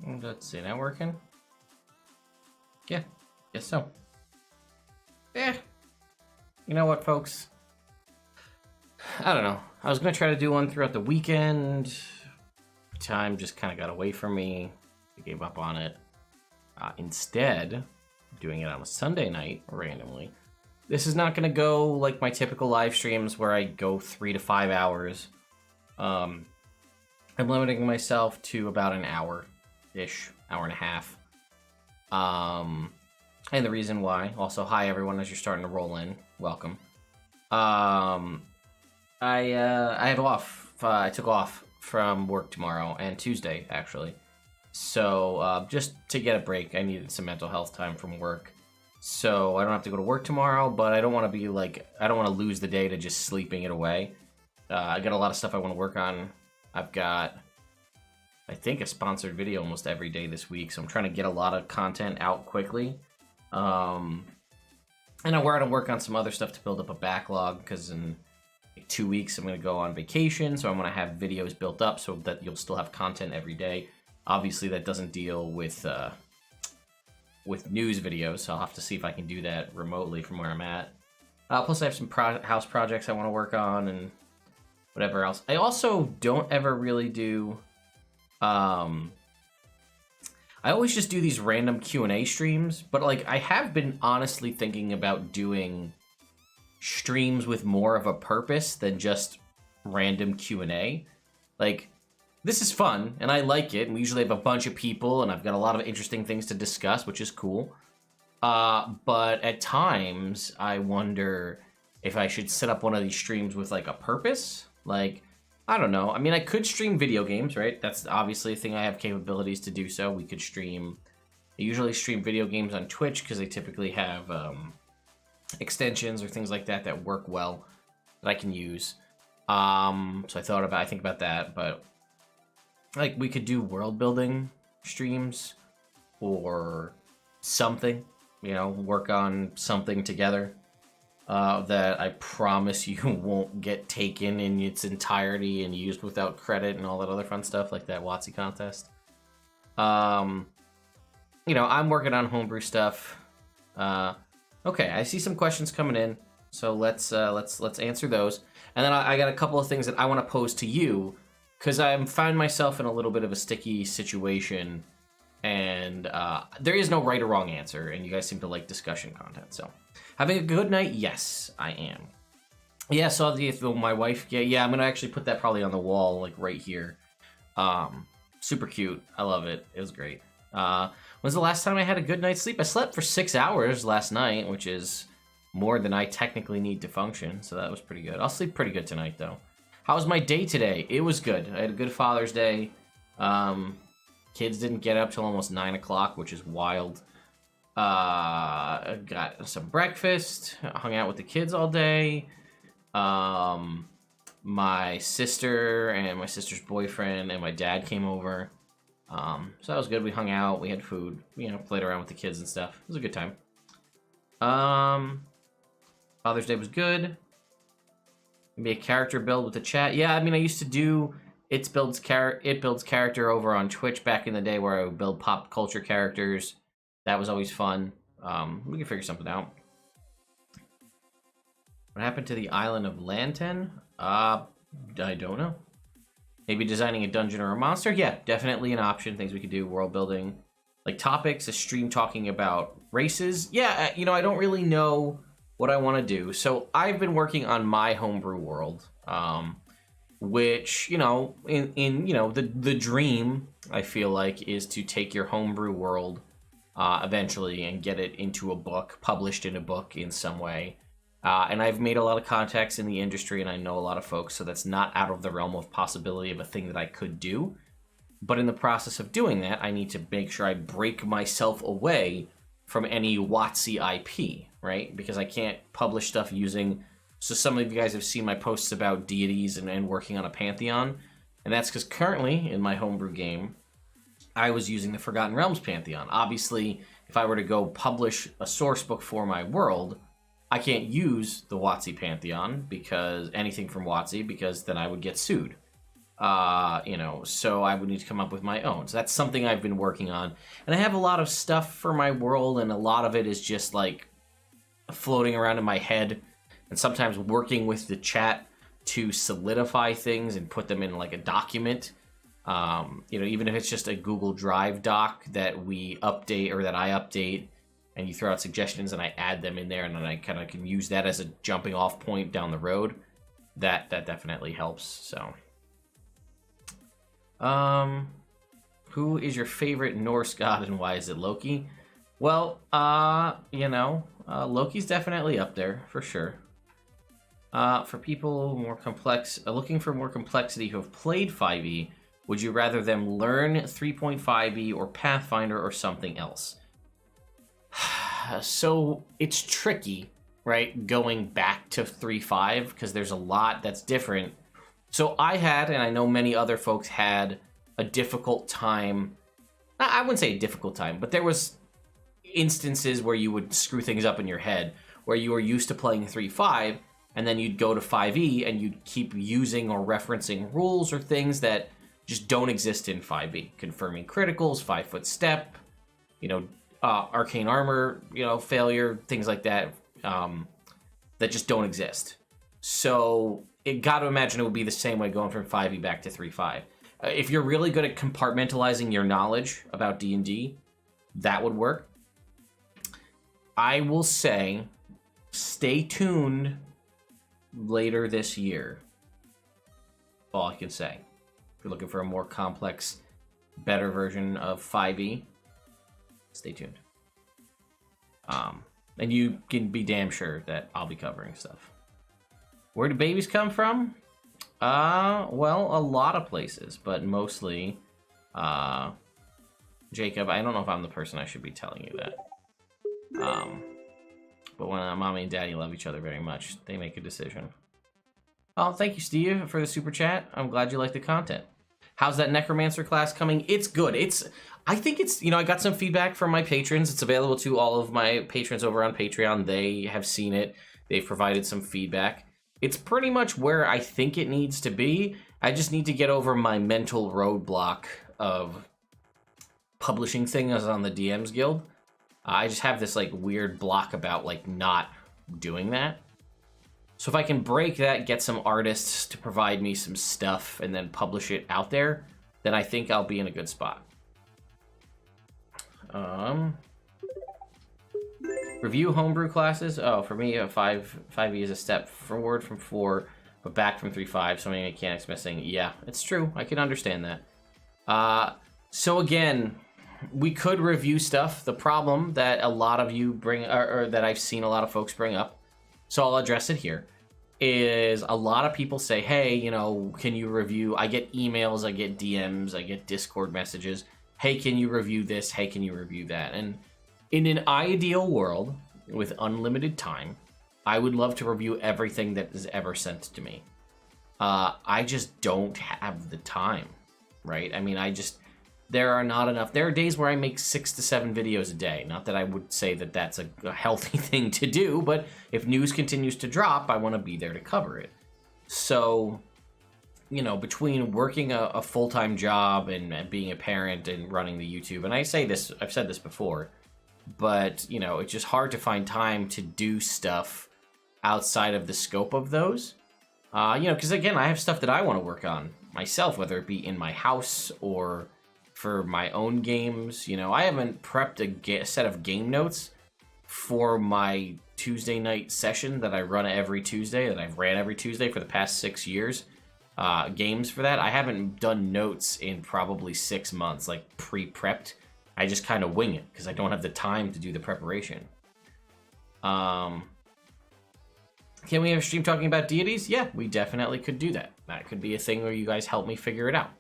Let's see, that working? Yeah, guess so. Yeah. You know what, folks? I don't know. I was going to try to do one throughout the weekend. Time just kind of got away from me. I gave up on it. Instead, doing it on a Sunday night, randomly. This is not going to go like my typical live streams where I go 3 to 5 hours. I'm limiting myself to about an hour-ish, hour and a half. And the reason why, also, hi everyone as you're starting to roll in, welcome. I have off, I took off from work tomorrow, and Tuesday, actually. So, just to get a break, I needed some mental health time from work. So, I don't have to go to work tomorrow, but I don't want to be like, I don't want to lose the day to just sleeping it away. I got a lot of stuff I want to work on. I've got, I think, a sponsored video almost every day this week, so I'm trying to get a lot of content out quickly. And I'm going to work on some other stuff to build up a backlog, because in like 2 weeks I'm going to go on vacation, so I want to have videos built up so that you'll still have content every day. Obviously, that doesn't deal with news videos, so I'll have to see if I can do that remotely from where I'm at. Plus, I have some house projects I want to work on and whatever else. I also don't ever really do... I always just do these random Q&A streams, but like I have been honestly thinking about doing streams with more of a purpose than just random Q&A. Like, this is fun, and I like it, and we usually have a bunch of people, and I've got a lot of interesting things to discuss, which is cool. But at times, I wonder if I should set up one of these streams with like a purpose. Like, I don't know. I mean, I could stream video games, right? That's obviously a thing I have capabilities to do so. We could stream... I usually stream video games on Twitch because they typically have extensions or things like that that work well that I can use. So I think about that, but like we could do world building streams or something, you know, work on something together. That I promise you won't get taken in its entirety and used without credit and all that other fun stuff like that WotC contest. You know, I'm working on homebrew stuff. Okay, I see some questions coming in, so let's answer those. And then I got a couple of things that I want to pose to you because I find myself in a little bit of a sticky situation, and there is no right or wrong answer, and you guys seem to like discussion content, so. Having a good night? Yes, I am. Yeah, saw my wife. Yeah, I'm gonna actually put that probably on the wall, like right here. Super cute. I love it. It was great. When's the last time I had a good night's sleep? I slept for 6 hours last night, which is more than I technically need to function, so that was pretty good. I'll sleep pretty good tonight, though. How was my day today? It was good. I had a good Father's Day. Kids didn't get up till almost 9 o'clock, which is wild. Got some breakfast, hung out with the kids all day. My sister and my sister's boyfriend and my dad came over. So that was good. We hung out, we had food, you know, played around with the kids and stuff. It was a good time. Father's Day was good. Maybe a character build with the chat. Yeah, I mean, I used to do It Builds Character over on Twitch back in the day where I would build pop culture characters. That was always fun. We can figure something out. What happened to the island of Lanten? I don't know. Maybe designing a dungeon or a monster? Yeah, definitely an option. Things we could do, world building. Like topics, a stream talking about races. Yeah, you know, I don't really know what I want to do. So I've been working on my homebrew world, which, you know, in you know, the dream, I feel like, is to take your homebrew world eventually and get it into a book, published in a book in some way. And I've made a lot of contacts in the industry and I know a lot of folks, so that's not out of the realm of possibility of a thing that I could do. But in the process of doing that, I need to make sure I break myself away from any WotC IP, right? Because I can't publish stuff using... So some of you guys have seen my posts about deities and working on a pantheon. And that's because currently, in my homebrew game, I was using the Forgotten Realms Pantheon. Obviously, if I were to go publish a source book for my world, I can't use the WotC Pantheon, because anything from WotC, because then I would get sued. So I would need to come up with my own. So that's something I've been working on. And I have a lot of stuff for my world, and a lot of it is just like floating around in my head, and sometimes working with the chat to solidify things and put them in like a document. Even if it's just a Google Drive doc that we update or that I update, and you throw out suggestions and I add them in there, and then I kind of can use that as a jumping off point down the road. That definitely helps. So, who is your favorite Norse god and why is it Loki? Well, Loki's definitely up there for sure. For people more complex, looking for more complexity who have played 5e, would you rather them learn 3.5e or Pathfinder or something else? So it's tricky, right? Going back to 3.5 because there's a lot that's different. So I had, and I know many other folks had, a difficult time. I wouldn't say a difficult time, but there was instances where you would screw things up in your head, where you were used to playing 3.5, and then you'd go to 5e and you'd keep using or referencing rules or things that just don't exist in 5e. Confirming criticals, 5-foot step, arcane armor, failure, things like that, that just don't exist. So it got to imagine it would be the same way going from 5e back to 3.5. If you're really good at compartmentalizing your knowledge about D&D, that would work. I will say, stay tuned later this year. All I can say. If you're looking for a more complex, better version of 5e, stay tuned. And you can be damn sure that I'll be covering stuff. Where do babies come from? Well, a lot of places, but mostly, Jacob, I don't know if I'm the person I should be telling you that. But when mommy and daddy love each other very much, they make a decision. Oh, thank you, Steve, for the super chat. I'm glad you like the content. How's that Necromancer class coming? It's good. I think it's, I got some feedback from my patrons. It's available to all of my patrons over on Patreon. They have seen it. They've provided some feedback. It's pretty much where I think it needs to be. I just need to get over my mental roadblock of publishing things on the DMs Guild. I just have this weird block about not doing that. So if I can break that, get some artists to provide me some stuff, and then publish it out there, then I think I'll be in a good spot. Review homebrew classes. Oh, for me, 5e is a step forward from 4, but back from 3.5. So many mechanics missing. Yeah, it's true. I can understand that. So again, we could review stuff. The problem that a lot of you bring, or that I've seen a lot of folks bring up, so I'll address it here, is a lot of people say, hey, can you review? I get emails, I get DMs, I get Discord messages. Hey, can you review this? Hey, can you review that? And in an ideal world with unlimited time, I would love to review everything that is ever sent to me. I just don't have the time, right? I mean, there are not enough. There are days where I make 6 to 7 videos a day. Not that I would say that that's a healthy thing to do, but if news continues to drop, I want to be there to cover it. So, between working a full-time job and being a parent and running the YouTube, and I say this, I've said this before, but, it's just hard to find time to do stuff outside of the scope of those. Because again, I have stuff that I want to work on myself, whether it be in my house or for my own games. I haven't prepped a set of game notes for my Tuesday night session that I run every Tuesday, that I've ran every Tuesday for the past 6 years. Games for that. I haven't done notes in probably 6 months, pre-prepped. I just kind of wing it because I don't have the time to do the preparation. Can we have a stream talking about deities? Yeah, we definitely could do that. That could be a thing where you guys help me figure it out.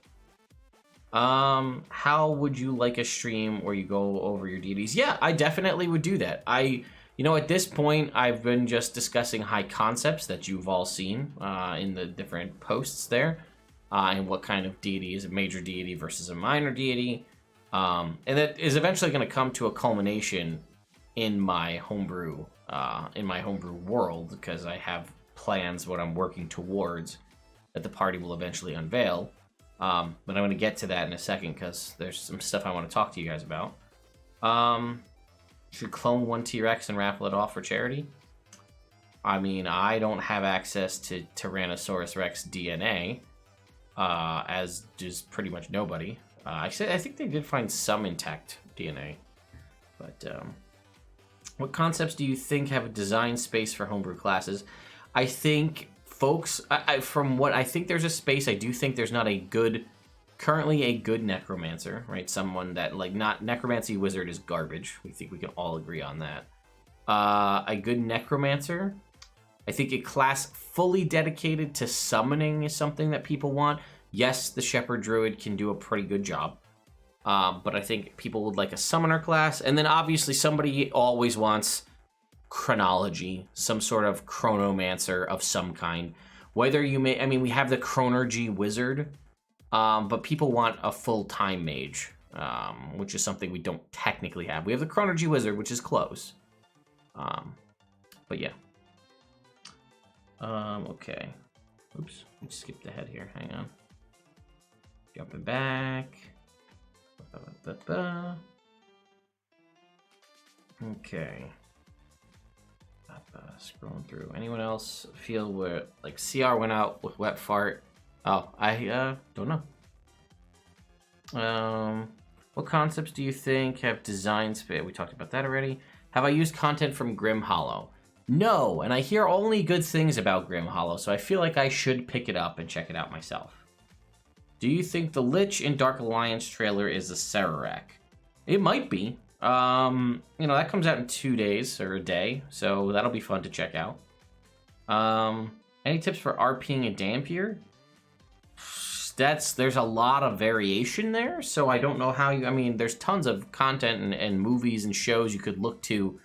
How would you like a stream where you go over your deities? Yeah, I definitely would do that. At this point, I've been just discussing high concepts that you've all seen in the different posts there, and what kind of deity is a major deity versus a minor deity. And that is eventually going to come to a culmination in my homebrew world, because I have plans what I'm working towards that the party will eventually unveil. But I'm going to get to that in a second because there's some stuff I want to talk to you guys about. Should clone one T-Rex and raffle it off for charity? I mean, I don't have access to Tyrannosaurus Rex DNA, as does pretty much nobody. I think they did find some intact DNA. But what concepts do you think have a design space for homebrew classes? I think folks, from what I think there's a space, I do think there's not currently a good necromancer, right? Someone that, like, not necromancy wizard is garbage. We think we can all agree on that. A good necromancer. I think a class fully dedicated to summoning is something that people want. Yes, the shepherd druid can do a pretty good job. But I think people would like a summoner class. And then obviously somebody always wants chronology, some sort of chronomancer of some kind. Whether you may, I mean, we have the chronergy wizard, but people want a full-time mage, which is something we don't technically have. We have the chronergy wizard, which is close. But yeah. Okay. Oops, I skipped ahead here. Hang on. Jumping back. Okay. Scrolling through. Anyone else feel where, like, CR went out with wet fart? Oh, I don't know. What concepts do you think have design space? We talked about that already. Have I used content from Grim Hollow? No, and I hear only good things about Grim Hollow, so I feel like I should pick it up and check it out myself. Do you think the Lich in Dark Alliance trailer is a Sararak? It might be. That comes out in 2 days or a day, so that'll be fun to check out. Any tips for RPing a Dampier? There's a lot of variation there, so I don't know how you... I mean, there's tons of content and movies and shows you could look to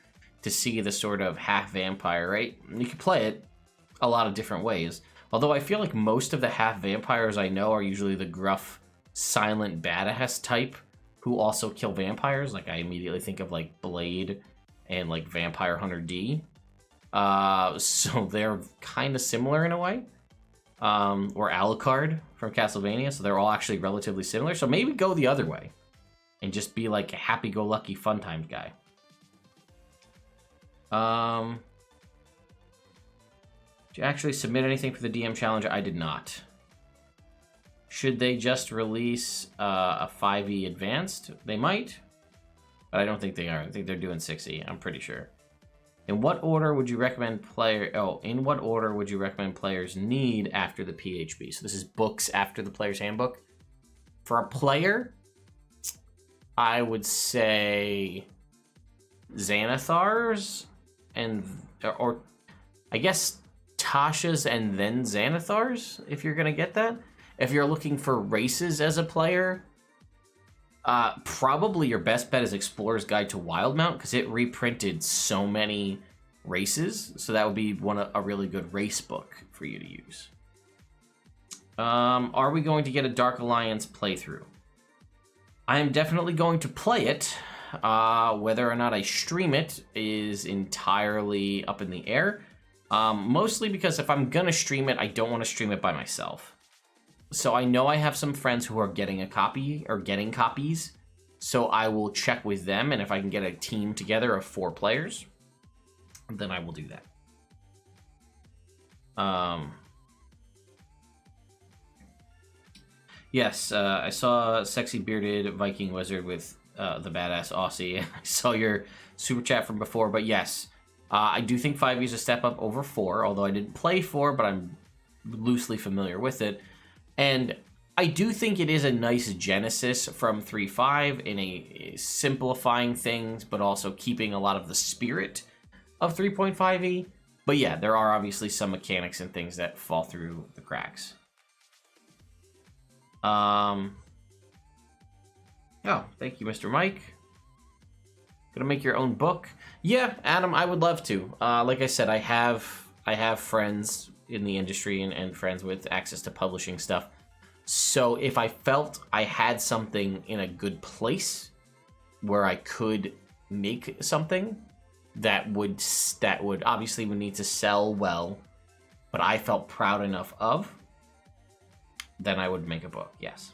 see the sort of half-vampire, right? You could play it a lot of different ways. Although I feel like most of the half-vampires I know are usually the gruff, silent badass type who also kill vampires. Like, I immediately think of, like, Blade and, like, Vampire Hunter D. So they're kind of similar in a way. Or Alucard from Castlevania, so they're all actually relatively similar. So maybe go the other way and just be like a happy-go-lucky fun times guy. Did you actually submit anything for the DM challenge? I did not. Should they just release a 5e advanced? They might, but I don't think they are. I think they're doing 6e. I'm pretty sure. In what order would you recommend in what order would you recommend players need after the PHB? So this is books after the player's handbook. For a player, I would say Xanathar's or I guess Tasha's and then Xanathar's, if you're gonna get that. If you're looking for races as a player, probably your best bet is Explorer's Guide to Wildmount, because it reprinted so many races, so that would be a really good race book for you to use. Are we going to get a Dark Alliance playthrough? I am definitely going to play it. Whether or not I stream it is entirely up in the air. Mostly because if I'm gonna stream it, I don't want to stream it by myself. So I know I have some friends who are getting a copy or getting copies, so I will check with them, and if I can get a team together of 4 players, then I will do that. Yes, I saw a sexy bearded Viking wizard with the badass Aussie. I saw your super chat from before, but yes, I do think 5e is a step up over 4, although I didn't play 4, but I'm loosely familiar with it. And I do think it is a nice genesis from 3.5 in a simplifying things, but also keeping a lot of the spirit of 3.5e. But yeah, there are obviously some mechanics and things that fall through the cracks. Oh, thank you, Mr. Mike. Gonna make your own book? Yeah, Adam, I would love to. Like I said, I have friends in the industry and friends with access to publishing stuff. So if I felt I had something in a good place where I could make something that would obviously would need to sell well, but I felt proud enough of, then I would make a book, yes.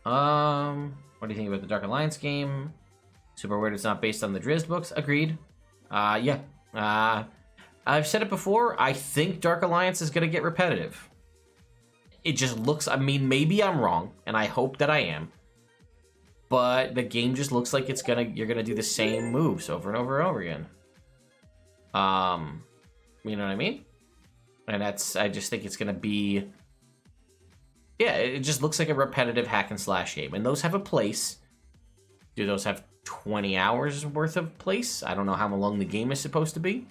What do you think about the Dark Alliance game? Super weird it's not based on the Drizzt books. Agreed. Yeah. I've said it before, I think Dark Alliance is going to get repetitive. It just looks, I mean, maybe I'm wrong, and I hope that I am. But the game just looks like you're gonna do the same moves over and over and over again. You know what I mean? And I just think it's gonna be, yeah, it just looks like a repetitive hack and slash game. And those have a place. Do those have 20 hours worth of place? I don't know how long the game is supposed to be.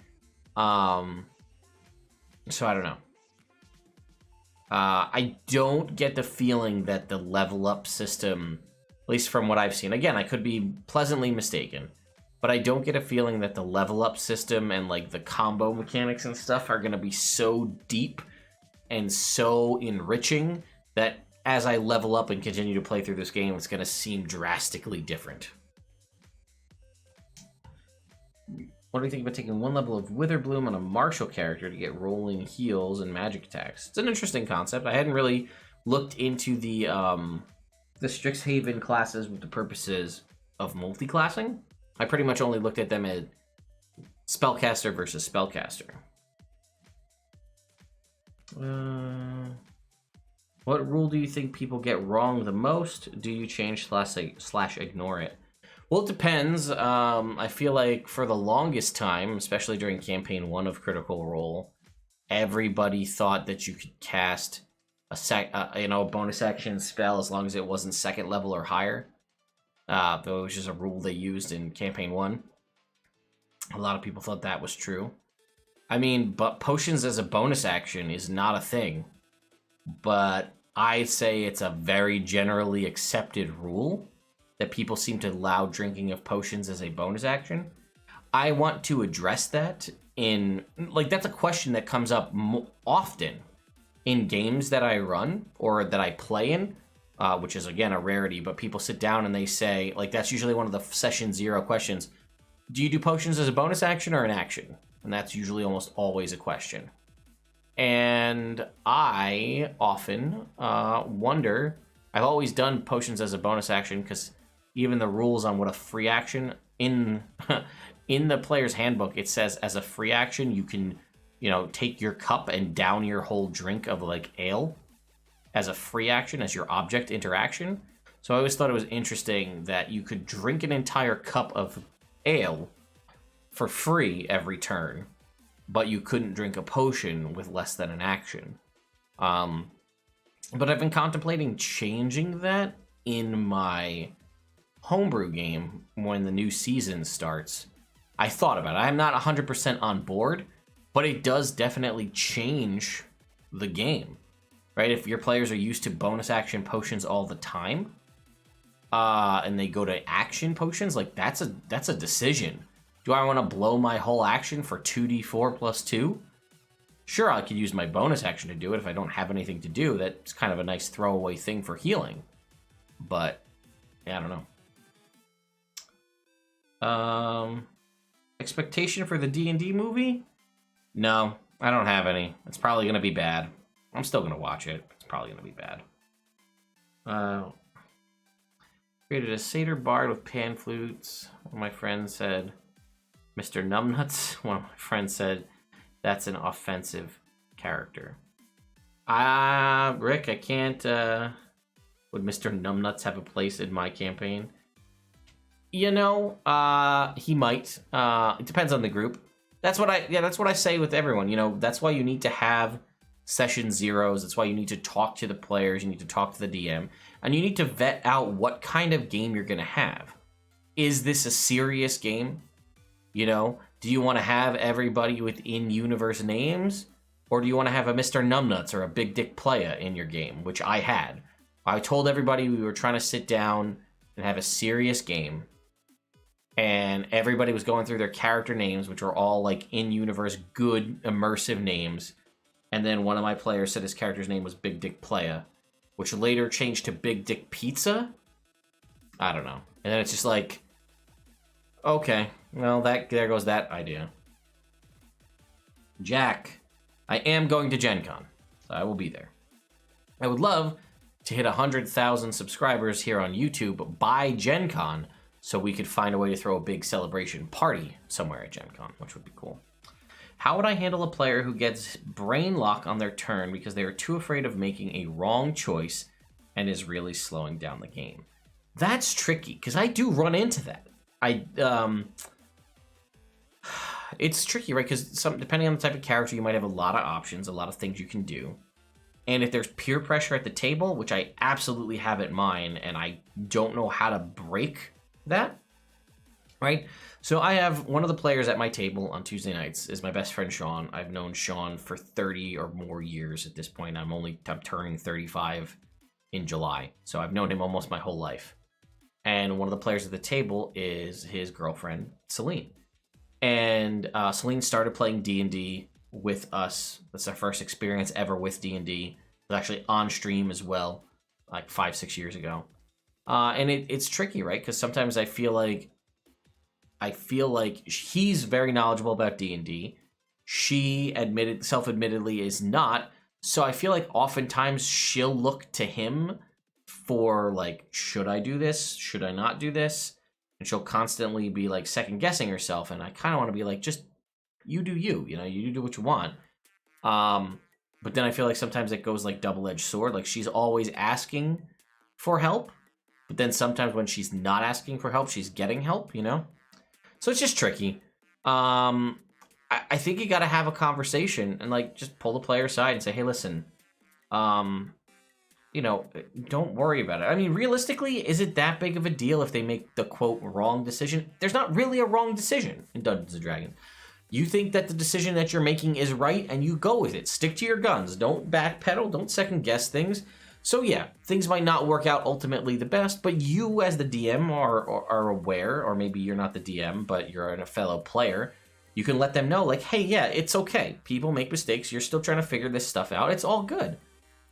So I don't know. I don't get the feeling that the level up system, at least from what I've seen, again, I could be pleasantly mistaken, but I don't get a feeling that the level up system and like the combo mechanics and stuff are going to be so deep and so enriching that as I level up and continue to play through this game, it's going to seem drastically different. What do you think about taking one level of Witherbloom on a martial character to get rolling heals and magic attacks? It's an interesting concept. I hadn't really looked into the Strixhaven classes with the purposes of multi-classing. I pretty much only looked at them as spellcaster versus spellcaster. What rule do you think people get wrong the most? Do you change / ignore it? Well, it depends. I feel like for the longest time, especially during campaign 1 of Critical Role, everybody thought that you could cast a bonus action spell as long as it wasn't 2nd level or higher. Though it was just a rule they used in campaign 1. A lot of people thought that was true. I mean, but potions as a bonus action is not a thing. But I say it's a very generally accepted rule that people seem to allow drinking of potions as a bonus action. I want to address that that's a question that comes up often in games that I run or that I play in, which is, again, a rarity, but people sit down and they say, like, that's usually one of the session 0 questions. Do you do potions as a bonus action or an action? And that's usually almost always a question. And I often wonder, I've always done potions as a bonus action because even the rules on what a free action in the player's handbook, it says as a free action, you can, take your cup and down your whole drink of like ale as a free action, as your object interaction. So I always thought it was interesting that you could drink an entire cup of ale for free every turn, but you couldn't drink a potion with less than an action. But I've been contemplating changing that in my homebrew game when the new season starts. I thought about it. I'm not 100% on board, but it does definitely change the game, right? If your players are used to bonus action potions all the time, and they go to action potions, like that's a decision. Do I want to blow my whole action for 2d4 plus 2? Sure, I could use my bonus action to do it if I don't have anything to do. That's kind of a nice throwaway thing for healing. But, yeah, I don't know. Expectation for the D&D movie? No, I don't have any. It's probably going to be bad. I'm still going to watch it. It's probably going to be bad. Created a satyr bard with pan flutes. One of my friends said, Mr. Numbnuts. One of my friends said, that's an offensive character. Rick, I can't, would Mr. Numbnuts have a place in my campaign? He might. It depends on the group. That's what I say with everyone. That's why you need to have session 0s. That's why you need to talk to the players. You need to talk to the DM. And you need to vet out what kind of game you're going to have. Is this a serious game? Do you want to have everybody with in-universe names? Or do you want to have a Mr. Numbnuts or a Big Dick Playa in your game, which I had. I told everybody we were trying to sit down and have a serious game. And everybody was going through their character names, which were all like in-universe good immersive names. And then one of my players said his character's name was Big Dick Playa, which later changed to Big Dick Pizza. I don't know. And then it's just like, okay, well, there goes that idea. Jack, I am going to Gen Con. So I will be there. I would love to hit 100,000 subscribers here on YouTube by Gen Con so we could find a way to throw a big celebration party somewhere at Gen Con, which would be cool. How would I handle a player who gets brain lock on their turn because they are too afraid of making a wrong choice and is really slowing down the game? That's tricky, because I do run into that. It's tricky, right? Because depending on the type of character, you might have a lot of options, a lot of things you can do. And if there's peer pressure at the table, which I absolutely have at mine, and I don't know how to break that, right? So I have one of the players at my table on Tuesday nights is my best friend, Sean. I've known Sean for 30 or more years at this point. I'm turning 35 in July. So I've known him almost my whole life. And one of the players at the table is his girlfriend, Celine. And Celine started playing D&D with us. That's our first experience ever with D&D. It was actually on stream as well, like 5-6 years ago. And it's tricky, right? Because sometimes I feel like he's very knowledgeable about D&D. She self-admittedly is not. So I feel like oftentimes she'll look to him for like, should I do this? Should I not do this? And she'll constantly be like second guessing herself. And I kind of want to be like, just you do you, you do what you want. But then I feel like sometimes it goes like double-edged sword. Like she's always asking for help. But then sometimes when she's not asking for help, she's getting help, So it's just tricky. I think you got to have a conversation and like just pull the player aside and say, hey, listen, don't worry about it. I mean, realistically, is it that big of a deal if they make the quote wrong decision? There's not really a wrong decision in Dungeons and Dragons. You think that the decision that you're making is right and you go with it. Stick to your guns. Don't backpedal. Don't second guess things. So yeah, things might not work out ultimately the best, but you as the DM are aware, or maybe you're not the DM, but you're a fellow player. You can let them know, like, hey, yeah, it's okay. People make mistakes. You're still trying to figure this stuff out. It's all good.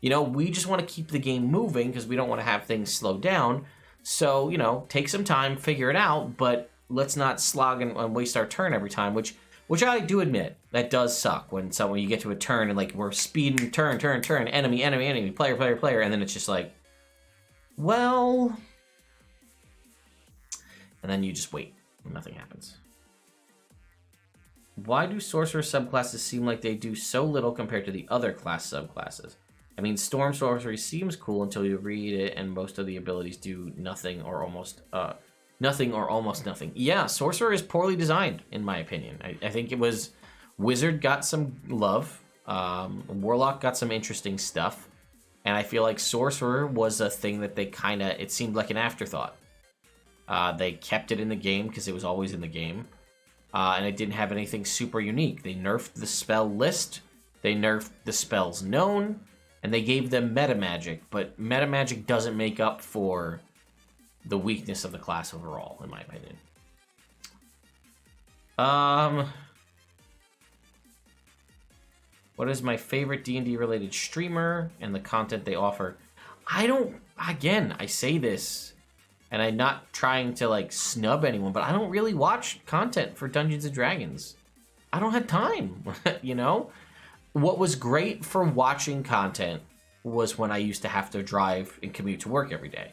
We just want to keep the game moving because we don't want to have things slow down. So, take some time, figure it out, but let's not slog and waste our turn every time, which I do admit, that does suck when you get to a turn and like we're speeding turn, enemy, player, and then it's just like, well, and then you just wait and nothing happens. Why do sorcerer subclasses seem like they do so little compared to the other class subclasses? I mean, storm sorcery seems cool until you read it, and most of the abilities do nothing or almost nothing. Yeah, sorcerer is poorly designed, in my opinion. I think it was wizard got some love, warlock got some interesting stuff, and I feel like sorcerer was a thing that they it seemed like an afterthought. They kept it in the game because it was always in the game, and it didn't have anything super unique. They nerfed the spell list, they nerfed the spells known, and they gave them meta magic, but meta magic doesn't make up for the weakness of the class overall, in my opinion. What is my favorite D&D related streamer and the content they offer? I say this, and I'm not trying to like snub anyone, but I don't really watch content for Dungeons and Dragons. I don't have time, What was great for watching content was when I used to have to drive and commute to work every day.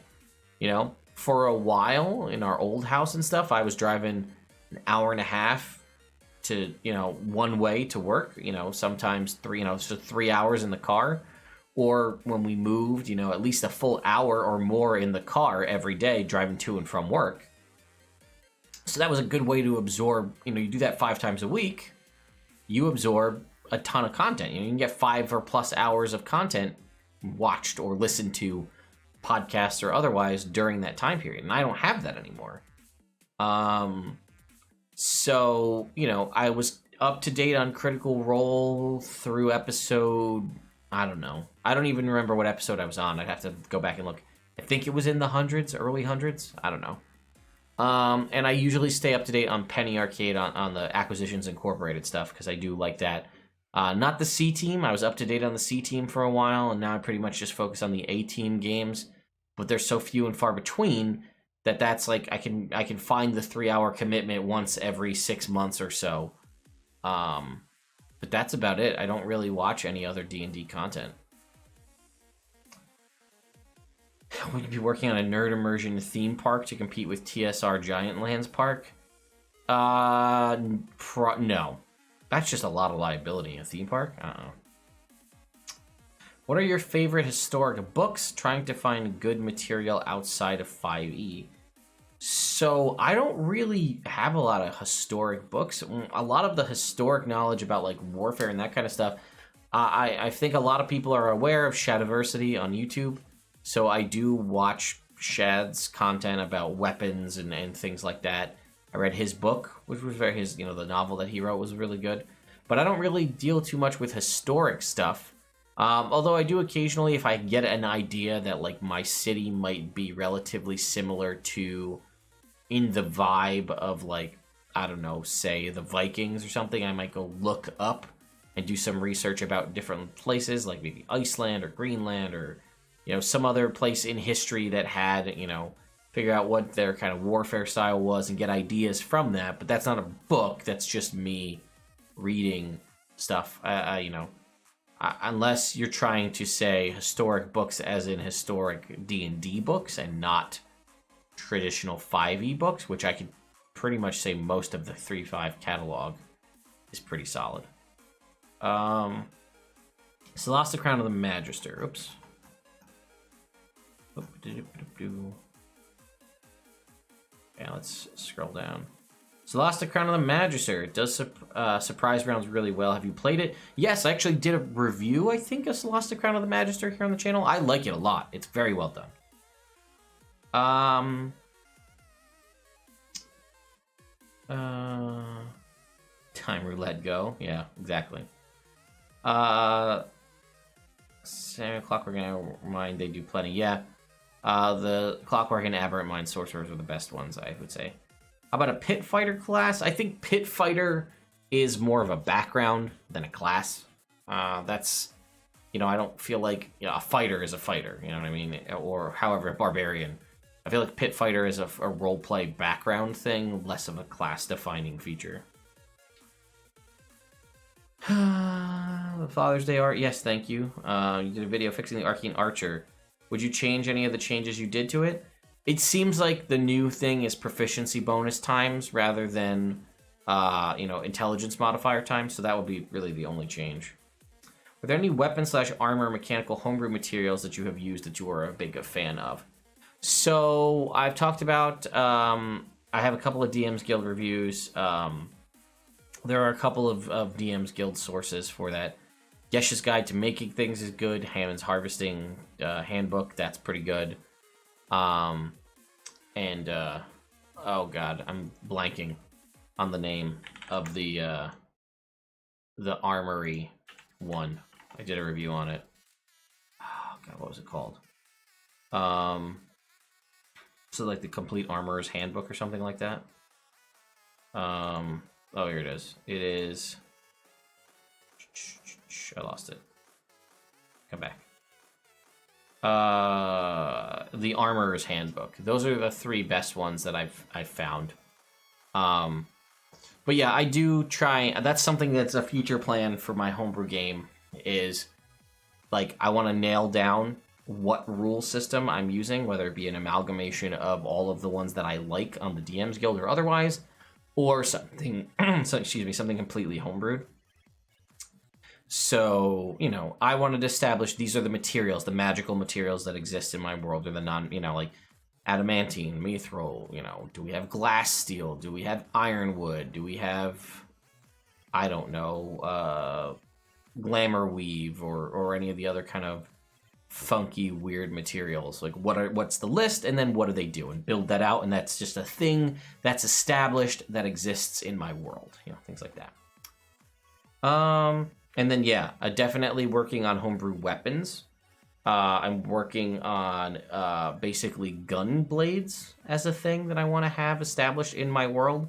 For a while in our old house and stuff, I was driving an hour and a half to, one way to work, sometimes 3 hours in the car. Or when we moved, at least a full hour or more in the car every day driving to and from work. So that was a good way to absorb, you do that 5 times a week, you absorb a ton of content. You can get 5 or plus hours of content watched or listened to, podcasts or otherwise, during that time period. And I don't have that anymore. So, I was up to date on Critical Role through episode, I don't know. I don't even remember what episode I was on. I'd have to go back and look. I think it was in the hundreds, early hundreds. I don't know. And I usually stay up to date on Penny Arcade on the Acquisitions Incorporated stuff because I do like that. Not the C team. I was up to date on the C team for a while, and now I pretty much just focus on the A team games. But they're so few and far between that's like I can find the 3-hour commitment once every 6 months or so. Because But that's about it. I don't really watch any other D&D content. Would you be working on a nerd immersion theme park to compete with TSR Giant Lands Park? No. That's just a lot of liability. A theme park? What are your favorite historic books? Trying to find good material outside of 5e. So I don't really have a lot of historic books. A lot of the historic knowledge about like warfare and that kind of stuff, I think a lot of people are aware of Shadiversity on YouTube. So I do watch Shad's content about weapons and things like that. I read his book, which was the novel that he wrote was really good. But I don't really deal too much with historic stuff. Although I do occasionally, if I get an idea that like my city might be relatively similar to, in the vibe of like, I don't know, say the Vikings or something, I might go look up and do some research about different places, like maybe Iceland or Greenland or, some other place in history that had, figure out what their kind of warfare style was and get ideas from that. But that's not a book. That's just me reading stuff, unless you're trying to say historic books as in historic D&D books and not traditional 5e books, which I could pretty much say most of the 3.5 catalog is pretty solid. So lost the Crown of the Magister. Oops. Yeah, let's scroll down. So lost the Crown of the Magister. It does surprise rounds really well. Have you played it? Yes, I actually did a review, I think, of lost the Crown of the Magister here on the channel. I like it a lot. It's very well done. Time roulette go. Yeah, exactly. Clockwork and Aberrant, they do plenty. Yeah. The Clockwork and Aberrant Mind sorcerers are the best ones, I would say. How about a Pit Fighter class? I think Pit Fighter is more of a background than a class. That's, I don't feel like a fighter is a fighter, you know what I mean? Or however, a barbarian. I feel like Pit Fighter is a roleplay background thing, less of a class-defining feature. The Father's Day art, yes, thank you. You did a video fixing the Arcane Archer. Would you change any of the changes you did to it? It seems like the new thing is proficiency bonus times rather than, intelligence modifier times, so that would be really the only change. Are there any weapon/armor mechanical homebrew materials that you have used that you are a big fan of? So, I've talked about, I have a couple of DM's Guild reviews. There are a couple of DM's Guild sources for that. Yesh's Guide to Making Things is good. Hammond's Harvesting Handbook, that's pretty good. Oh god, I'm blanking on the name of the armory one. I did a review on it. Oh god, what was it called? So like the Complete Armorer's Handbook or something like that. Oh, here it is. It is. I lost it. Come back. The Armorer's Handbook. Those are the 3 best ones that I've found. But yeah, I do try. That's something that's a future plan for my homebrew game. Is like I want to nail down what rule system I'm using, whether it be an amalgamation of all of the ones that I like on the DM's Guild or otherwise, or something. Something completely homebrewed. So, I wanted to establish these are the materials, the magical materials that exist in my world, or the like adamantine, mithril, do we have glass steel? Do we have ironwood? Do we have, I don't know, glamour weave or any of the other kind of funky, weird materials? Like, what's the list, and then what do they do? And build that out, and that's just a thing that's established that exists in my world, things like that. And then, yeah, definitely working on homebrew weapons. I'm working on basically gun blades as a thing that I want to have established in my world.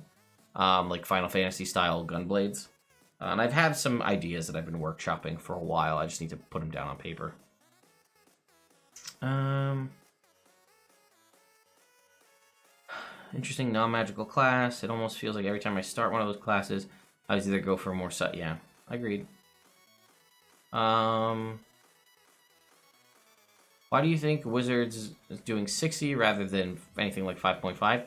Like Final Fantasy style gun blades. And I've had some ideas that I've been workshopping for a while. I just need to put them down on paper. Interesting non-magical class. It almost feels like every time I start one of those classes, I either go for more yeah. Agreed. Why do you think Wizards is doing 60 rather than anything like 5.5?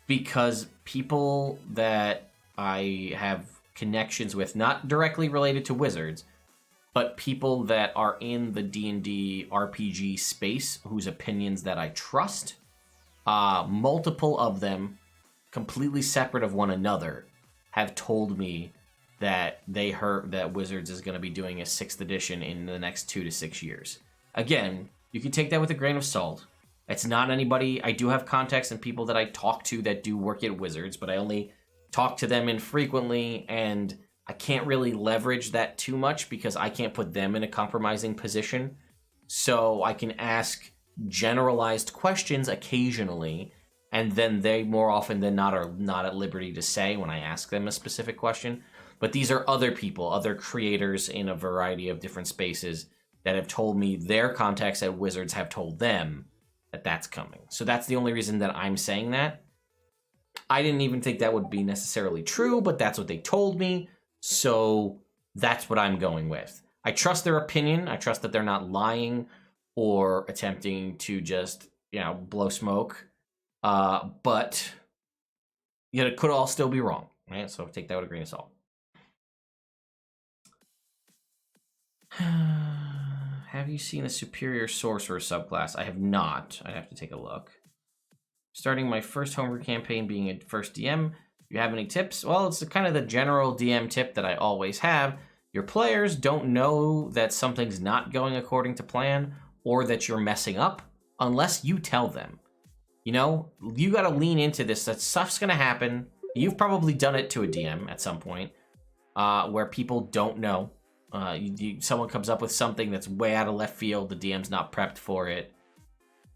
Because people that I have connections with, not directly related to Wizards, but people that are in the D&D RPG space whose opinions that I trust, multiple of them, completely separate of one another, have told me that they heard that Wizards is going to be doing a 6th edition in the next 2 to 6 years. Again, you can take that with a grain of salt. It's not anybody. I do have contacts and people that I talk to that do work at Wizards, but I only talk to them infrequently, and I can't really leverage that too much because I can't put them in a compromising position. So I can ask generalized questions occasionally, and then they more often than not are not at liberty to say when I ask them a specific question. But these are other people, other creators in a variety of different spaces that have told me their contacts at Wizards have told them that that's coming. So that's the only reason that I'm saying that. I didn't even think that would be necessarily true, but that's what they told me. So that's what I'm going with. I trust their opinion. I trust that they're not lying or attempting to just, blow smoke. But it could all still be wrong, right? So take that with a grain of salt. Have you seen a superior sorcerer subclass? I have not. I'd have to take a look. Starting my first homebrew campaign, being a first DM. You have any tips? Well, it's kind of the general DM tip that I always have. Your players don't know that something's not going according to plan or that you're messing up unless you tell them. You got to lean into this. That stuff's going to happen. You've probably done it to a DM at some point where people don't know. Someone comes up with something that's way out of left field. The DM's not prepped for it.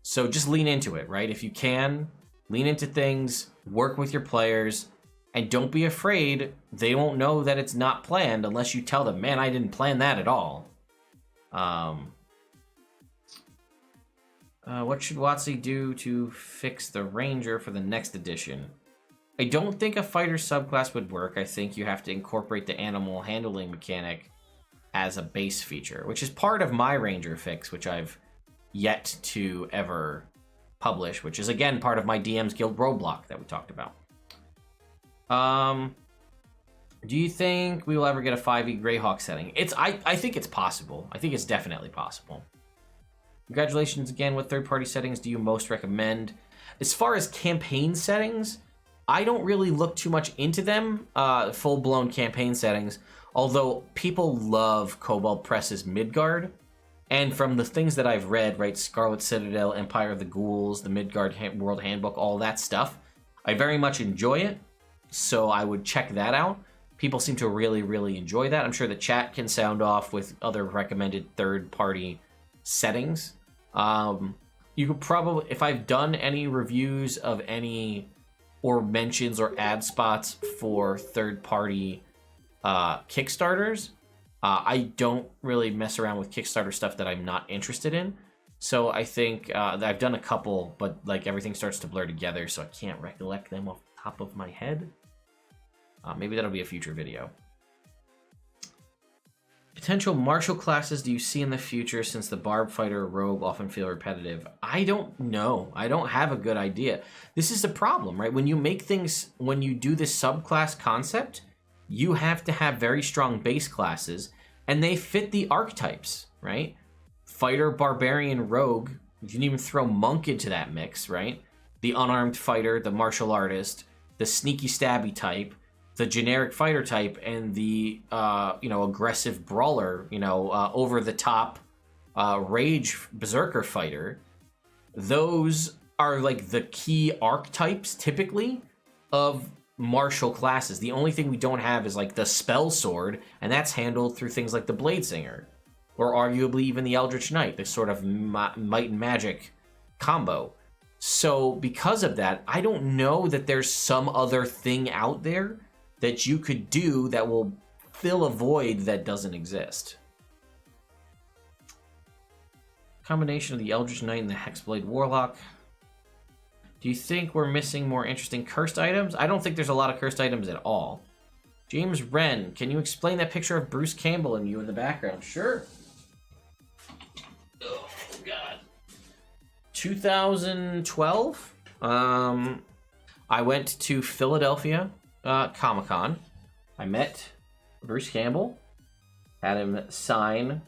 So just lean into it, right? If you can, lean into things, work with your players, and don't be afraid. They won't know that it's not planned unless you tell them, man, I didn't plan that at all. What should WotC do to fix the Ranger for the next edition? I don't think a fighter subclass would work. I think you have to incorporate the animal handling mechanic as a base feature, which is part of my Ranger fix, which I've yet to ever publish, which is again part of my DM's Guild roadblock that we talked about. Do you think we will ever get a 5e Greyhawk setting? I think it's possible. I think it's definitely possible. Congratulations again. What third-party settings do you most recommend? As far as campaign settings, I don't really look too much into them, full-blown campaign settings, although people love Kobold Press's Midgard. And from the things that I've read, right, Scarlet Citadel, Empire of the Ghouls, the Midgard World Handbook, all that stuff, I very much enjoy it, so I would check that out. People seem to really, really enjoy that. I'm sure the chat can sound off with other recommended third-party settings. You could probably, if I've done any reviews of any or mentions or ad spots for third-party Kickstarters, I don't really mess around with Kickstarter stuff that I'm not interested in. So I think I've done a couple, but like everything starts to blur together, so I can't recollect them off the top of my head. Maybe that'll be a future video. Potential martial classes do you see in the future, since the barb fighter rogue often feel repetitive? I don't know. I don't have a good idea. This is the problem, right? When you make things, when you do this subclass concept, you have to have very strong base classes, and they fit the archetypes, right? Fighter, barbarian, rogue. You can even throw monk into that mix, right? The unarmed fighter, the martial artist, the sneaky stabby type, the generic fighter type, and the aggressive brawler, over the top rage berserker fighter. Those are like the key archetypes typically of martial classes. The only thing we don't have is like the spell sword, and that's handled through things like the Bladesinger, or arguably even the Eldritch Knight, this sort of might and magic combo. So because of that, I don't know that there's some other thing out there that you could do that will fill a void that doesn't exist. Combination of the Eldritch Knight and the Hexblade Warlock. Do you think we're missing more interesting cursed items? I don't think there's a lot of cursed items at all. James Wren, can you explain that picture of Bruce Campbell and you in the background? Sure. Oh, God. 2012, I went to Philadelphia Comic-Con. I met Bruce Campbell, had him sign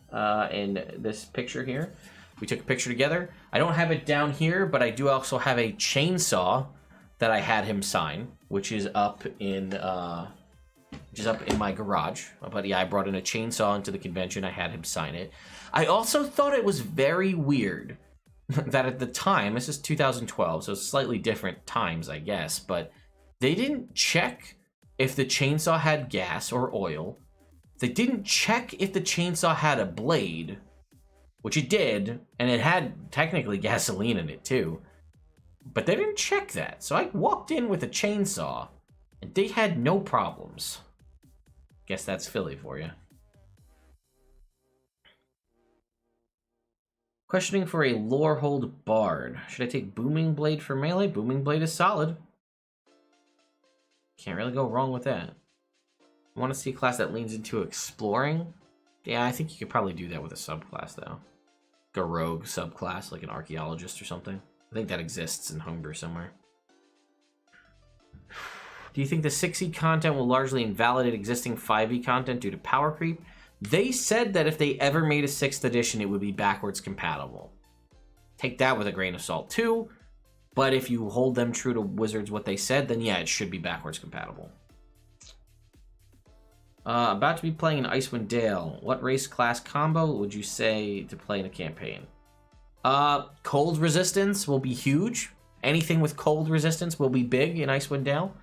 in this picture here. We took a picture together. I don't have it down here, but I do also have a chainsaw that I had him sign, which is up in my garage. But yeah, I brought in a chainsaw into the convention. I had him sign it. I also thought it was very weird that at the time, this is 2012, so slightly different times, I guess, but they didn't check if the chainsaw had gas or oil. They didn't check if the chainsaw had a blade, which it did, and it had technically gasoline in it too. But they didn't check that, so I walked in with a chainsaw, and they had no problems. Guess that's Philly for you. Questioning for a Lorehold Bard. Should I take Booming Blade for melee? Booming Blade is solid. Can't really go wrong with that. I want to see a class that leans into exploring. Yeah, I think you could probably do that with a subclass, though. Like a rogue subclass, like an archaeologist or something. I think that exists in Homebrew somewhere. Do you think the 6e content will largely invalidate existing 5e content due to power creep? They said that if they ever made a 6th edition, it would be backwards compatible. Take that with a grain of salt, too. But if you hold them true to Wizards what they said, then yeah, it should be backwards compatible. About to be playing in Icewind Dale. What race class combo would you say to play in a campaign? Cold resistance will be huge. Anything with cold resistance will be big in Icewind Dale.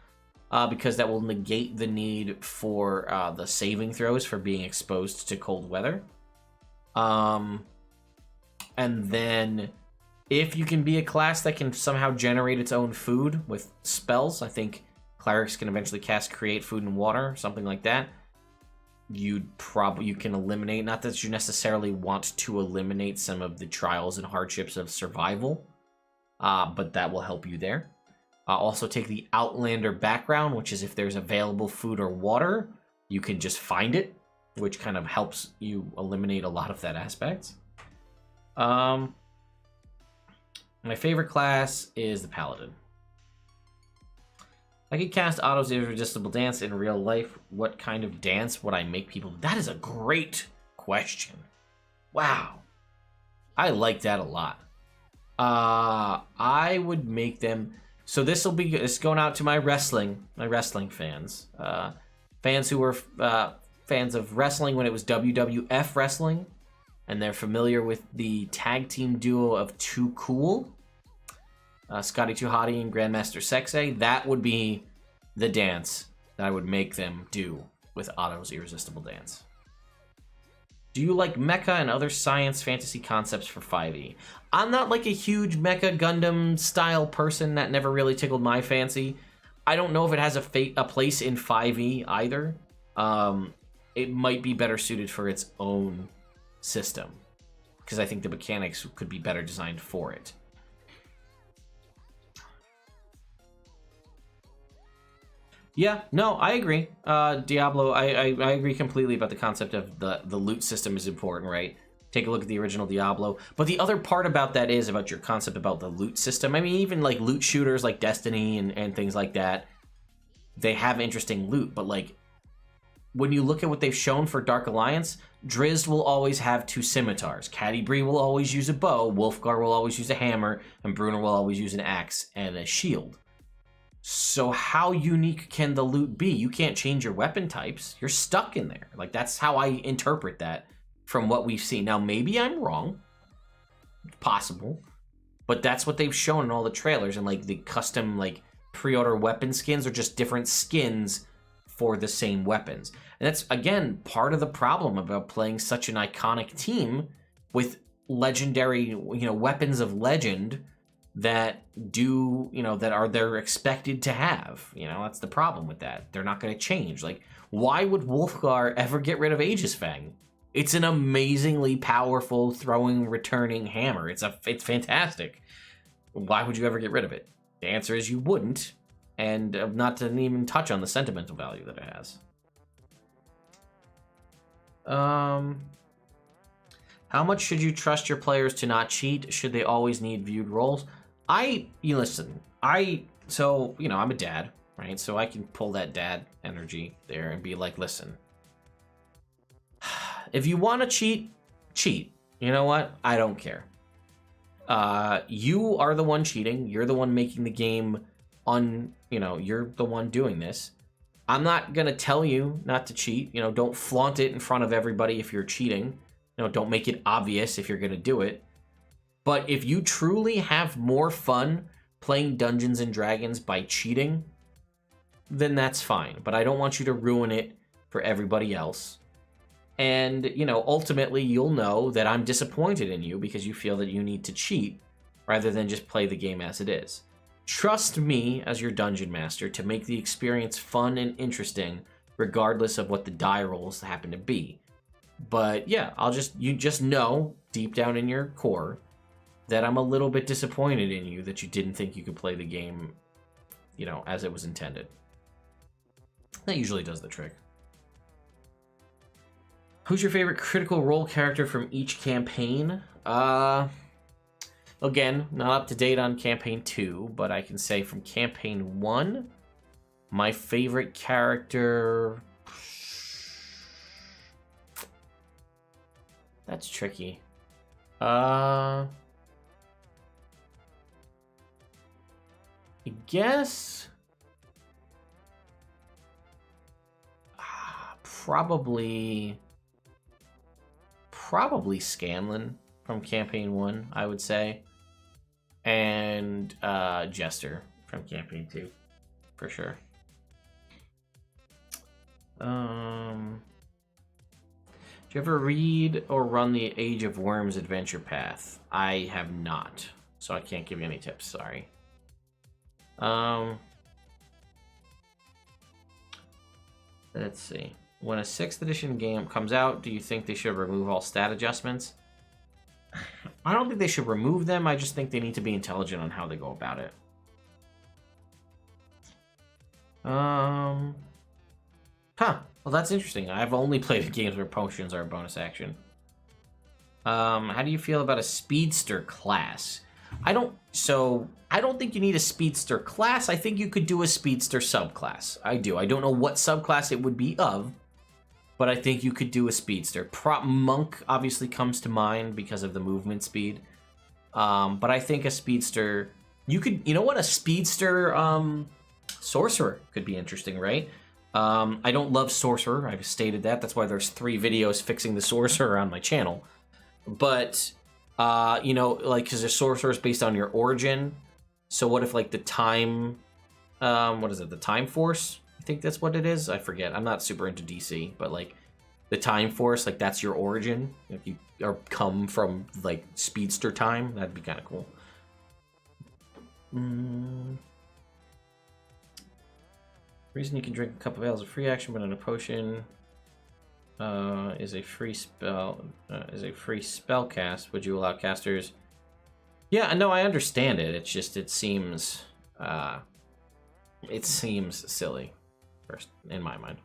Because that will negate the need for the saving throws for being exposed to cold weather. And then if you can be a class that can somehow generate its own food with spells, I think clerics can eventually cast Create Food and Water, something like that. You can eliminate, not that you necessarily want to eliminate some of the trials and hardships of survival, but that will help you there. Also take the Outlander background, which is if there's available food or water, you can just find it, which kind of helps you eliminate a lot of that aspect. My favorite class is the Paladin. I could cast Otto's Irresistible Dance in real life. What kind of dance would I make people? That is a great question. Wow. I like that a lot. I would make them... So this will be going out to my wrestling fans. Fans who were fans of wrestling when it was WWF wrestling. And they're familiar with the tag team duo of Too Cool. Scotty Too Hottie and Grandmaster Sexay. That would be the dance that I would make them do with Otto's Irresistible Dance. Do you like mecha and other science fantasy concepts for 5e? I'm not like a huge mecha Gundam style person. That never really tickled my fancy. I don't know if it has a place in 5e either. It might be better suited for its own system, because I think the mechanics could be better designed for it. Yeah, no, I agree. Diablo, I agree completely about the concept of the loot system is important, right? Take a look at the original Diablo. But the other part about that is about your concept about the loot system. I mean, even like loot shooters like Destiny and things like that, they have interesting loot. But like, when you look at what they've shown for Dark Alliance, Drizzt will always have 2 scimitars. Catti-brie will always use a bow. Wolfgar will always use a hammer. And Bruner will always use an axe and a shield. So how unique can the loot be? You can't change your weapon types. You're stuck in there. Like, that's how I interpret that from what we've seen. Now, maybe I'm wrong. It's possible. But that's what they've shown in all the trailers. And, like, the custom, like, pre-order weapon skins are just different skins for the same weapons. And that's, again, part of the problem about playing such an iconic team with legendary, weapons of legend that they're expected to have. That's the problem with that. They're not going to change. Like, why would Wolfgar ever get rid of Aegis Fang? It's an amazingly powerful returning hammer. It's fantastic. Why would you ever get rid of it? The answer is you wouldn't, and not to even touch on the sentimental value that it has. How much should you trust your players to not cheat? Should they always need viewed roles? Listen, so, I'm a dad, right? So I can pull that dad energy there and be like, listen, if you want to cheat, cheat. You know what? I don't care. You are the one cheating. You're the one making the game you're the one doing this. I'm not going to tell you not to cheat. Don't flaunt it in front of everybody if you're cheating. Don't make it obvious if you're going to do it. But if you truly have more fun playing Dungeons and Dragons by cheating, then that's fine. But I don't want you to ruin it for everybody else. And, ultimately you'll know that I'm disappointed in you because you feel that you need to cheat rather than just play the game as it is. Trust me as your dungeon master to make the experience fun and interesting regardless of what the die rolls happen to be. But yeah, you just know deep down in your core that I'm a little bit disappointed in you that you didn't think you could play the game, as it was intended. That usually does the trick. Who's your favorite Critical Role character from each campaign? Again, not up to date on campaign 2, but I can say from campaign 1, my favorite character... That's tricky. I guess probably Scanlan from campaign 1, I would say, and Jester from campaign 2 for sure. Do you ever read or run the Age of Worms adventure path? I have not, so I can't give you any tips, sorry. Let's see. When a 6th edition game comes out, do you think they should remove all stat adjustments? I don't think they should remove them, I just think they need to be intelligent on how they go about it. Well, that's interesting. I've only played games where potions are a bonus action. How do you feel about a speedster class? I don't think you need a speedster class. I think you could do a speedster subclass. I do. I don't know what subclass it would be of, but I think you could do a speedster. Prop monk obviously comes to mind because of the movement speed. But I think a speedster, a speedster sorcerer could be interesting, right? I don't love sorcerer. I've stated that. That's why there's 3 videos fixing the sorcerer on my channel. But, because the sorcerer is based on your origin. So what if, the time, the time force? I think that's what it is. I forget. I'm not super into DC, but, the time force, that's your origin. If you come from, speedster time, that'd be kind of cool. Reason you can drink a cup of ale is a free action, but in a potion is a free spell cast. Would you allow casters? Yeah, no, I understand it. It's just it seems silly, first in my mind.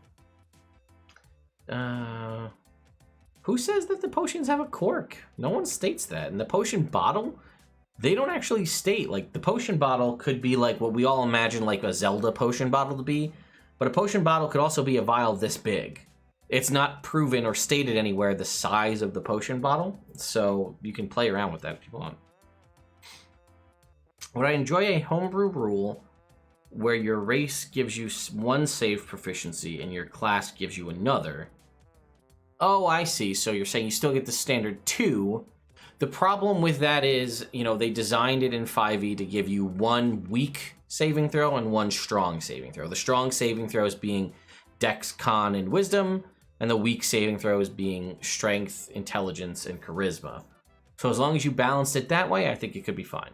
Who says that the potions have a cork? No one states that. And the potion bottle, they don't actually state, the potion bottle could be what we all imagine a Zelda potion bottle to be, but a potion bottle could also be a vial this big. It's not proven or stated anywhere the size of the potion bottle, so you can play around with that if you want. Would I enjoy a homebrew rule where your race gives you 1 save proficiency and your class gives you another? Oh, I see. So you're saying you still get the standard 2. The problem with that is, they designed it in 5e to give you 1 weak saving throw and 1 strong saving throw. The strong saving throws being Dex, Con, and Wisdom, and the weak saving throws being Strength, Intelligence, and Charisma. So as long as you balanced it that way, I think it could be fine.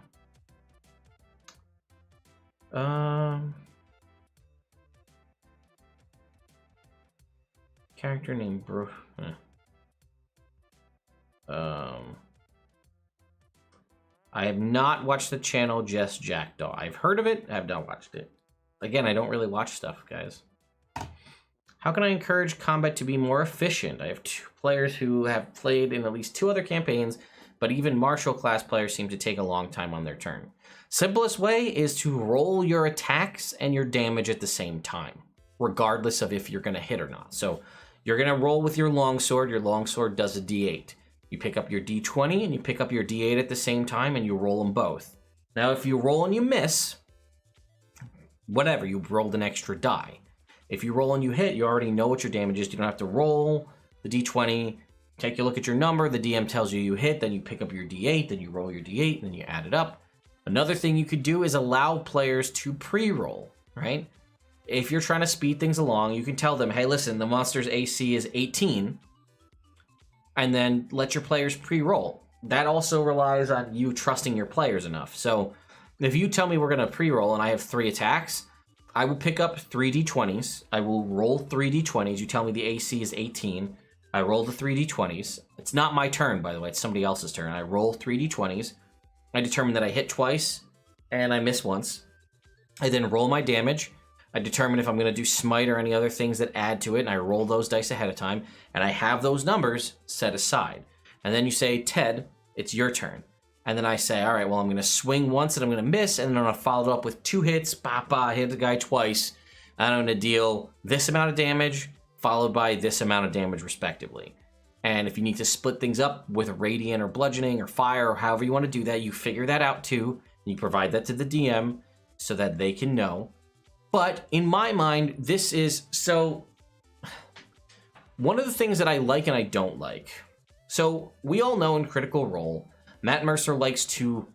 Character named I have not watched the channel Just Jackdaw. I've heard of it, I have not watched it. Again, I don't really watch stuff, guys. How can I encourage combat to be more efficient? I have 2 players who have played in at least 2 other campaigns, but even martial class players seem to take a long time on their turn. Simplest way is to roll your attacks and your damage at the same time, regardless of if you're going to hit or not. So you're going to roll with your longsword. Your longsword does a d8. You pick up your d20 and you pick up your d8 at the same time, and you roll them both. Now, if you roll and you miss, whatever, you rolled an extra die. If you roll and you hit, you already know what your damage is. You don't have to roll the d20, take a look at your number, the DM tells you hit, then you pick up your d8, then you roll your d8, and then you add it up. Another thing you could do is allow players to pre-roll, right? If you're trying to speed things along, you can tell them, hey, listen, the monster's AC is 18, and then let your players pre-roll. That also relies on you trusting your players enough. So if you tell me we're going to pre-roll and I have 3 attacks, I will pick up 3 d20s. I will roll 3 d20s. You tell me the AC is 18. I roll the 3 d20s. It's not my turn, by the way. It's somebody else's turn. I roll 3 d20s. I determine that I hit twice and I miss once. I then roll my damage. I determine if I'm going to do smite or any other things that add to it, and I roll those dice ahead of time, and I have those numbers set aside. And then you say, Ted, it's your turn. And then I say, all right, well, I'm going to swing once and I'm going to miss, and then I'm going to follow it up with 2 hits. I hit the guy twice. And I'm going to deal this amount of damage followed by this amount of damage respectively. And if you need to split things up with radiant or bludgeoning or fire or however you want to do that, you figure that out too. You provide that to the DM so that they can know. But in my mind, this is so one of the things that I like and I don't like. So we all know in Critical Role, Matt Mercer likes to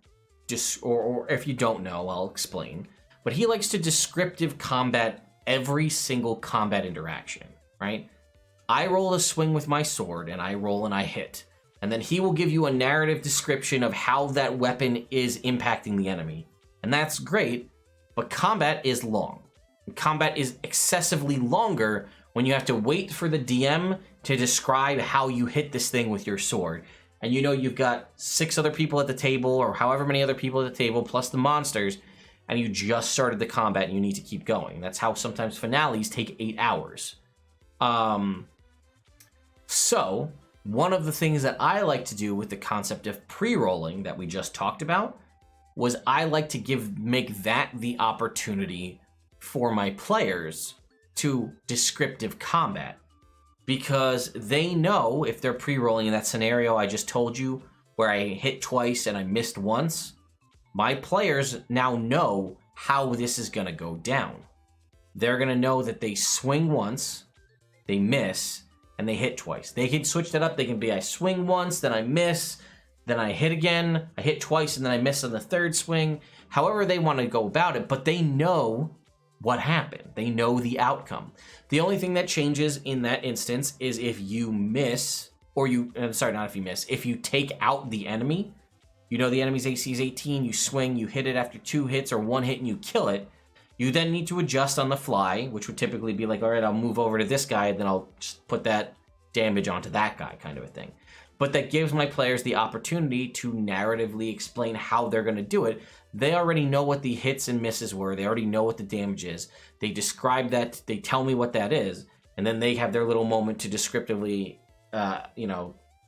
or if you don't know, I'll explain. But he likes to descriptive combat every single combat interaction, right? I roll a swing with my sword, and I roll and I hit. And then he will give you a narrative description of how that weapon is impacting the enemy. And that's great, but combat is long. Combat is excessively longer when you have to wait for the DM to describe how you hit this thing with your sword. And you know you've got 6 other people at the table, or however many other people at the table, plus the monsters, and you just started the combat and you need to keep going. That's how sometimes finales take 8 hours. So, one of the things that I like to do with the concept of pre-rolling that we just talked about was I like to make that the opportunity for my players to descriptive combat. Because they know if they're pre-rolling in that scenario I just told you, where I hit twice and I missed once, my players now know how this is going to go down. They're going to know that they swing once, they miss, and they hit twice. They can switch that up. They can be, I swing once, then I miss, then I hit again, I hit twice, and then I miss on the 3rd swing. However they want to go about it, but they know what happened. They know the outcome. The only thing that changes in that instance is if you miss, or if you take out the enemy. You know the enemy's AC is 18, you swing, you hit it after 2 hits or 1 hit and you kill it. You then need to adjust on the fly, which would typically be like, all right, I'll move over to this guy, and then I'll just put that damage onto that guy, kind of a thing. But that gives my players the opportunity to narratively explain how they're going to do it. They already know what the hits and misses were. They already know what the damage is. They describe that, they tell me what that is, and then they have their little moment to descriptively,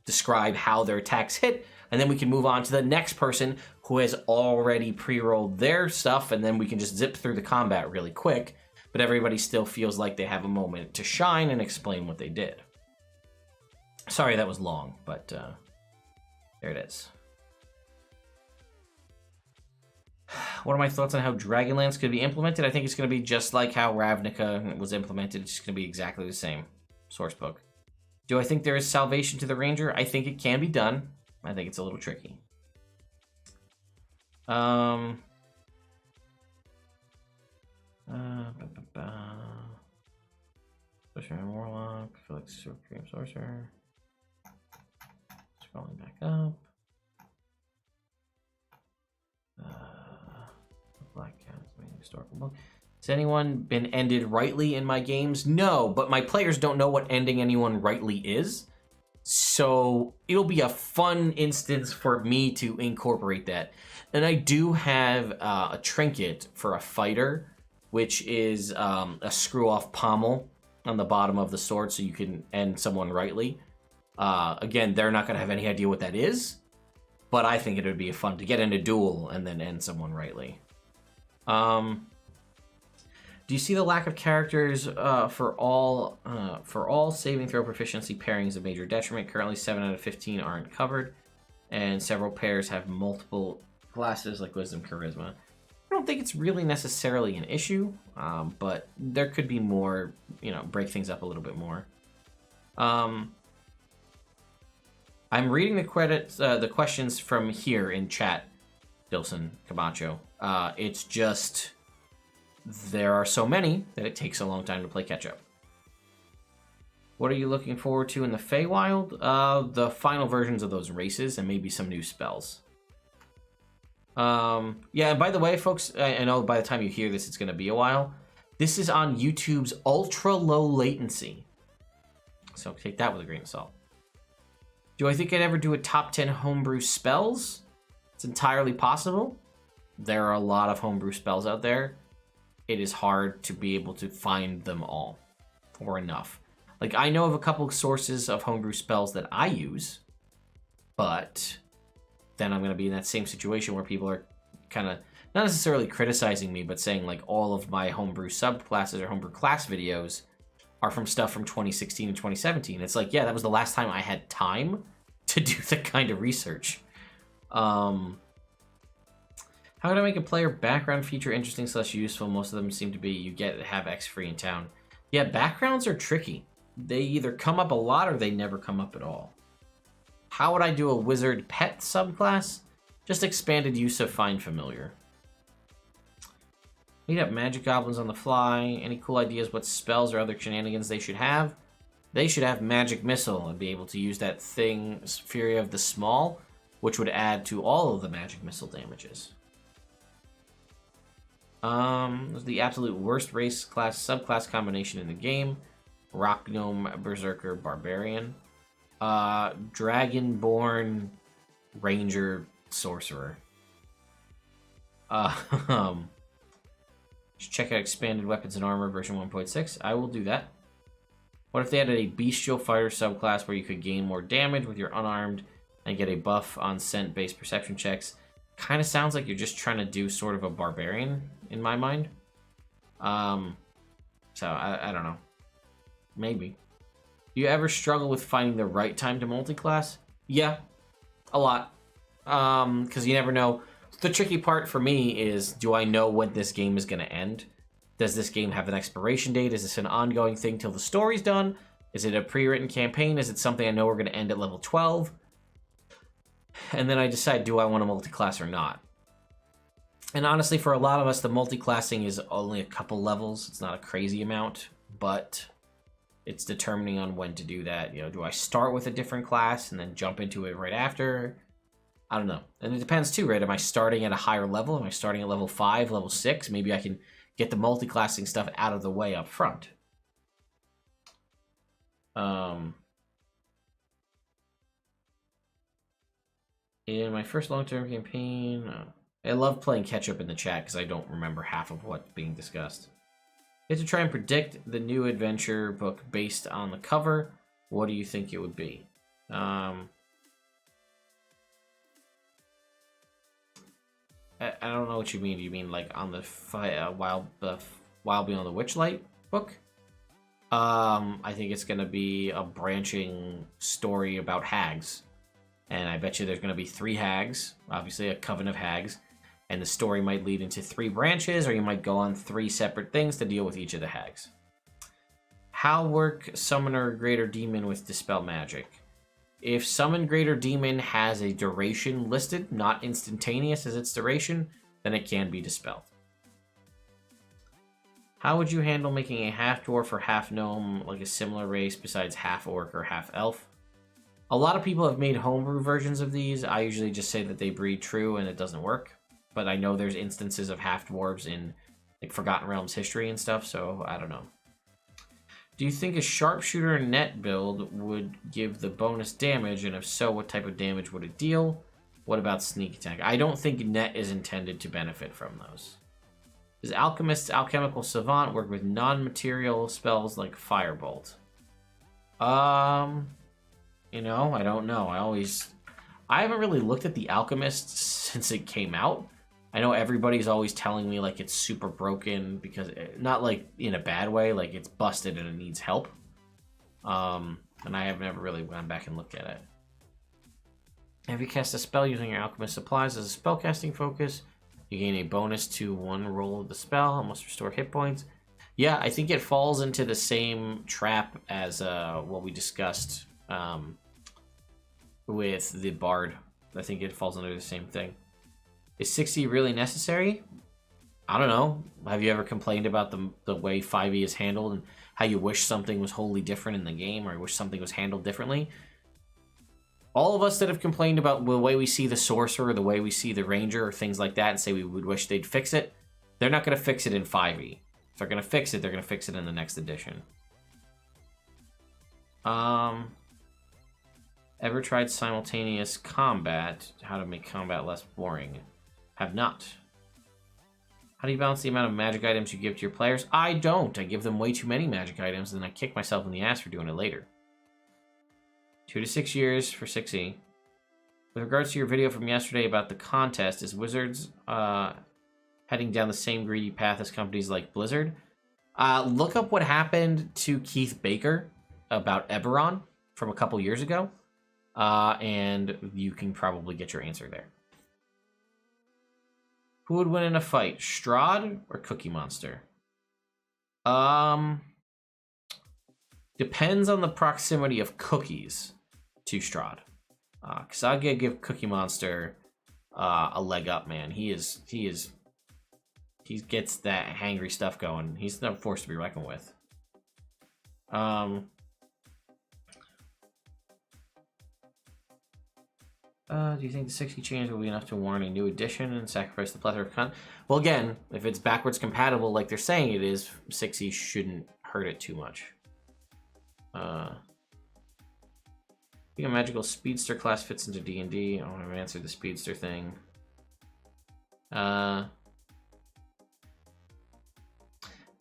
describe how their attacks hit, and then we can move on to the next person who has already pre-rolled their stuff, and then we can just zip through the combat really quick, but everybody still feels like they have a moment to shine and explain what they did. Sorry that was long, but there it is. What are my thoughts on how Dragonlance could be implemented? I think it's going to be just like how Ravnica was implemented. It's just going to be exactly the same. Sourcebook. Do I think there is salvation to the Ranger? I think it can be done. I think it's a little tricky. Sorcerer and Warlock. Felix Supreme Sorcerer. Scrolling back up. Black Cat's main historical book. Has anyone been ended rightly in my games? No, but my players don't know what ending anyone rightly is. So it'll be a fun instance for me to incorporate that. And I do have a trinket for a fighter, which is a screw-off pommel. on the bottom of the sword so you can end someone rightly. Again, they're not going to have any idea what that is, but I think it would be fun to get in a duel and then end someone rightly. Do you see the lack of characters for all saving throw proficiency pairings a major detriment? Currently, 7 out of 15 aren't covered, and several pairs have multiple classes like Wisdom, Charisma. I don't think it's really necessarily an issue, but there could be more, break things up a little bit more. I'm reading the questions from here in chat, Dilson Camacho. It's just there are so many that it takes a long time to play catch up. What are you looking forward to in the Feywild? The final versions of those races and maybe some new spells. Yeah, and by the way, folks, I know by the time you hear this, it's going to be a while. This is on YouTube's ultra low latency. So take that with a grain of salt. Do I think I'd ever do a top 10 homebrew spells? It's entirely possible. There are a lot of homebrew spells out there. It is hard to be able to find them all, or enough. Like, I know of a couple of sources of homebrew spells that I use, but then I'm going to be in that same situation where people are kind of, not necessarily criticizing me, but saying, like, all of my homebrew subclasses or homebrew class videos are from stuff from 2016 and 2017. It's like, yeah, that was the last time I had time to do that kind of research. How can I make a player background feature interesting / useful? Most of them seem to be you have X free in town. Yeah, backgrounds are tricky. They either come up a lot or they never come up at all. How would I do a wizard pet subclass? Just expanded use of Find Familiar. Meet up magic goblins on the fly. Any cool ideas what spells or other shenanigans they should have? They should have Magic Missile and be able to use that thing, Fury of the Small, which would add to all of the Magic Missile damages. This is the absolute worst race class subclass combination in the game. Rock Gnome, Berserker, Barbarian. Dragonborn, Ranger, Sorcerer. Just check out Expanded Weapons and Armor version 1.6. I will do that. What if they added a Bestial Fighter subclass where you could gain more damage with your unarmed and get a buff on scent-based perception checks? Kind of sounds like you're just trying to do sort of a barbarian in my mind. So I don't know. Maybe. Do you ever struggle with finding the right time to multi-class? Yeah, a lot. Because you never know. The tricky part for me is, do I know when this game is going to end? Does this game have an expiration date? Is this an ongoing thing till the story's done? Is it a pre-written campaign? Is it something I know we're going to end at level 12? And then I decide, do I want to multi-class or not? And honestly, for a lot of us, the multi-classing is only a couple levels. It's not a crazy amount, but it's determining on when to do that. Do I start with a different class and then jump into it right after? I don't know. And it depends too, right? Am I starting at a higher level? Am I starting at level 5, level 6? Maybe I can get the multi-classing stuff out of the way up front. In my first long-term campaign, I love playing catch-up in the chat because I don't remember half of what's being discussed. You have to try and predict the new adventure book based on the cover. What do you think it would be? I don't know what you mean. Do you mean like on the Wild Beyond the Witchlight book? I think it's going to be a branching story about hags. And I bet you there's going to be 3 hags, obviously a coven of hags. And the story might lead into 3 branches, or you might go on 3 separate things to deal with each of the hags. How work Summoner Greater Demon with Dispel Magic? If Summon Greater Demon has a duration listed, not instantaneous as its duration, then it can be dispelled. How would you handle making a half-dwarf or half-gnome, like a similar race besides half-orc or half-elf? A lot of people have made homebrew versions of these. I usually just say that they breed true and it doesn't work. But I know there's instances of half-dwarves in like Forgotten Realms history and stuff, so I don't know. Do you think a sharpshooter net build would give the bonus damage, and if so, what type of damage would it deal? What about sneak attack? I don't think net is intended to benefit from those. Does Alchemist's Alchemical Savant work with non-material spells like Firebolt? You know, I don't know. I haven't really looked at the Alchemist since it came out. I know everybody's always telling me like it's super broken because not like in a bad way, like it's busted and it needs help. And I have never really gone back and looked at it. Have you cast a spell using your Alchemist supplies as a spellcasting focus? You gain a bonus to one roll of the spell and must restore hit points. Yeah, I think it falls into the same trap as what we discussed with the Bard. I think it falls under the same thing. Is 60 really necessary? I don't know. Have you ever complained about the way 5e is handled and how you wish something was wholly different in the game, or you wish something was handled differently? All of us that have complained about the way we see the sorcerer, the way we see the ranger, or things like that, and say we would wish they'd fix it, they're not going to fix it in 5e. If they're going to fix it, they're going to fix it in the next edition. Ever tried simultaneous combat? How to make combat less boring? Have not. How do you balance the amount of magic items you give to your players? I don't. I give them way too many magic items, and then I kick myself in the ass for doing it later. 2 to 6 years for 6e. With regards to your video from yesterday about the contest, is Wizards heading down the same greedy path as companies like Blizzard? Look up what happened to Keith Baker about Eberron from a couple years ago, and you can probably get your answer there. Who would win in a fight, Strahd or Cookie Monster? Depends on the proximity of cookies to Strahd. Because I'll give Cookie Monster a leg up, man. He gets that hangry stuff going. He's not forced to be reckoned with. Do you think the 60 change will be enough to warrant a new edition and sacrifice the plethora of content? Well, again, if it's backwards compatible like they're saying it is, 60 shouldn't hurt it too much. I think a magical speedster class fits into D&D. I want to answer the speedster thing.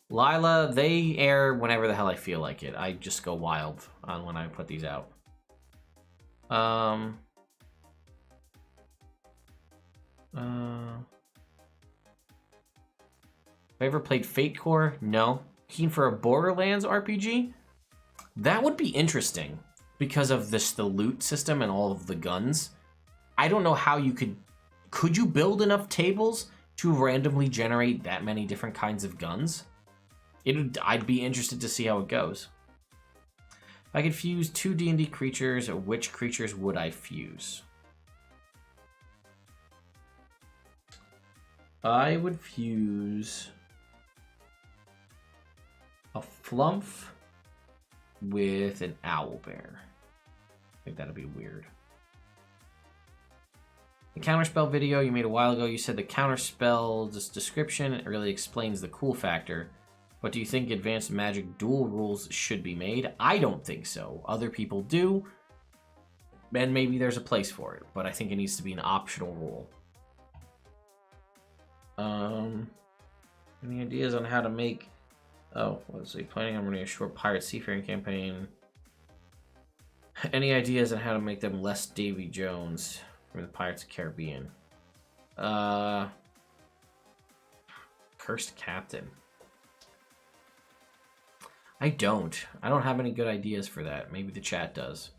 Lila, they air whenever the hell I feel like it. I just go wild on when I put these out. Have I ever played Fate Core? No. Keen for a Borderlands RPG? That would be interesting because of the loot system and all of the guns. I don't know how you could you build enough tables to randomly generate that many different kinds of guns? I'd be interested to see how it goes. If I could fuse 2 D&D creatures, which creatures would I fuse? I would fuse a Flumph with an Owlbear. I think that'd be weird. The counterspell video you made a while ago, you said the counterspell's description really explains the cool factor. But do you think advanced magic duel rules should be made? I don't think so. Other people do. And maybe there's a place for it. But I think it needs to be an optional rule. Any ideas on how to make... Oh, let's see. Planning on running a short pirate seafaring campaign. Any ideas on how to make them less Davy Jones from the Pirates of the Caribbean? Cursed Captain. I don't have any good ideas for that. Maybe the chat does.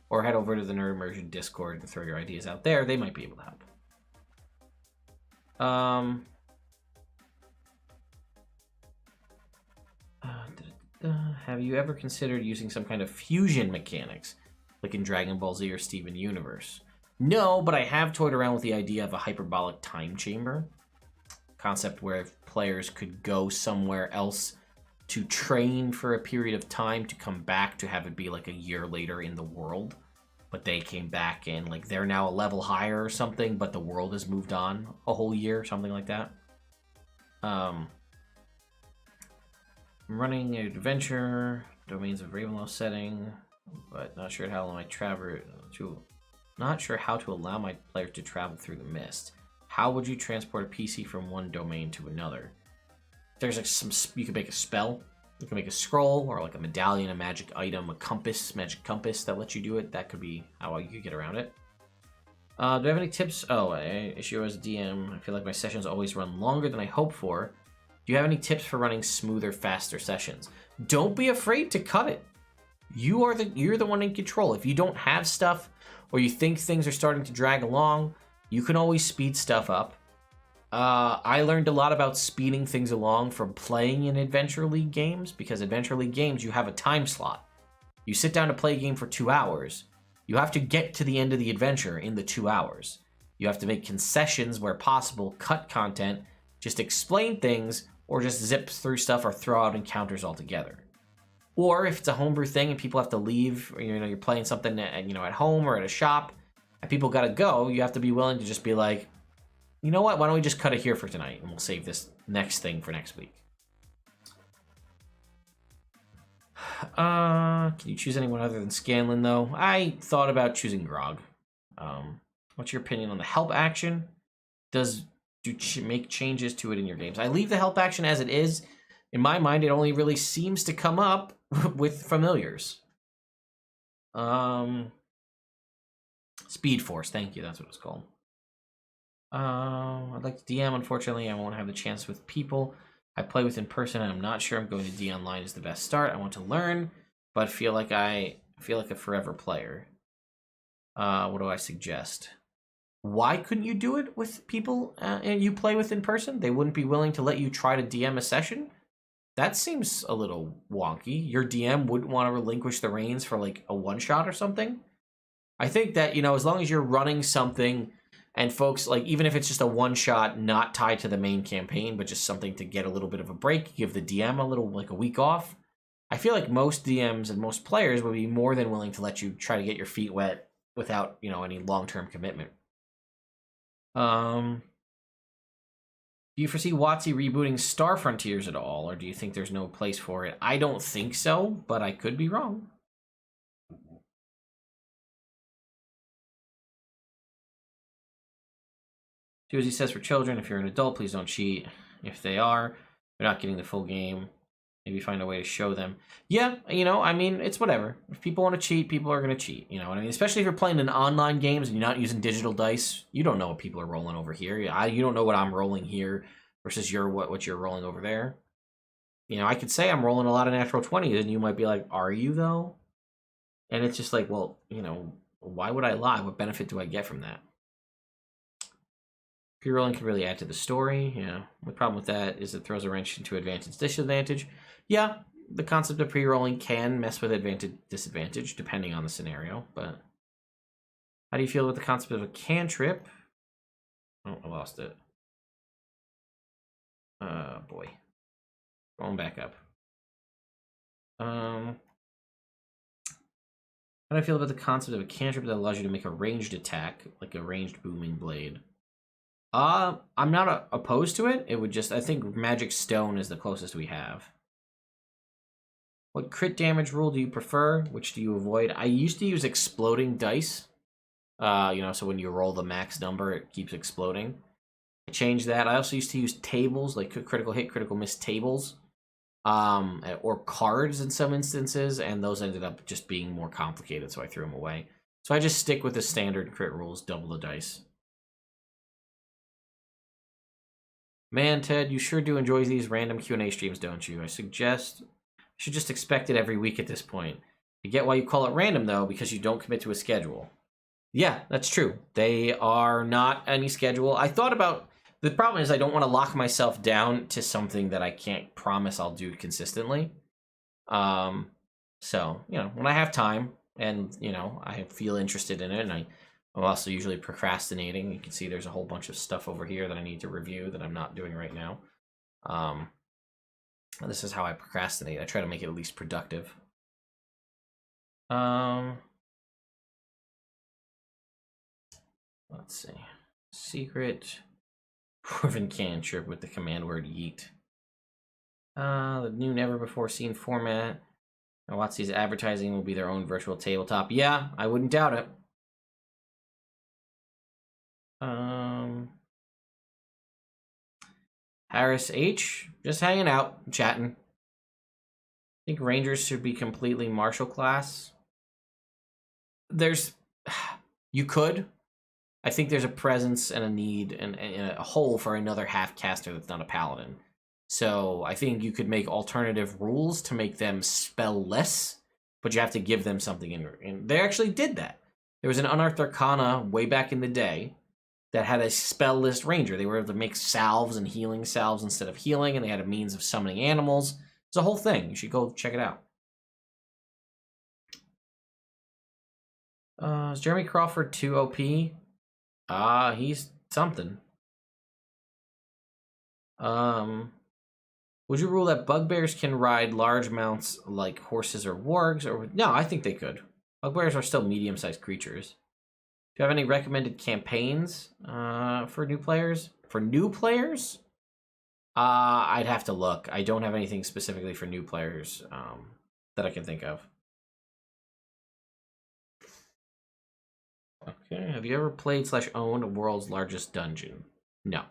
Or head over to the Nerd Immersion Discord and throw your ideas out there. They might be able to help. Have you ever considered using some kind of fusion mechanics, like in Dragon Ball Z or Steven Universe? No, but I have toyed around with the idea of a hyperbolic time chamber. Concept where players could go somewhere else to train for a period of time to come back to have it be like a year later in the world. But they came back and like they're now a level higher or something, but the world has moved on a whole year, something like that. I'm running an adventure, Domains of Ravenloft setting, but not sure how to allow my players to travel through the mist. How would you transport a PC from one domain to another? there's like you can make a spell. You can make a scroll or like a medallion, a magic item, a compass, magic compass that lets you do it. That could be how you could get around it. Do I have any tips? Oh, issue as a DM. I feel like my sessions always run longer than I hope for. Do you have any tips for running smoother, faster sessions? Don't be afraid to cut it. You're the one in control. If you don't have stuff or you think things are starting to drag along, you can always speed stuff up. I learned a lot about speeding things along from playing in Adventure League games, because Adventure League games, you have a time slot. You sit down to play a game for 2 hours. You have to get to the end of the adventure in the 2 hours. You have to make concessions where possible, cut content, just explain things, or just zip through stuff or throw out encounters altogether. Or if it's a homebrew thing and people have to leave, or, you're playing something at home or at a shop, and people gotta go, you have to be willing to just be like, you know what, why don't we just cut it here for tonight, and we'll save this next thing for next week. Can you choose anyone other than Scanlan, though? I thought about choosing Grog. What's your opinion on the help action? Do make changes to it in your games? I leave the help action as it is. In my mind, it only really seems to come up with familiars. Speed Force, thank you, that's what it's called. I'd like to DM. Unfortunately, I won't have the chance with people I play with in person, and I'm not sure I'm going to D online is the best start. I want to learn, but feel like a forever player. What do I suggest? Why couldn't you do it with people and you play with in person? They wouldn't be willing to let you try to DM a session? That seems a little wonky. Your DM wouldn't want to relinquish the reins for like a one-shot or something? I think that, as long as you're running something and folks, like, even if it's just a one-shot not tied to the main campaign, but just something to get a little bit of a break, give the DM a little, like, a week off, I feel like most DMs and most players would be more than willing to let you try to get your feet wet without, any long-term commitment. Do you foresee WotC rebooting Star Frontiers at all, or do you think there's no place for it? I don't think so, but I could be wrong. Susie says, for children, if you're an adult, please don't cheat. If they are, they're not getting the full game. Maybe find a way to show them. Yeah, it's whatever. If people want to cheat, people are going to cheat. You know what I mean? Especially if you're playing in online games and you're not using digital dice. You don't know what people are rolling over here. You don't know what I'm rolling here versus what you're rolling over there. I could say I'm rolling a lot of natural 20s, and you might be like, are you, though? And it's just like, well, why would I lie? What benefit do I get from that? Pre-rolling can really add to the story. Yeah. The problem with that is it throws a wrench into advantage, disadvantage. Yeah, the concept of pre-rolling can mess with advantage, disadvantage, depending on the scenario. But how do you feel about the concept of a cantrip? Oh, I lost it. Boy. Going back up. How do I feel about the concept of a cantrip that allows you to make a ranged attack, like a ranged booming blade? I'm not opposed to it. It would just, I think Magic Stone is the closest we have. What crit damage rule do you prefer? Which do you avoid? I used to use exploding dice. So when you roll the max number, it keeps exploding. I changed that. I also used to use tables, like critical hit, critical miss tables. Or cards in some instances, and those ended up just being more complicated, so I threw them away. So I just stick with the standard crit rules, double the dice. Man, Ted, you sure do enjoy these random Q&A streams, don't you? I should just expect it every week at this point. I get why you call it random, though, because you don't commit to a schedule. Yeah, that's true. They are not any schedule. I thought about... The problem is I don't want to lock myself down to something that I can't promise I'll do consistently. So, when I have time and, I feel interested in it, and I'm also usually procrastinating. You can see there's a whole bunch of stuff over here that I need to review that I'm not doing right now. This is how I procrastinate. I try to make it at least productive. Let's see. Secret Dwarven cantrip with the command word yeet. The new never-before-seen format. WotC's advertising will be their own virtual tabletop. Yeah, I wouldn't doubt it. Harris H, just hanging out, chatting. I think Rangers should be completely martial class. You could. I think there's a presence and a need and a hole for another half caster that's not a paladin. So I think you could make alternative rules to make them spell less, but you have to give them something. And they actually did that. There was an Unearthed Arcana way back in the day that had a spell list ranger. They were able to make salves and healing salves instead of healing, and they had a means of summoning animals. It's a whole thing. You should go check it out. Is Jeremy Crawford too OP? He's something. Would you rule that bugbears can ride large mounts like horses or wargs? Or no, I think they could. Bugbears are still medium-sized creatures. Do you have any recommended campaigns for new players? For new players? I'd have to look. I don't have anything specifically for new players that I can think of. Okay, have you ever played / owned a world's largest dungeon? No.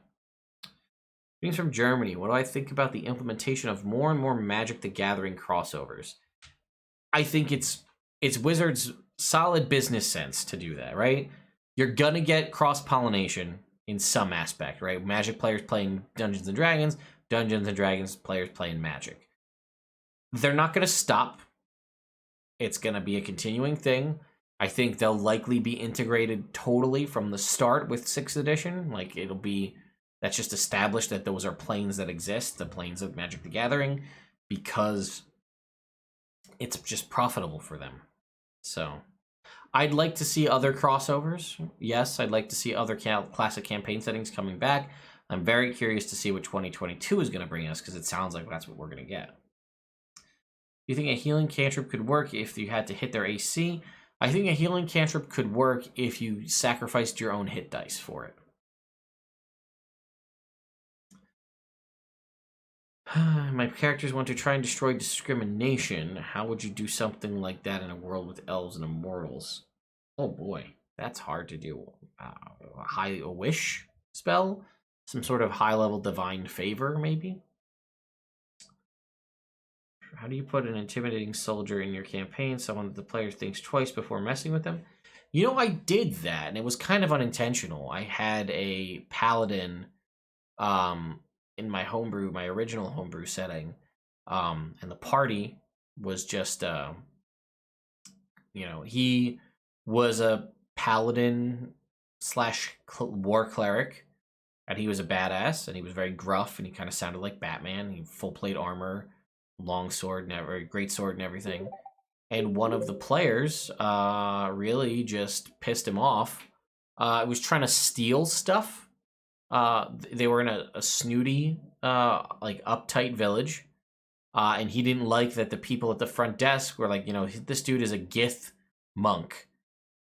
Greetings from Germany. What do I think about the implementation of more and more Magic the Gathering crossovers? I think it's Wizards' solid business sense to do that, right? You're gonna get cross-pollination in some aspect, right? Magic players playing Dungeons and Dragons players playing Magic. They're not gonna stop. It's gonna be a continuing thing. I think they'll likely be integrated totally from the start with 6th edition. Like, that's just established that those are planes that exist, the planes of Magic the Gathering, because it's just profitable for them. So, I'd like to see other crossovers. Yes, I'd like to see other classic campaign settings coming back. I'm very curious to see what 2022 is going to bring us, because it sounds like that's what we're going to get. Do you think a healing cantrip could work if you had to hit their AC? I think a healing cantrip could work if you sacrificed your own hit dice for it. My characters want to try and destroy discrimination. How would you do something like that in a world with elves and immortals? Oh boy, that's hard to do. A wish spell? Some sort of high-level divine favor, maybe? How do you put an intimidating soldier in your campaign? Someone that the player thinks twice before messing with them? You know, I did that, and it was kind of unintentional. I had a paladin in my homebrew, my original homebrew setting, and the party was just, he was a paladin / war cleric, and he was a badass, and he was very gruff, and he kind of sounded like Batman. He had full plate armor, long sword, great sword, and everything. And one of the players really just pissed him off. Was trying to steal stuff. They were in a snooty, uptight village, and he didn't like that the people at the front desk were like, this dude is a Gith monk.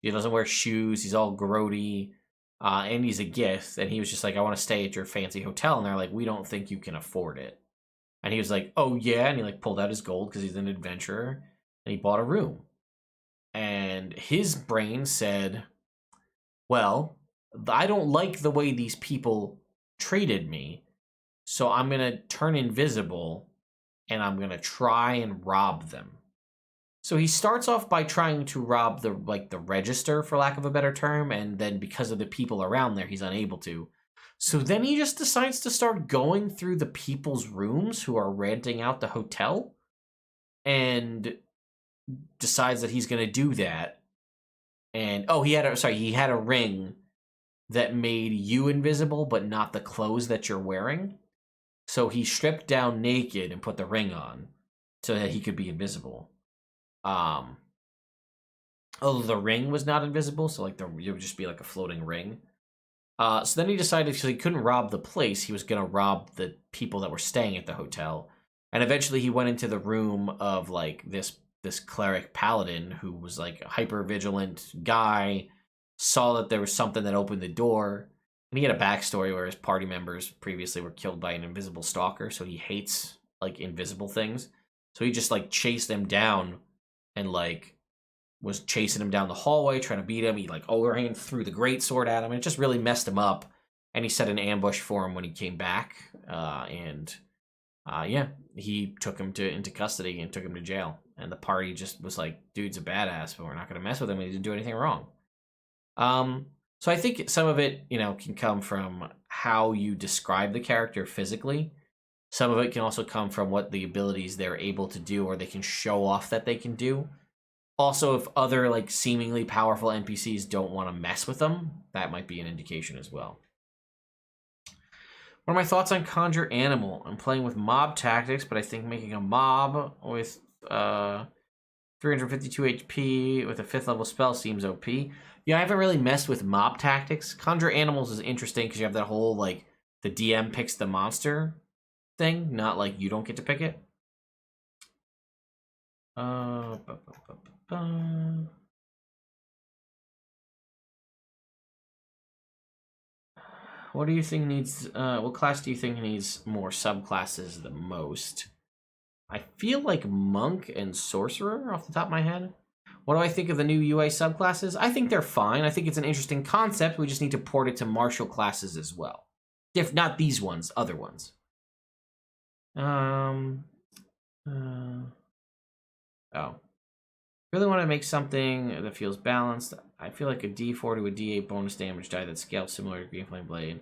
He doesn't wear shoes. He's all grody, and he's a Gith. And he was just like, I want to stay at your fancy hotel. And they're like, we don't think you can afford it. And he was like, oh yeah, and he pulled out his gold because he's an adventurer, and he bought a room. And his brain said, well, I don't like the way these people treated me, so I'm going to turn invisible, and I'm going to try and rob them. So he starts off by trying to rob the register, for lack of a better term, and then because of the people around there, he's unable to. So then he just decides to start going through the people's rooms who are renting out the hotel, and decides that he's going to do that. And he had a ring that made you invisible, but not the clothes that you're wearing. So he stripped down naked and put the ring on so that he could be invisible. Although the ring was not invisible, so it would just be like a floating ring. So then he decided, because he couldn't rob the place, he was going to rob the people that were staying at the hotel. And eventually he went into the room of this cleric paladin who was a hyper vigilant guy, saw that there was something that opened the door, and he had a backstory where his party members previously were killed by an invisible stalker, so he hates invisible things. So he just chased them down and was chasing him down the hallway, trying to beat him. He overhand threw the greatsword at him, and it just really messed him up. and he set an ambush for him when he came back, and yeah, he took him into custody and took him to jail. And the party just was like, dude's a badass, but we're not going to mess with him. He didn't do anything wrong. So I think some of it, can come from how you describe the character physically. Some of it can also come from what the abilities they're able to do or they can show off that they can do. Also, if other like seemingly powerful NPCs don't want to mess with them, that might be an indication as well. What are my thoughts on Conjure Animal? I'm playing with mob tactics, but I think making a mob with 352 HP with a 5th level spell seems OP. Yeah, I haven't really messed with mob tactics. Conjure Animals is interesting because you have that whole, like, the DM picks the monster thing, not like you don't get to pick it. What do you think needs, what class do you think needs more subclasses the most? I feel like Monk and Sorcerer off the top of my head. What do I think of the new UA subclasses? I think they're fine. I think it's an interesting concept. We just need to port it to martial classes as well. If not these ones, other ones. Oh. Really want to make something that feels balanced. I feel like a D4 to a D8 bonus damage die that scales similar to Green Flame Blade.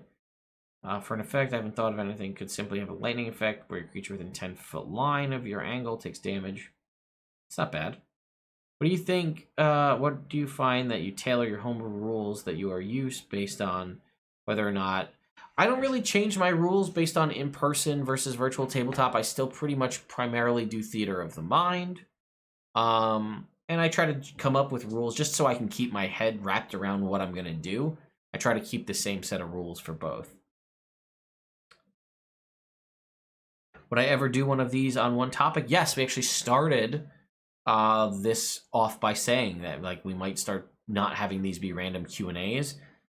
For an effect, I haven't thought of anything. Could simply have a lightning effect where your creature within 10-foot line of your angle takes damage. It's not bad. What do you think? What do you find that you tailor your homebrew rules that you are used based on whether or not? I don't really change my rules based on in-person versus virtual tabletop. I still pretty much primarily do theater of the mind. And I try to come up with rules just so I can keep my head wrapped around what I'm going to do. I try to keep the same set of rules for both. Would I ever do one of these on one topic? Yes, we actually started this off by saying that like we might start not having these be random Q&As,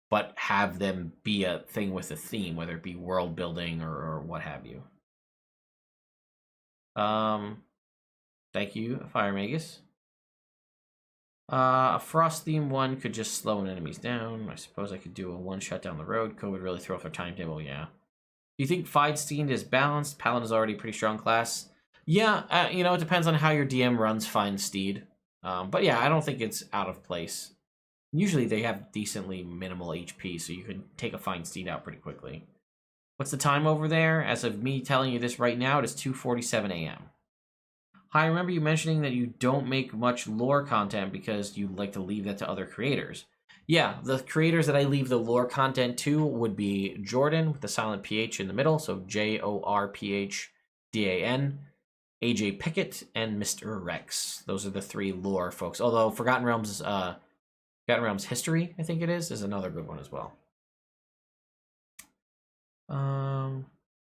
but have them be a thing with a theme, whether it be world building or what have you. Thank you, Fire Magus. A frost theme one could just slow enemies down. I suppose I could do a one shot down the road. Code would really throw off their timetable, yeah. Do you think Feinstein is balanced? Paladin is already a pretty strong class. Yeah, it depends on how your DM runs Feinsteed. But yeah, I don't think it's out of place. Usually they have decently minimal HP, so you can take a Feinsteed out pretty quickly. What's the time over there? As of me telling you this right now, it is 2:47 a.m. Hi, I remember you mentioning that you don't make much lore content because you like to leave that to other creators. Yeah, the creators that I leave the lore content to would be Jordan with the silent PH in the middle, so JORPHDAN, AJ Pickett, and Mr. Rex. Those are the 3 lore folks. Although Forgotten Realms History, I think it is another good one as well.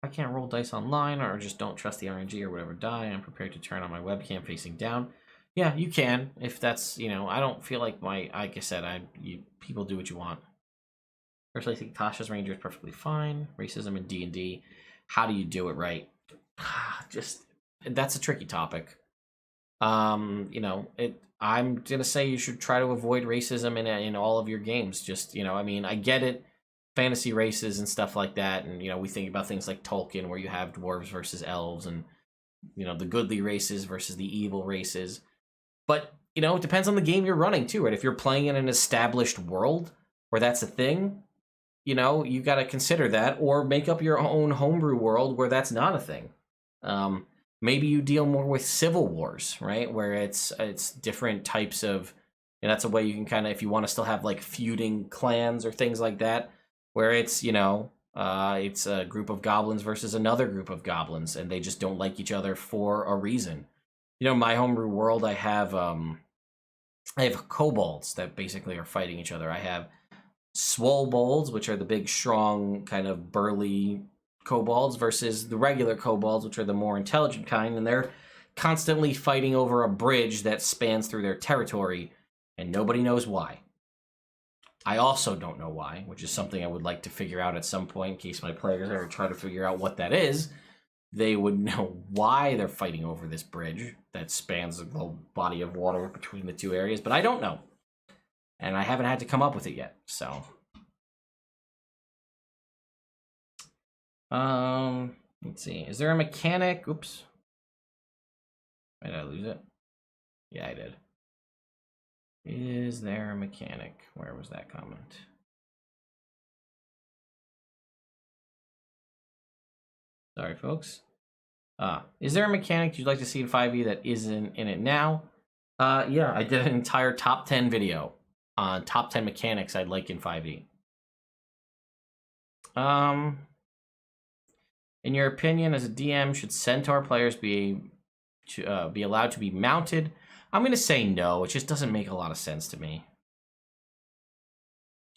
I can't roll dice online or just don't trust the RNG or whatever die. I'm prepared to turn on my webcam facing down. Yeah, you can if that's, I don't feel like like I said, people do what you want. Personally, I think Tasha's Ranger is perfectly fine. Racism in D&D. How do you do it right? That's a tricky topic. I'm gonna say you should try to avoid racism in all of your games. Just, I get it. Fantasy races and stuff like that, and we think about things like Tolkien where you have dwarves versus elves and the goodly races versus the evil races, but it depends on the game you're running too, right? If you're playing in an established world where that's a thing, you got to consider that, or make up your own homebrew world where that's not a thing. Maybe you deal more with civil wars, right, where it's different types of, and that's a way you can kind of, if you want to still have like feuding clans or things like that, where it's, it's a group of goblins versus another group of goblins, and they just don't like each other for a reason. My homebrew world, I have kobolds that basically are fighting each other. I have swolebolds, which are the big, strong, kind of burly kobolds, versus the regular kobolds, which are the more intelligent kind, and they're constantly fighting over a bridge that spans through their territory, and nobody knows why. I also don't know why, which is something I would like to figure out at some point in case my players ever try to figure out what that is. They would know why they're fighting over this bridge that spans the body of water between the 2 areas, but I don't know. And I haven't had to come up with it yet, so Let's see. Is there a mechanic? Oops. Did I lose it? Yeah, I did. Is there a mechanic? Where was that comment? Sorry, folks. Is there a mechanic you'd like to see in 5e that isn't in it now? Yeah, I did an entire top 10 video on top 10 mechanics I'd like in 5e. In your opinion, as a DM, should Centaur players be allowed to be mounted? I'm going to say no. It just doesn't make a lot of sense to me.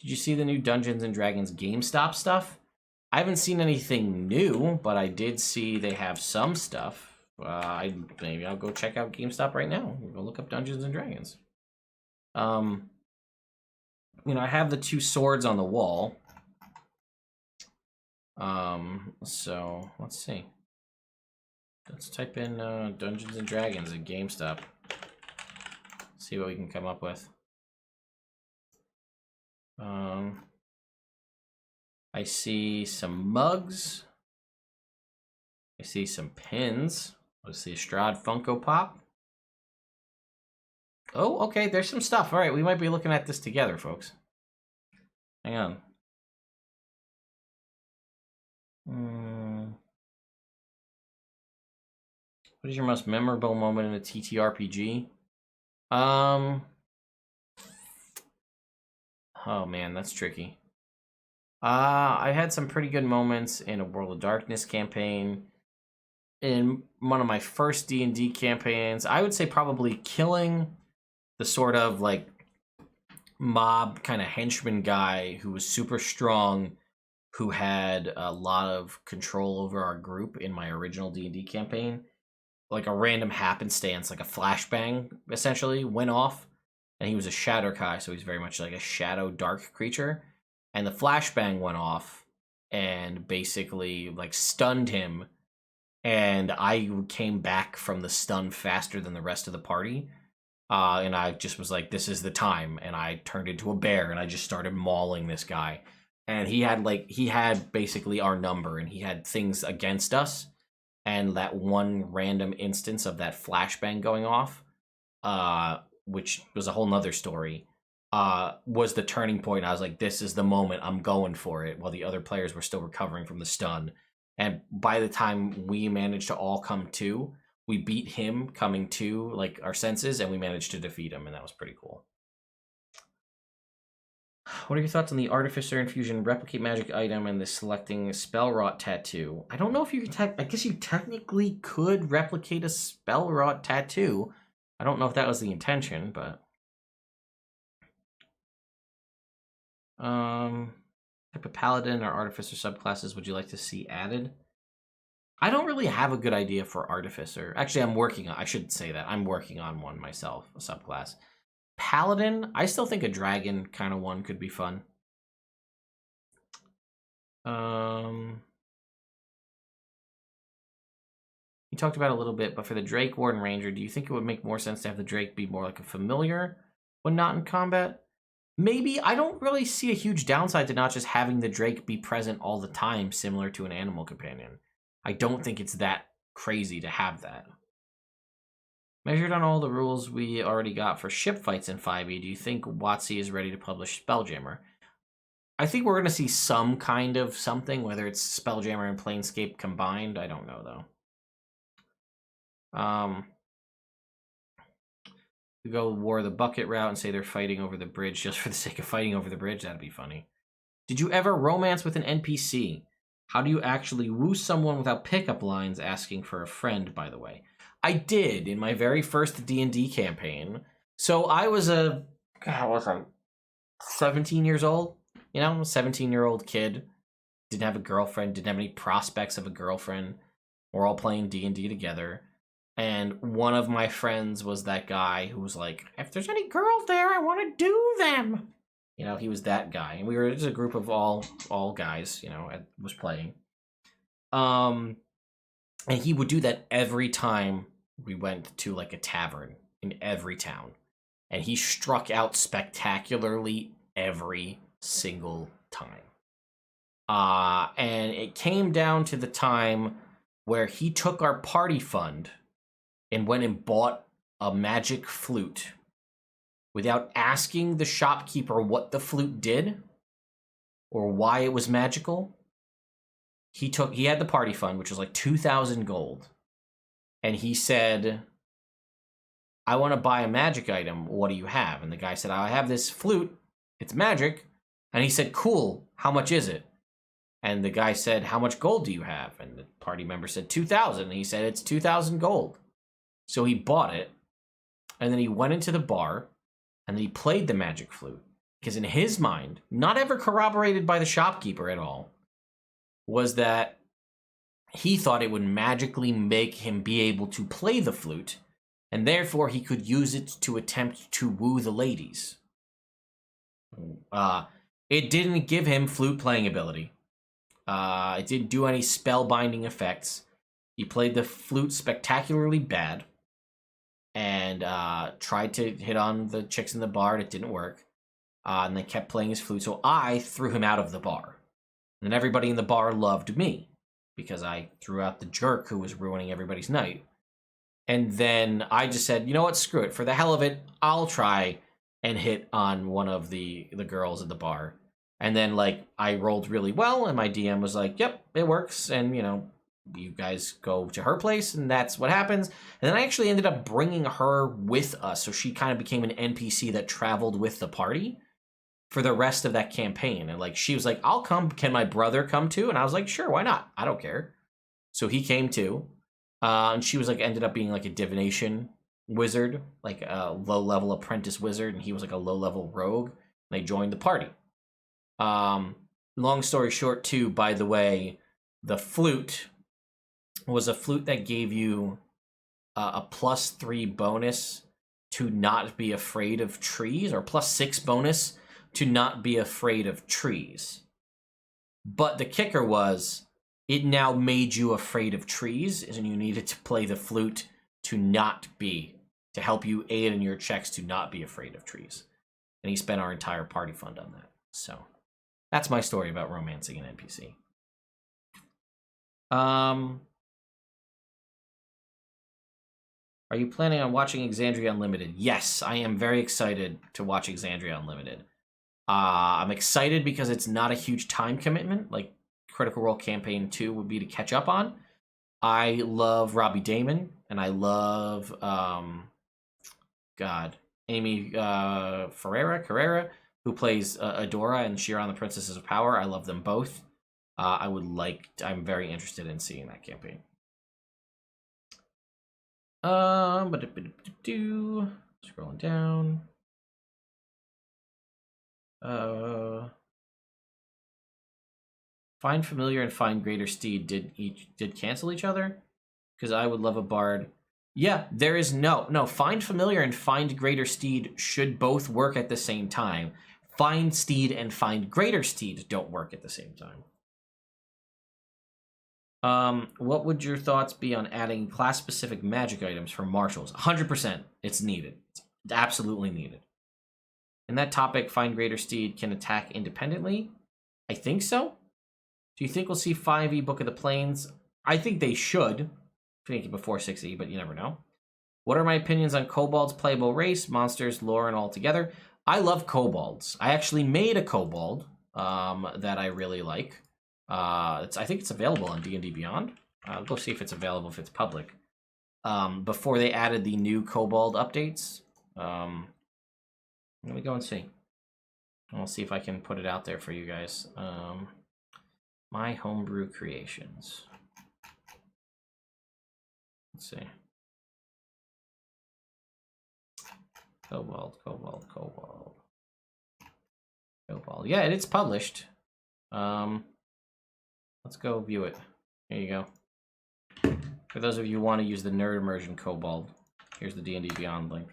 Did you see the new Dungeons and Dragons GameStop stuff? I haven't seen anything new, but I did see they have some stuff. Maybe I'll go check out GameStop right now. We'll go look up Dungeons and Dragons. I have the 2 swords on the wall. So let's see. Let's type in Dungeons and Dragons at GameStop. See what we can come up with. I see some mugs. I see some pins. I see a Strahd Funko Pop. Oh, okay, there's some stuff. All right, we might be looking at this together, folks. Hang on. What is your most memorable moment in a TTRPG? Oh man, that's tricky. I had some pretty good moments in a World of Darkness campaign. In one of my first D&D campaigns, I would say probably killing the sort of like mob kind of henchman guy who was super strong, who had a lot of control over our group in my original D&D campaign. Like a random happenstance, like a flashbang, essentially, went off. And he was a Shadowkai, so he's very much like a shadow dark creature. And the flashbang went off and basically like stunned him. And I came back from the stun faster than the rest of the party. And I just was like, this is the time. And I turned into a bear and I just started mauling this guy. And he had basically our number and he had things against us. And that one random instance of that flashbang going off, which was a whole nother story, was the turning point. I was like, this is the moment, I'm going for it, while the other players were still recovering from the stun. And by the time we managed to all come to, we beat him coming to, like, our senses, and we managed to defeat him, and that was pretty cool. What are your thoughts on the Artificer Infusion Replicate Magic item and the selecting Spell Rot Tattoo? I don't know if you can I guess you technically could replicate a Spell Rot Tattoo. I don't know if that was the intention, but... type of Paladin or Artificer subclasses would you like to see added? I don't really have a good idea for Artificer. Actually, I should say that. I'm working on one myself, a subclass. Paladin, I still think a dragon kind of one could be fun. You talked about it a little bit, but for the Drake, Warden, Ranger, do you think it would make more sense to have the Drake be more like a familiar when not in combat? Maybe. I don't really see a huge downside to not just having the Drake be present all the time, similar to an animal companion. I don't think it's that crazy to have that. Measured on all the rules we already got for ship fights in 5e, do you think WotC is ready to publish Spelljammer? I think we're going to see some kind of something, whether it's Spelljammer and Planescape combined. I don't know, though. We go War of the Bucket route and say they're fighting over the bridge just for the sake of fighting over the bridge. That'd be funny. Did you ever romance with an NPC? How do you actually woo someone without pickup lines asking for a friend, by the way? I did in my very first D&D campaign. So I was I was 17 years old, a 17-year-old kid. Didn't have a girlfriend, didn't have any prospects of a girlfriend. We're all playing D&D together. And one of my friends was that guy who was like, if there's any girls there, I want to do them. He was that guy. And we were just a group of all guys, was playing. And he would do that every time we went to like a tavern in every town. And he struck out spectacularly every single time. And it came down to the time where he took our party fund and went and bought a magic flute without asking the shopkeeper what the flute did or why it was magical. He had the party fund, which was like 2,000 gold. And he said, I want to buy a magic item. What do you have? And the guy said, I have this flute. It's magic. And he said, cool. How much is it? And the guy said, how much gold do you have? And the party member said, 2,000. And he said, it's 2,000 gold. So he bought it. And then he went into the bar. And then he played the magic flute. Because in his mind, not ever corroborated by the shopkeeper at all, was that he thought it would magically make him be able to play the flute. And therefore he could use it to attempt to woo the ladies. It didn't give him flute playing ability. It didn't do any spellbinding effects. He played the flute spectacularly bad. And tried to hit on the chicks in the bar, and it didn't work. And they kept playing his flute, so I threw him out of the bar. And everybody in the bar loved me, because I threw out the jerk who was ruining everybody's night. And then I just said, you know what, screw it. For the hell of it, I'll try and hit on one of the girls at the bar. And then, like, I rolled really well, and my DM was like, yep, it works. And, you know, you guys go to her place, and that's what happens. And then I actually ended up bringing her with us, so she kind of became an NPC that traveled with the party for the rest of that campaign. And, like, she was like, I'll come. Can my brother come too? And I was like, sure, why not? I don't care. So he came too. And she was like, ended up being like a divination wizard, like a low-level apprentice wizard, and he was like a low-level rogue. And they joined the party. Long story short, too, by the way, the flute was a flute that gave you a +3 bonus to not be afraid of trees, or +6 bonus to not be afraid of trees. But the kicker was, it now made you afraid of trees, and you needed to play the flute to help you aid in your checks to not be afraid of trees. And he spent our entire party fund on that. So that's my story about romancing an NPC. Are you planning on watching Exandria Unlimited? Yes, I am very excited to watch Exandria Unlimited. I'm excited because it's not a huge time commitment, like Critical Role Campaign 2 would be to catch up on. I love Robbie Damon, and I love, Amy Carrera, who plays Adora and Shira on the Princesses of Power. I love them both. I'm very interested in seeing that campaign. Scrolling down. Find Familiar and Find Greater Steed did cancel each other? Because I would love a bard. Yeah, there is no. Find Familiar and Find Greater Steed should both work at the same time. Find Steed and Find Greater Steed don't work at the same time. What would your thoughts be on adding class-specific magic items for marshals? 100%. It's needed. It's absolutely needed. In that topic, Find Greater Steed can attack independently? I think so. Do you think we'll see 5e Book of the Plains? I think they should. I think before 6e, but you never know. What are my opinions on kobolds' playable race, monsters, lore, and all together? I love kobolds. I actually made a kobold that I really like. I think it's available on D&D Beyond. I'll go see if it's available, if it's public. Before they added the new kobold updates. Let me go and see. I'll see if I can put it out there for you guys. My homebrew creations. Let's see. Kobold. Yeah, it's published. Let's go view it. Here you go. For those of you who want to use the Nerd Immersion Kobold, here's the D&D Beyond link.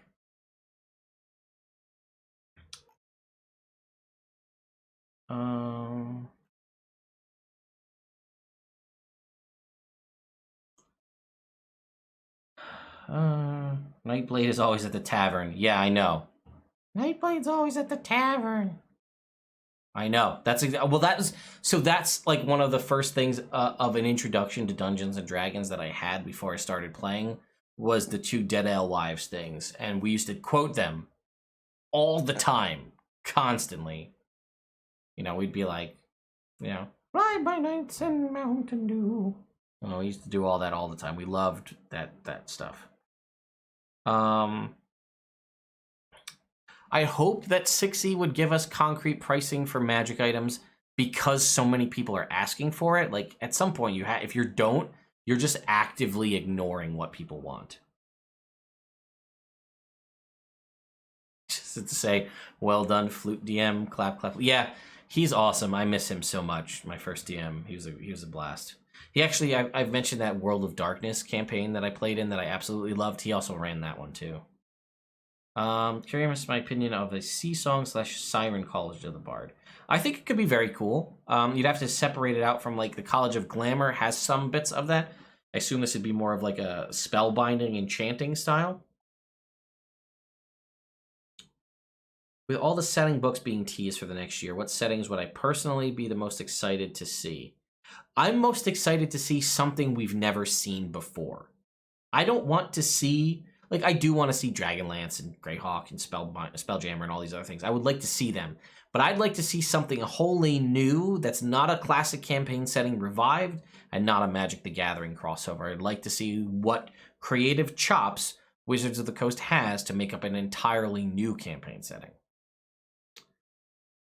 Nightblade is always at the tavern. Yeah, I know. Nightblade's always at the tavern. I know. Well, that's like one of the first things of an introduction to Dungeons and Dragons that I had before I started playing was the 2 Dead Alewives things, and we used to quote them all the time, constantly. You know, we'd be like, you know, fly by nights and Mountain Dew. You know, we used to do all that all the time. We loved that stuff. I hope that 6e would give us concrete pricing for magic items because so many people are asking for it. Like, at some point, if you don't, you're just actively ignoring what people want. Just to say, well done, Flute DM, clap, clap. Yeah, he's awesome. I miss him so much. My first DM, he was a blast. He actually, I've mentioned that World of Darkness campaign that I played in that I absolutely loved. He also ran that one, too. Curious my opinion of a sea song / siren college of the bard. I think it could be very cool. You'd have to separate it out from like the College of Glamour has some bits of that. I assume this would be more of like a spellbinding and chanting style. With all the setting books being teased for the next year, what settings would I personally be the most excited to see? I'm most excited to see something we've never seen before. I don't want to see... Like, I do want to see Dragonlance and Greyhawk and Spelljammer and all these other things. I would like to see them. But I'd like to see something wholly new that's not a classic campaign setting revived and not a Magic the Gathering crossover. I'd like to see what creative chops Wizards of the Coast has to make up an entirely new campaign setting.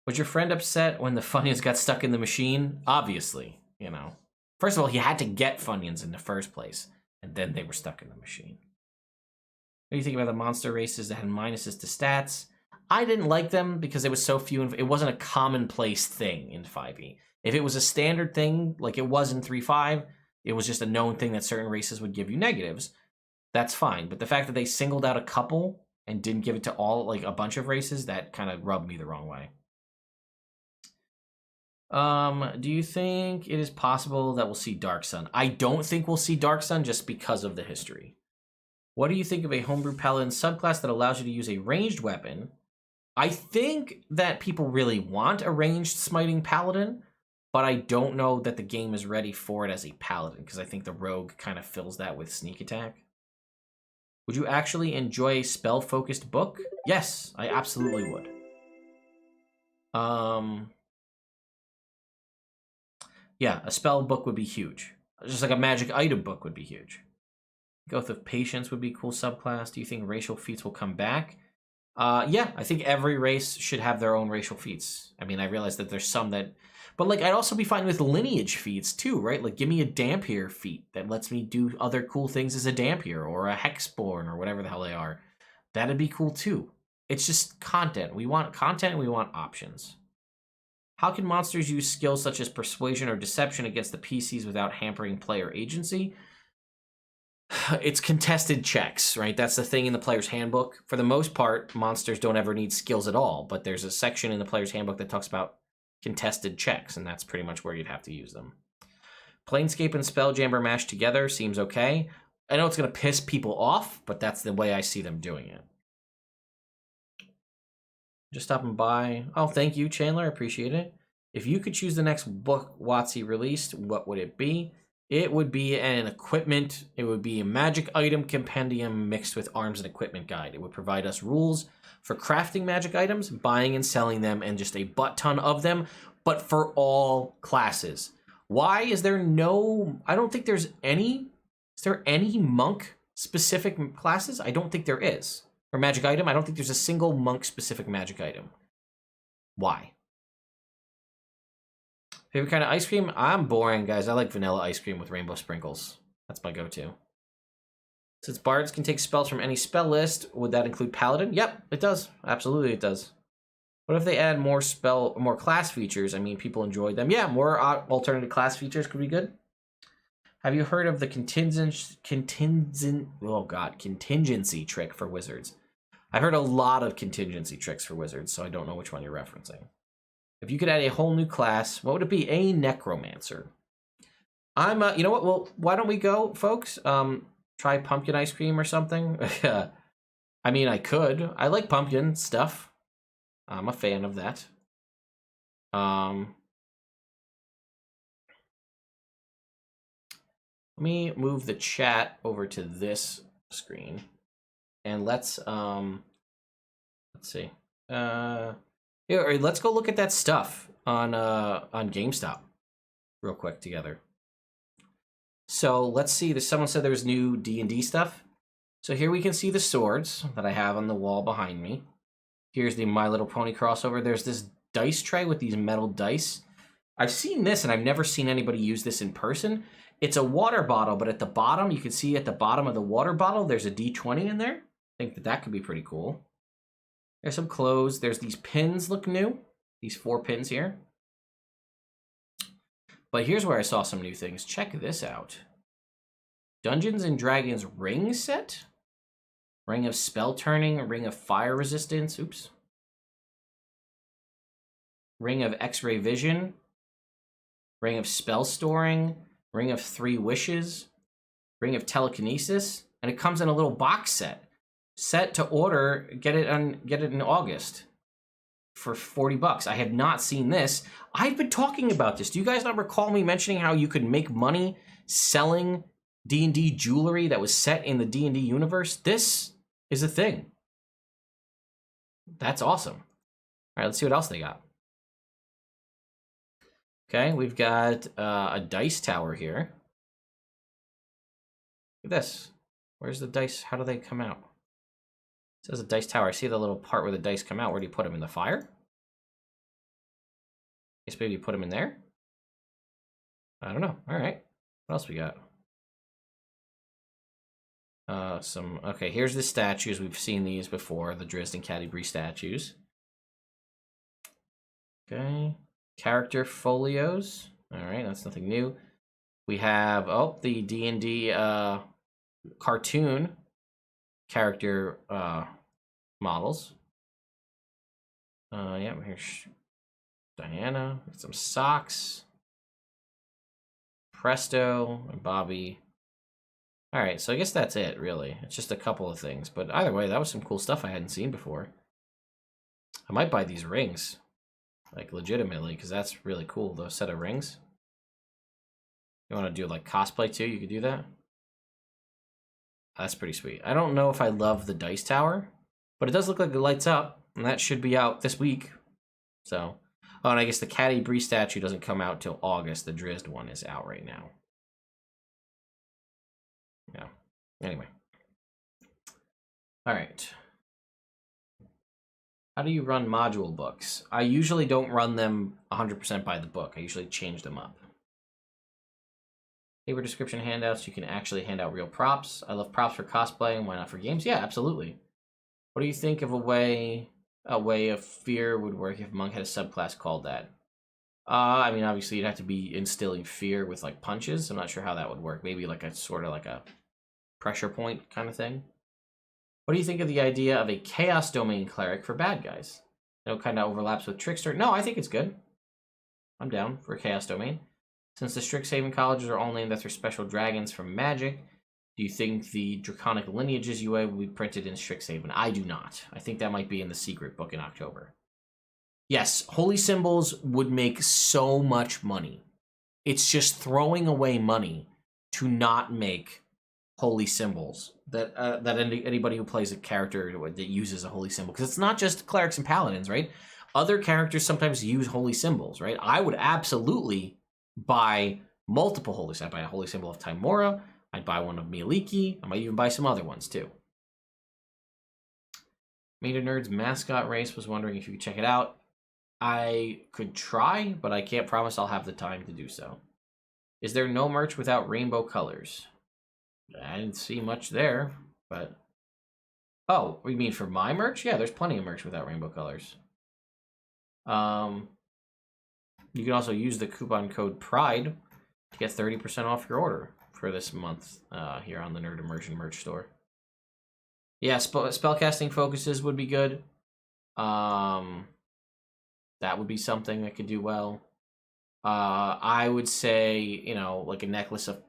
Was your friend upset when the Funyuns got stuck in the machine? Obviously, you know. First of all, he had to get Funyuns in the first place, and then they were stuck in the machine. What do you think about the monster races that had minuses to stats? I didn't like them because it was so few, and it wasn't a commonplace thing in 5e. If it was a standard thing, like it was in 3.5, it was just a known thing that certain races would give you negatives, that's fine. But the fact that they singled out a couple and didn't give it to all, like a bunch of races, that kind of rubbed me the wrong way. Do you think it is possible that we'll see Dark Sun? I don't think we'll see Dark Sun just because of the history. What do you think of a homebrew paladin subclass that allows you to use a ranged weapon? I think that people really want a ranged smiting paladin, but I don't know that the game is ready for it as a paladin, because I think the rogue kind of fills that with sneak attack. Would you actually enjoy a spell-focused book? Yes, I absolutely would. Yeah, a spell book would be huge. Just like a magic item book would be huge. Oath of Patience would be a cool subclass. Do you think racial feats will come back? Yeah, I think every race should have their own racial feats. I mean, I realize that there's some that... But, like, I'd also be fine with lineage feats, too, right? Like, give me a Dampier feat that lets me do other cool things as a Dampier, or a Hexborn, or whatever the hell they are. That'd be cool, too. It's just content. We want content, and we want options. How can monsters use skills such as Persuasion or Deception against the PCs without hampering player agency? It's contested checks, right? That's the thing in the player's handbook. For the most part, monsters don't ever need skills at all, but there's a section in the player's handbook that talks about contested checks, and that's pretty much where you'd have to use them. Planescape and Spelljammer mashed together seems okay. I know it's going to piss people off, but that's the way I see them doing it. Just stopping by. Oh, thank you, Chandler. I appreciate it. If you could choose the next book WotC released, what would it be? It would be an equipment. It would be a magic item compendium mixed with arms and equipment guide. It would provide us rules for crafting magic items, buying and selling them, and just a butt ton of them, but for all classes. Why is there no... I don't think there's any... Is there any monk-specific classes? I don't think there is. Or magic item? I don't think there's a single monk-specific magic item. Why? Favorite kind of ice cream? I'm boring, guys. I like vanilla ice cream with rainbow sprinkles. That's my go-to. Since bards can take spells from any spell list, would that include paladin? Yep, it does. Absolutely, it does. What if they add more class features? I mean, people enjoyed them. Yeah, more alternative class features could be good. Have you heard of the contingency trick for wizards? I've heard a lot of contingency tricks for wizards, so I don't know which one you're referencing. If you could add a whole new class, what would it be? A necromancer. You know what? Well, why don't we go, folks? Try pumpkin ice cream or something. I mean, I could. I like pumpkin stuff. I'm a fan of that. Let me move the chat over to this screen, and let's see. Here, let's go look at that stuff on GameStop real quick together. So let's see. Someone said there's new D&D stuff. So here we can see the swords that I have on the wall behind me. Here's the My Little Pony crossover. There's this dice tray with these metal dice. I've seen this, and I've never seen anybody use this in person. It's a water bottle, but at the bottom, you can see at the bottom of the water bottle, there's a D20 in there. I think that could be pretty cool. There's some clothes. There's these pins look new. These 4 pins here. But here's where I saw some new things. Check this out. Dungeons and Dragons ring set. Ring of spell turning. Ring of fire resistance. Oops. Ring of X-ray vision. Ring of spell storing. Ring of 3 wishes. Ring of telekinesis. And it comes in a little box set. Set to order, get it in August for $40. I have not seen this. I've been talking about this. Do you guys not recall me mentioning how you could make money selling D&D jewelry that was set in the D&D universe? This is a thing. That's awesome. All right, let's see what else they got. Okay, we've got a dice tower here. Look at this. Where's the dice? How do they come out? It says a dice tower. I see the little part where the dice come out. Where do you put them? In the fire? I guess maybe you put them in there? I don't know. All right. What else we got? Okay, here's the statues. We've seen these before. The Drizzt and Catti-brie statues. Okay. Character folios. All right, that's nothing new. We have, the D&D cartoon character models. Yeah, here's Diana. Some socks. Presto and Bobby. All right, so I guess that's it, really. It's just a couple of things. But either way, that was some cool stuff I hadn't seen before. I might buy these rings. Like, legitimately, because that's really cool, those set of rings. You want to do, like, cosplay, too? You could do that. That's pretty sweet. I don't know if I love the dice tower, but it does look like it lights up, and that should be out this week. So, and I guess the Catti-brie statue doesn't come out till August. The Drizzt one is out right now. Yeah. Anyway. All right. How do you run module books? I usually don't run them 100% by the book. I usually change them up. Paper description handouts. You can actually hand out real props. I love props for cosplay, and why not for games? Yeah, absolutely. What do you think of a way of fear would work if Monk had a subclass called that? I mean, obviously you'd have to be instilling fear with like punches. I'm not sure how that would work. Maybe like a sort of like a pressure point kind of thing. What do you think of the idea of a Chaos Domain cleric for bad guys? No, kind of overlaps with Trickster. No, I think it's good. I'm down for a Chaos Domain. Since the Strixhaven colleges are all named after special dragons from Magic, do you think the Draconic Lineages UA will be printed in Strixhaven? I do not. I think that might be in the secret book in October. Yes, Holy Symbols would make so much money. It's just throwing away money to not make Holy Symbols. That anybody who plays a character that uses a Holy Symbol. Because it's not just clerics and paladins, right? Other characters sometimes use Holy Symbols, right? I would absolutely buy multiple Holy Symbols. I'd buy a Holy Symbol of Tymora. I'd buy one of Mieliki. I might even buy some other ones, too. Meta Nerd's mascot race was wondering if you could check it out. I could try, but I can't promise I'll have the time to do so. Is there no merch without rainbow colors? I didn't see much there, but... Oh, you mean for my merch? Yeah, there's plenty of merch without rainbow colors. You can also use the coupon code PRIDE to get 30% off your order for this month here on the Nerd Immersion merch store. Yeah, spellcasting focuses would be good. That would be something that could do well. I would say, you know, like a necklace of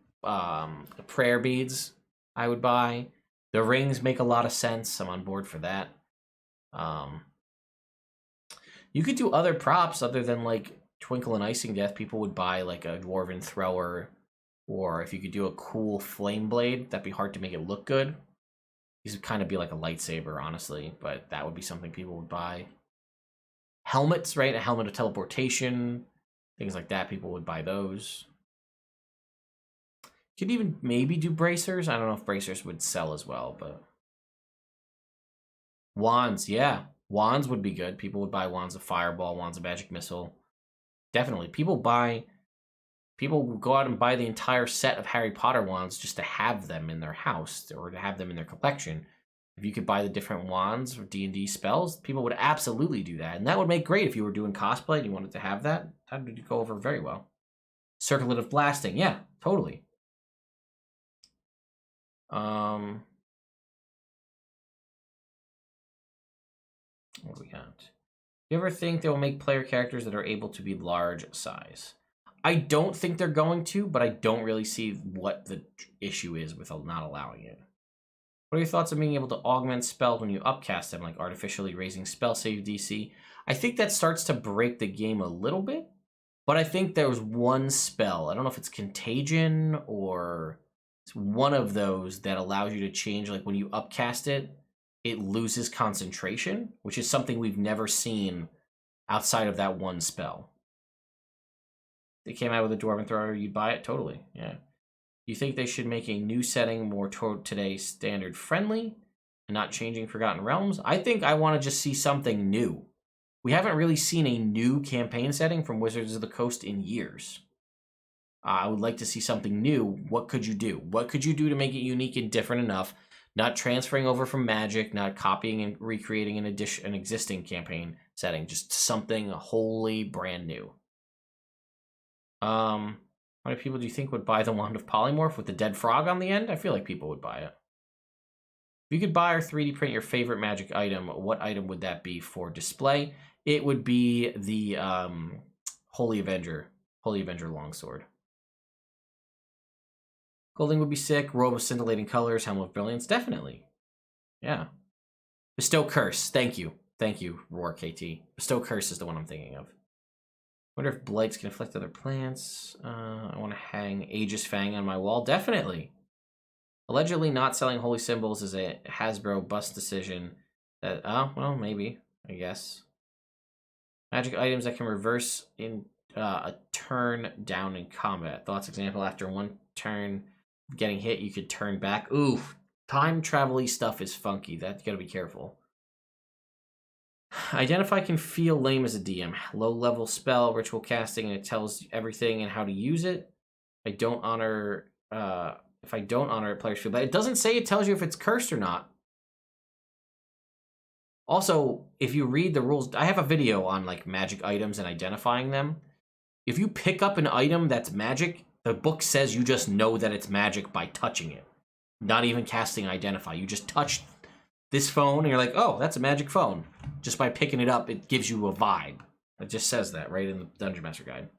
prayer beads I would buy. The rings make a lot of sense. I'm on board for that. You could do other props other than like Twinkle and Icing Death. People would buy like a Dwarven Thrower, or if you could do a cool Flame Blade, that'd be hard to make it look good. These would kind of be like a lightsaber, honestly, but that would be something people would buy. Helmets, right? A helmet of teleportation, things like that. People would buy those. Could even maybe do bracers. I don't know if bracers would sell as well, but wands, yeah, wands would be good. People would buy wands of fireball, wands of magic missile. Definitely, people will go out and buy the entire set of Harry Potter wands just to have them in their house or to have them in their collection. If you could buy the different wands or D&D spells, people would absolutely do that. And that would make great if you were doing cosplay and you wanted to have that. That would go over very well. Circlet of Blasting. Yeah, totally. What do we got? You ever think they will make player characters that are able to be large size? I don't think they're going to, but I don't really see what the issue is with not allowing it. What are your thoughts on being able to augment spells when you upcast them, like artificially raising spell save DC? I think that starts to break the game a little bit, but I think there was one spell. I don't know if it's Contagion or it's one of those that allows you to change, like when you upcast it, it loses concentration, which is something we've never seen outside of that one spell. They came out with a Dwarven Thrower, you'd buy it? Totally, yeah. You think they should make a new setting more toward today's standard friendly and not changing Forgotten Realms? I think I want to just see something new. We haven't really seen a new campaign setting from Wizards of the Coast in years. I would like to see something new. What could you do? What could you do to make it unique and different enough? Not transferring over from Magic, not copying and recreating an existing campaign setting. Just something wholly brand new. How many people do you think would buy the Wand of Polymorph with the dead frog on the end? I feel like people would buy it. If you could buy or 3D print your favorite magic item, what item would that be for display? It would be the Holy Avenger Longsword. Golding would be sick. Robe of Scintillating Colors, Helm of Brilliance, definitely. Yeah. Bestow Curse, thank you. Thank you, Roar KT. Bestow Curse is the one I'm thinking of. Wonder if blights can afflict other plants. I want to hang Aegis Fang on my wall. Definitely. Allegedly not selling holy symbols is a Hasbro bust decision. That well, maybe. I guess. Magic items that can reverse in a turn down in combat. Thoughts example, after one turn getting hit, you could turn back. Oof. Time travel-y stuff is funky. That you gotta be careful. Identify can feel lame as a DM. Low-level spell, ritual casting, and it tells everything and how to use it. If I don't honor it, players feel bad. It doesn't say it tells you if it's cursed or not. Also, if you read the rules, I have a video on like magic items and identifying them. If you pick up an item that's magic, the book says you just know that it's magic by touching it. Not even casting Identify. You just touch this phone and you're like, oh, that's a magic phone. Just by picking it up, it gives you a vibe. It just says that right in the Dungeon Master Guide.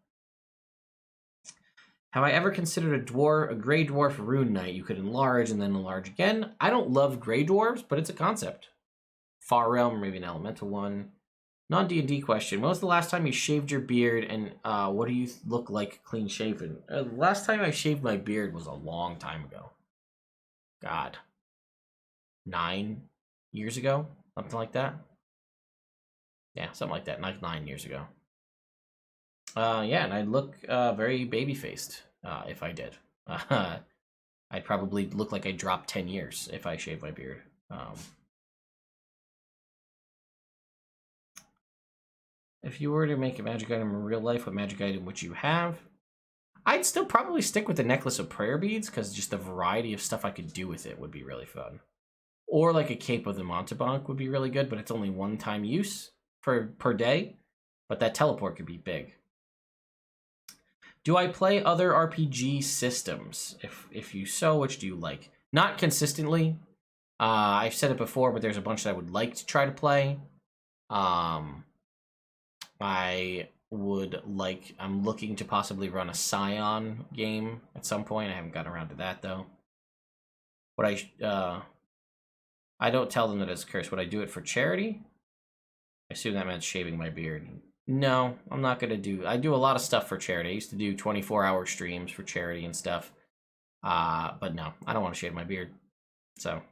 Have I ever considered a gray dwarf rune knight you could enlarge and then enlarge again? I don't love gray dwarves, but it's a concept. Far Realm, or maybe an elemental one. Non-D&D question. When was the last time you shaved your beard, and what do you look like clean shaven? Last time I shaved my beard was a long time ago. God. 9 years ago? Something like that? Yeah, something like that. Like 9 years ago. Yeah, and I'd look very baby-faced if I did. I'd probably look like I dropped 10 years if I shaved my beard. If you were to make a magic item in real life, what magic item would you have? I'd still probably stick with the Necklace of Prayer Beads, because just the variety of stuff I could do with it would be really fun. Or like a Cape of the Mountebank would be really good, but it's only one-time use per day. But that teleport could be big. Do I play other RPG systems? If you so, which do you like? Not consistently. I've said it before, but there's a bunch that I would like to try to play. I'm looking to possibly run a Scion game at some point. I haven't gotten around to that though. I don't tell them that it's cursed. Would I do it for charity? I assume that meant shaving my beard. No, I'm not gonna do. I do a lot of stuff for charity. I used to do 24-hour streams for charity and stuff. But no, I don't want to shave my beard. So,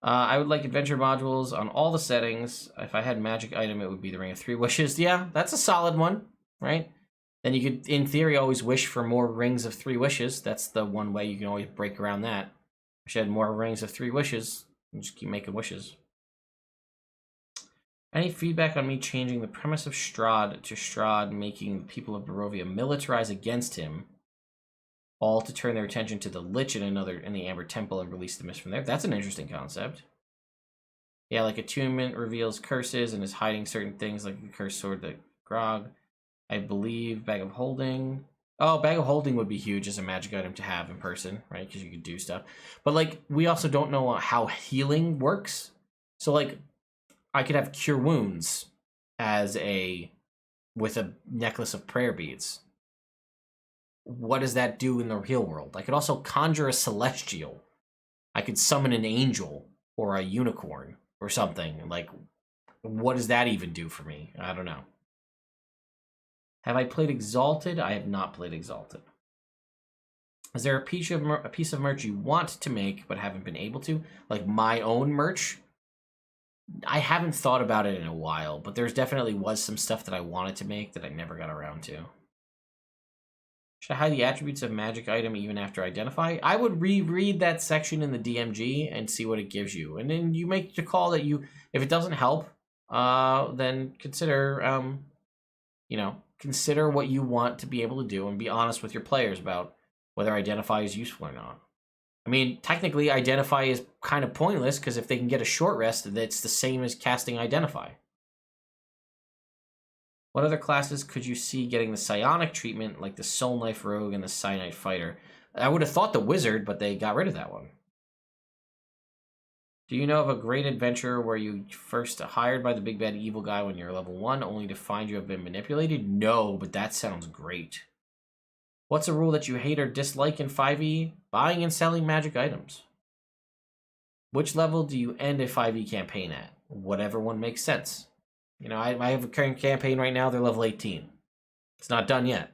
I would like adventure modules on all the settings. If I had a magic item, it would be the Ring of Three Wishes. Yeah, that's a solid one, right? Then you could, in theory, always wish for more Rings of Three Wishes. That's the one way you can always break around that. If you had more Rings of Three Wishes, you just keep making wishes. Any feedback on me changing the premise of Strahd to Strahd making the people of Barovia militarize against him, all to turn their attention to the Lich in the Amber Temple and release the mist from there? That's an interesting concept. Yeah, like attunement reveals curses and is hiding certain things, like the cursed sword that Grog. I believe Bag of Holding. Oh, Bag of Holding would be huge as a magic item to have in person, right? Because you could do stuff. But like, we also don't know how healing works. So like, I could have Cure Wounds with a necklace of prayer beads. What does that do in the real world? I could also conjure a celestial. I could summon an angel or a unicorn or something. Like, what does that even do for me? I don't know. Have I played Exalted? I have not played Exalted. Is there a piece of merch you want to make but haven't been able to? Like my own merch? I haven't thought about it in a while, but there's definitely was some stuff that I wanted to make that I never got around to. Should I hide the attributes of magic item even after identify? I would reread that section in the DMG and see what it gives you. And then you make the call that if it doesn't help, then consider, consider what you want to be able to do and be honest with your players about whether identify is useful or not. I mean, technically, identify is kind of pointless because if they can get a short rest, that's the same as casting identify. What other classes could you see getting the psionic treatment, like the Soul Knife Rogue and the Cyanite Fighter? I would have thought the Wizard, but they got rid of that one. Do you know of a great adventure where you first hired by the big bad evil guy when you're level 1, only to find you have been manipulated? No, but that sounds great. What's a rule that you hate or dislike in 5e? Buying and selling magic items. Which level do you end a 5e campaign at? Whatever one makes sense. You know, I have a current campaign right now, they're level 18. It's not done yet.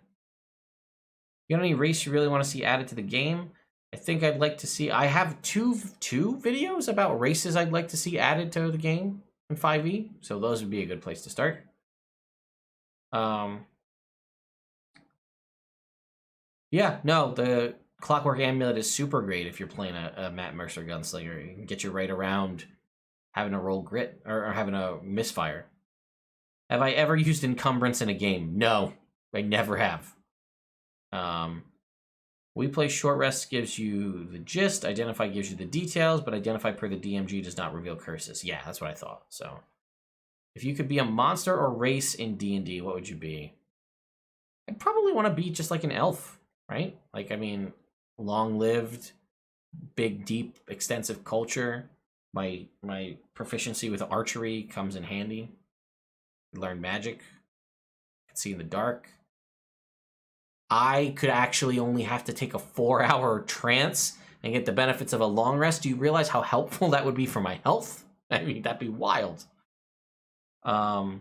You got any race you really want to see added to the game? I think I'd like to see... I have two videos about races I'd like to see added to the game in 5e, so those would be a good place to start. Yeah, no, the Clockwork Amulet is super great if you're playing a Matt Mercer gunslinger. You can get you right around having a roll grit, or having a misfire. Have I ever used encumbrance in a game? No, I never have. We play short rest gives you the gist, identify gives you the details, but identify per the DMG does not reveal curses. Yeah, that's what I thought. So, if you could be a monster or race in D&D, what would you be? I'd probably want to be just like an elf, right? Like, I mean, long-lived, big, deep, extensive culture. My proficiency with archery comes in handy. Learn magic. Can see in the dark. I could actually only have to take a 4-hour trance and get the benefits of a long rest. Do you realize how helpful that would be for my health? I mean, that'd be wild. I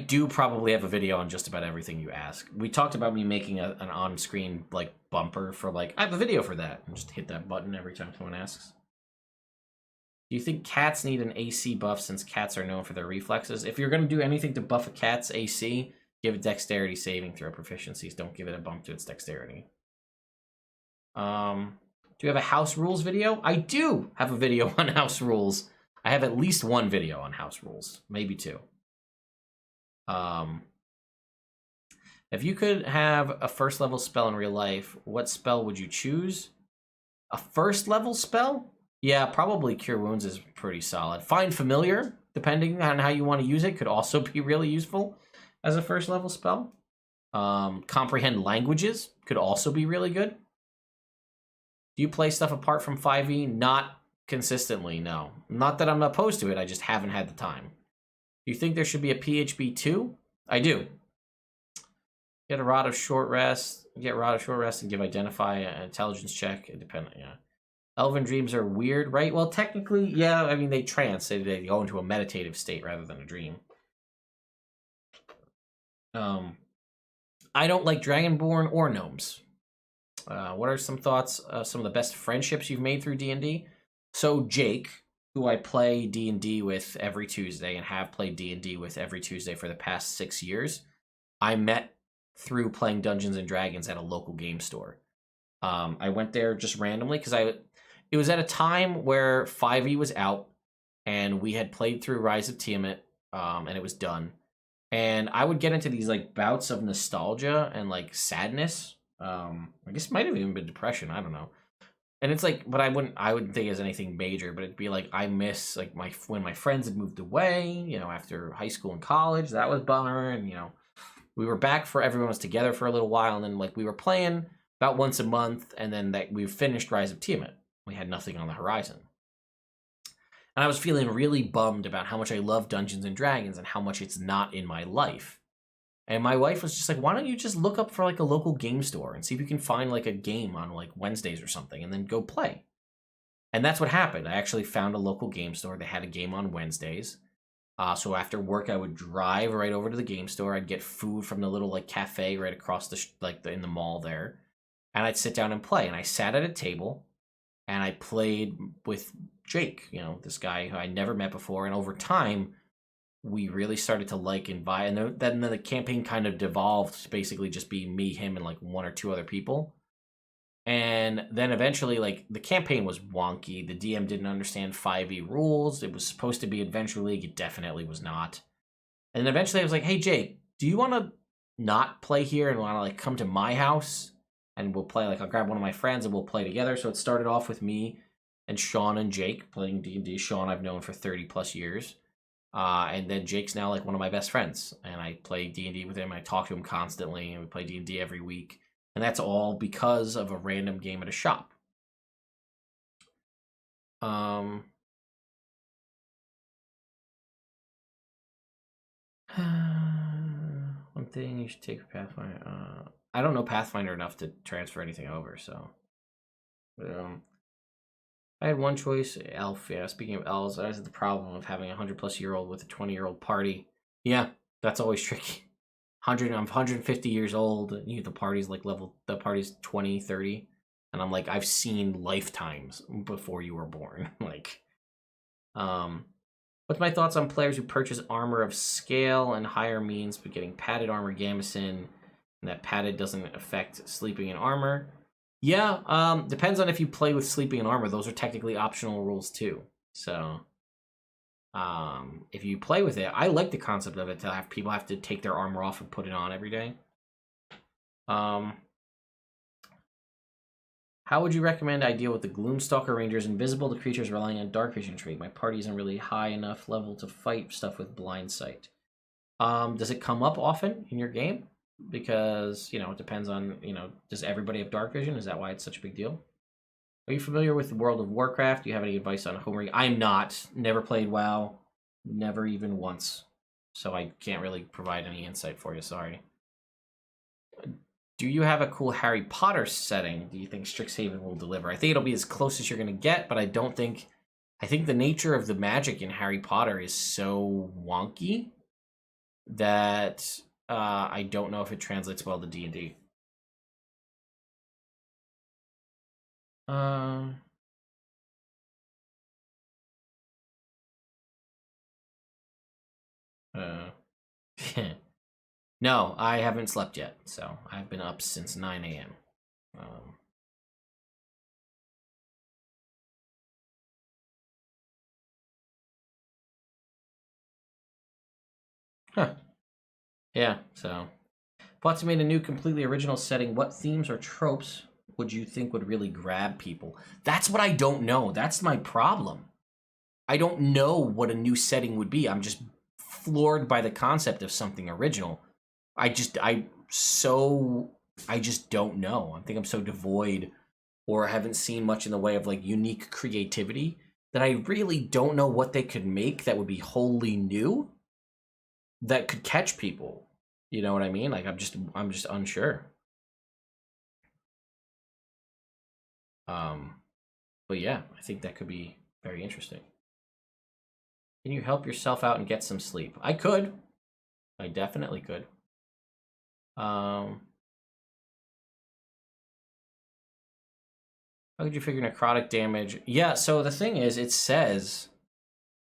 do probably have a video on just about everything you ask. We talked about me making an on-screen like bumper for like, I have a video for that. And just hit that button every time someone asks. Do you think cats need an AC buff since cats are known for their reflexes? If you're going to do anything to buff a cat's AC, give it dexterity saving throw proficiencies. Don't give it a bump to its dexterity. Do you have a house rules video? I do have a video on house rules. I have at least one video on house rules. Maybe two. If you could have a first level spell in real life, what spell would you choose? A first level spell? Yeah, probably Cure Wounds is pretty solid. Find Familiar, depending on how you want to use it, could also be really useful as a first level spell. Comprehend Languages could also be really good. Do you play stuff apart from 5e? Not consistently, no. Not that I'm opposed to it, I just haven't had the time. Do you think there should be a PHB 2? I do. Get a Rod of Short Rest. Get Rod of Short Rest and give Identify an intelligence check. Independent, yeah. Elven dreams are weird, right? Well, technically, yeah. I mean, they trance. They go into a meditative state rather than a dream. I don't like Dragonborn or gnomes. What are some thoughts? Some of the best friendships you've made through D&D? So Jake, who I play D&D with every Tuesday and have played D&D with every Tuesday for the past 6 years, I met through playing Dungeons and Dragons at a local game store. I went there just randomly because it was at a time where 5e was out and we had played through Rise of Tiamat, and it was done. And I would get into these like bouts of nostalgia and like sadness. I guess it might have even been depression. I don't know. And it's like, but I wouldn't think it's anything major. But it'd be like I miss like when my friends had moved away. After high school and college, that was bummer. And we were back for everyone was together for a little while, and then like we were playing about once a month, and then that we finished Rise of Tiamat. We had nothing on the horizon. And I was feeling really bummed about how much I love Dungeons and Dragons and how much it's not in my life. And my wife was just like, why don't you just look up for like a local game store and see if you can find like a game on like Wednesdays or something and then go play. And that's what happened. I actually found a local game store. They had a game on Wednesdays. So after work, I would drive right over to the game store. I'd get food from the little like cafe right across in the mall there. And I'd sit down and play. And I sat at a table and I played with Jake, this guy who I never met before. And over time, we really started to like and vibe. And then the campaign kind of devolved to basically just be me, him, and like one or two other people. And then eventually, like, the campaign was wonky. The DM didn't understand 5e rules. It was supposed to be Adventure League. It definitely was not. And then eventually I was like, hey, Jake, do you want to not play here and want to, like, come to my house? And we'll play, like, I'll grab one of my friends and we'll play together. So it started off with me and Sean and Jake playing D&D. Sean I've known for 30-plus years. And then Jake's now, like, one of my best friends. And I play D&D with him. I talk to him constantly. And we play D&D every week. And that's all because of a random game at a shop. One thing you should take for Pathfinder. I don't know Pathfinder enough to transfer anything over, so. I had one choice, elf. Yeah, speaking of elves, I had the problem of having a 100-plus-year-old with a 20-year-old party. Yeah, that's always tricky. I'm 150 years old. The party's like the party's 20, 30. And I'm like, I've seen lifetimes before you were born. Like, what's my thoughts on players who purchase armor of scale and higher means, but getting padded armor gamison, and that padded doesn't affect sleeping in armor? Yeah, depends on if you play with sleeping in armor. Those are technically optional rules too. So, if you play with it, I like the concept of it to have people have to take their armor off and put it on every day. How would you recommend I deal with the Gloomstalker Rangers invisible to creatures relying on dark vision trait? My party isn't really high enough level to fight stuff with blind sight. Does it come up often in your game? Because, it depends on, does everybody have dark vision? Is that why it's such a big deal? Are you familiar with World of Warcraft? Do you have any advice on homering? I'm not. Never played WoW. Never even once. So I can't really provide any insight for you, sorry. Do you have a cool Harry Potter setting? Do you think Strixhaven will deliver? I think it'll be as close as you're going to get, but I think the nature of the magic in Harry Potter is so wonky that I don't know if it translates well to D&D. No, I haven't slept yet, so I've been up since 9 a.m. Huh. Yeah, so. Potsy made a new, completely original setting. What themes or tropes would you think would really grab people? That's what I don't know. That's my problem. I don't know what a new setting would be. I'm just floored by the concept of something original. I just don't know. I think I'm so devoid or haven't seen much in the way of like unique creativity that I really don't know what they could make that would be wholly new that could catch people. You know what I mean? Like I'm just unsure. But yeah, I think that could be very interesting. Can you help yourself out and get some sleep? I could. I definitely could. How could you figure necrotic damage? Yeah, so the thing is, it says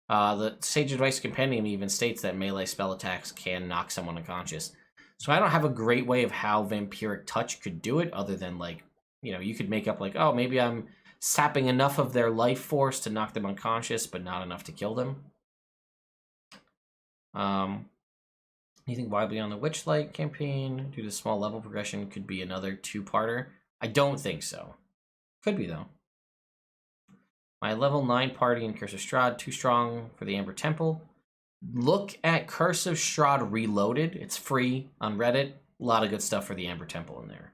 the Sage Advice Compendium even states that melee spell attacks can knock someone unconscious. So I don't have a great way of how Vampiric Touch could do it, other than, like, you know, you could make up, like, oh, maybe I'm sapping enough of their life force to knock them unconscious, but not enough to kill them. Anything widely on the Witchlight campaign due to small level progression could be another two-parter. I don't think so. Could be, though. My level 9 party in Curse of Strahd, too strong for the Amber Temple. Look at Curse of Strahd Reloaded. It's free on Reddit. A lot of good stuff for the Amber Temple in there.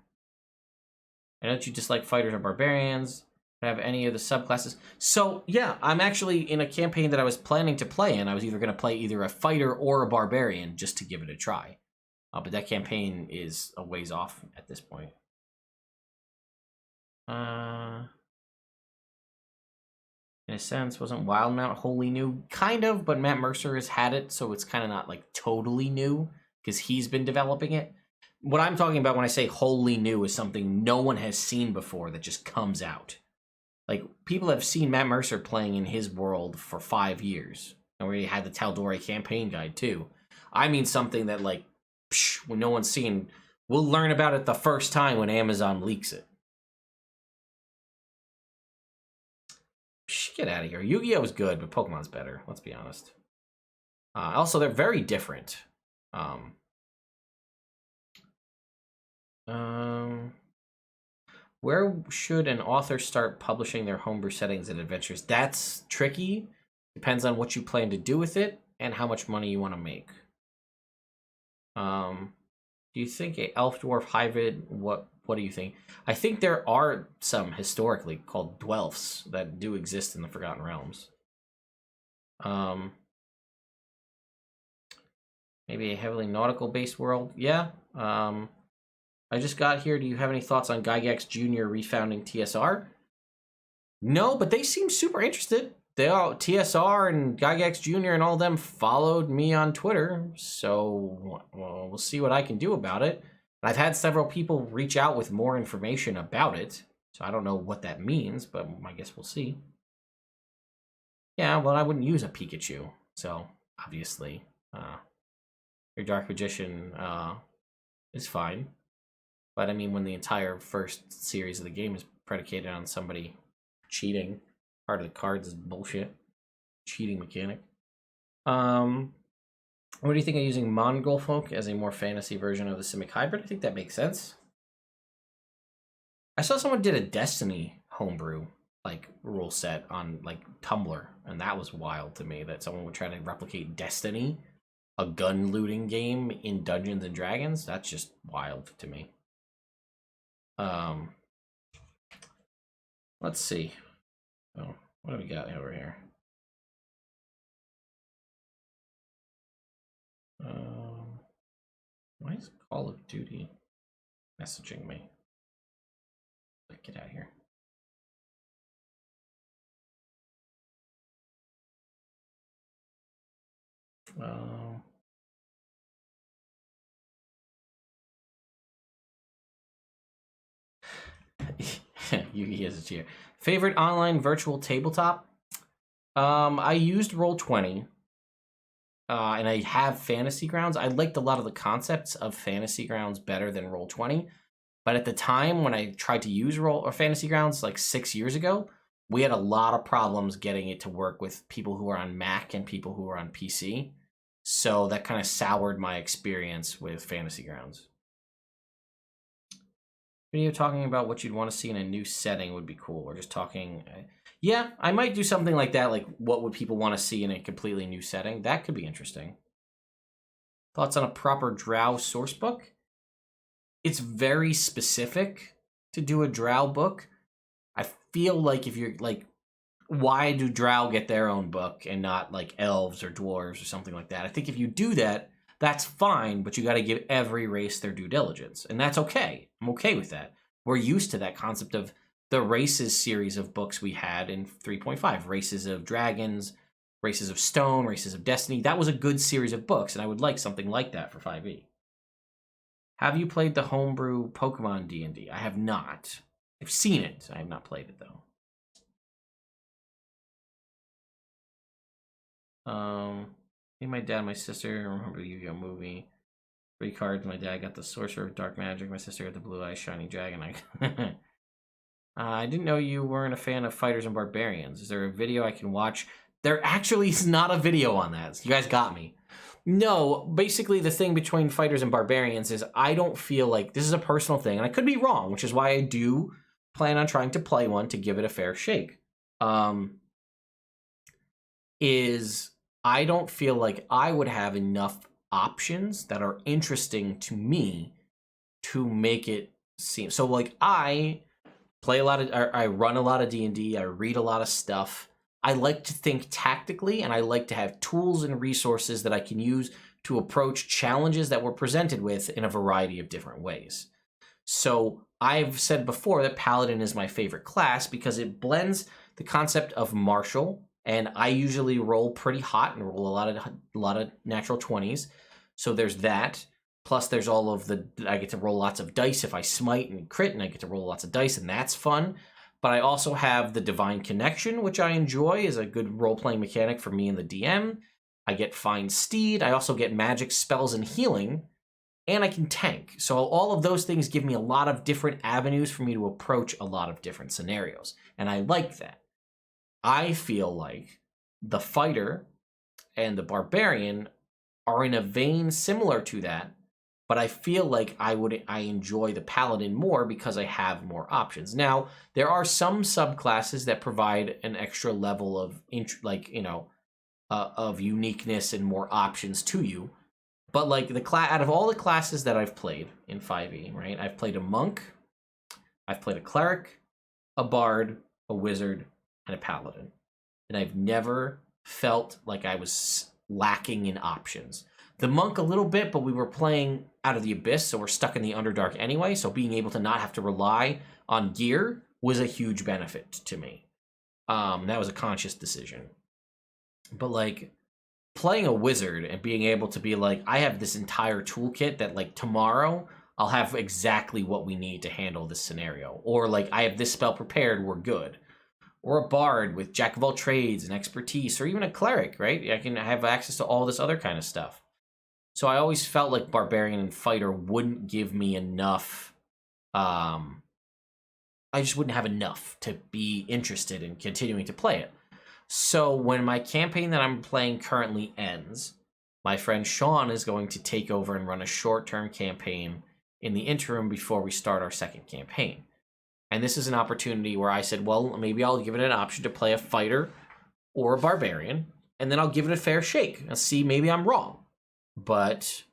I know that you dislike fighters or barbarians. Have any of the subclasses. So, yeah, I'm actually in a campaign that I was planning to play in. I was either going to play either a fighter or a barbarian just to give it a try. But that campaign is a ways off at this point. In a sense, wasn't Wildmount wholly new? Kind of, but Matt Mercer has had it, so it's kind of not, like, totally new, because he's been developing it. What I'm talking about when I say wholly new is something no one has seen before that just comes out. Like, people have seen Matt Mercer playing in his world for 5 years. And we had the Tal'Dorei campaign guide, too. I mean something that, like, when no one's seen, we'll learn about it the first time when Amazon leaks it. Get out of here. Yu-Gi-Oh! Is good, but Pokemon's better. Let's be honest. Also, they're very different. Where should an author start publishing their homebrew settings and adventures? That's tricky. Depends on what you plan to do with it and how much money you want to make. Do you think a elf dwarf hybrid? What do you think? I think there are some historically called dwelfs that do exist in the Forgotten Realms. Maybe a heavily nautical based world. Yeah. I just got here. Do you have any thoughts on Gygax Jr. refounding TSR? No, but they seem super interested. They all, TSR and Gygax Jr. and all of them followed me on Twitter, so well, we'll see what I can do about it. I've had several people reach out with more information about it, so I don't know what that means, but I guess we'll see. Yeah, well, I wouldn't use a Pikachu, so obviously your Dark Magician is fine. But I mean, when the entire first series of the game is predicated on somebody cheating, part of the cards is bullshit. Cheating mechanic. What do you think of using Mongol folk as a more fantasy version of the Simic hybrid? I think that makes sense. I saw someone did a Destiny homebrew like rule set on like Tumblr, and that was wild to me that someone would try to replicate Destiny, a gun looting game, in Dungeons and Dragons. That's just wild to me. Let's see. Oh, what do we got over here? Why is Call of Duty messaging me? Get out of here. Yugi is a cheer. Favorite online virtual tabletop? I used Roll20. And I have Fantasy Grounds. I liked a lot of the concepts of Fantasy Grounds better than Roll20. But at the time when I tried to use Fantasy Grounds like 6 years ago, we had a lot of problems getting it to work with people who are on Mac and people who are on PC. So that kind of soured my experience with Fantasy Grounds. Video talking about what you'd want to see in a new setting would be cool. We're just talking... Yeah, I might do something like that, like what would people want to see in a completely new setting? That could be interesting. Thoughts on a proper Drow source book? It's very specific to do a Drow book. I feel like if you're like, why do Drow get their own book and not like elves or dwarves or something like that? I think if you do that, that's fine, but you got to give every race their due diligence, and that's okay. I'm okay with that. We're used to that concept of the Races series of books we had in 3.5. Races of Dragons, Races of Stone, Races of Destiny. That was a good series of books, and I would like something like that for 5e. Have you played the homebrew Pokemon D&D? I have not. I've seen it. I have not played it, though. Me, my dad, my sister, I remember the Yu-Gi-Oh movie. 3 cards. My dad got the Sorcerer of Dark Magic. My sister got the Blue Eyes Shiny Dragon. I didn't know you weren't a fan of Fighters and Barbarians. Is there a video I can watch? There actually is not a video on that. You guys got me. No, basically the thing between Fighters and Barbarians is I don't feel like, this is a personal thing, and I could be wrong, which is why I do plan on trying to play one to give it a fair shake. Is I don't feel like I would have enough options that are interesting to me to make it seem, so like I play a lot of, I run a lot of D&D, I read a lot of stuff. I like to think tactically, and I like to have tools and resources that I can use to approach challenges that we're presented with in a variety of different ways. So I've said before that Paladin is my favorite class because it blends the concept of martial, and I usually roll pretty hot and roll a lot of natural 20s. So there's that. Plus there's all of the, I get to roll lots of dice if I smite and crit, and I get to roll lots of dice, and that's fun. But I also have the Divine Connection, which I enjoy, is a good role-playing mechanic for me and the DM. I get Fine Steed. I also get magic, spells, and healing. And I can tank. So all of those things give me a lot of different avenues for me to approach a lot of different scenarios. And I like that. I feel like the Fighter and the Barbarian are in a vein similar to that, but I feel like I enjoy the Paladin more because I have more options. Now, there are some subclasses that provide an extra level of of uniqueness and more options to you. But like out of all the classes that I've played in 5e, right? I've played a monk, I've played a cleric, a bard, a wizard, and a paladin. And I've never felt like I was lacking in options. The monk a little bit, but we were playing Out of the Abyss, so we're stuck in the Underdark anyway, so being able to not have to rely on gear was a huge benefit to me. That was a conscious decision. But like playing a wizard and being able to be like, I have this entire toolkit that like tomorrow I'll have exactly what we need to handle this scenario. Or like I have this spell prepared, we're good. Or a bard with jack of all trades and expertise, or even a cleric, right? I can have access to all this other kind of stuff. So I always felt like Barbarian and Fighter wouldn't give me enough. I just wouldn't have enough to be interested in continuing to play it. So when my campaign that I'm playing currently ends, my friend Sean is going to take over and run a short-term campaign in the interim before we start our second campaign. And this is an opportunity where I said, well, maybe I'll give it an option to play a fighter or a barbarian, and then I'll give it a fair shake and see, maybe I'm wrong. But,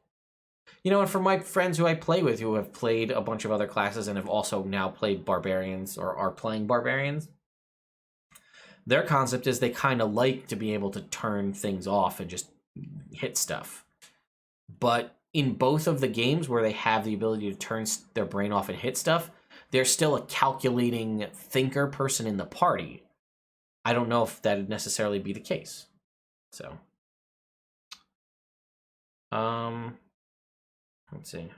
you know, and for my friends who I play with who have played a bunch of other classes and have also now played barbarians or are playing barbarians, their concept is they kind of like to be able to turn things off and just hit stuff. But in both of the games where they have the ability to turn their brain off and hit stuff, they're still a calculating thinker person in the party. I don't know if that would necessarily be the case. So, let's see.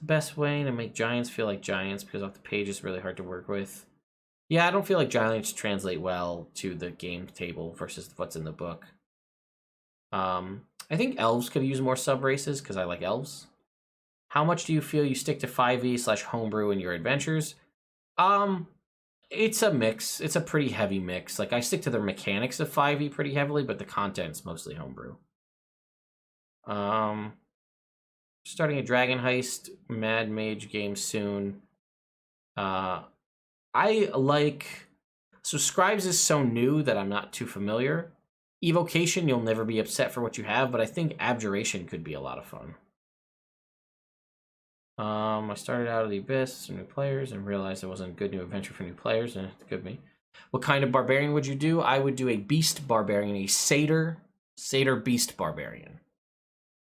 The best way to make giants feel like giants, because off the page is really hard to work with. Yeah, I don't feel like giants translate well to the game table versus what's in the book. I think elves could use more sub-races because I like elves. How much do you feel you stick to 5e/homebrew in your adventures? It's a mix. It's a pretty heavy mix. Like, I stick to the mechanics of 5e pretty heavily, but the content's mostly homebrew. Starting a Dragon Heist Mad Mage game soon. I like... So Scribes is so new that I'm not too familiar. Evocation, you'll never be upset for what you have, but I think Abjuration could be a lot of fun. I started Out of the Abyss for new players and realized it wasn't a good new adventure for new players, and it could be. What kind of barbarian would you do? I would do a beast barbarian, a satyr beast barbarian.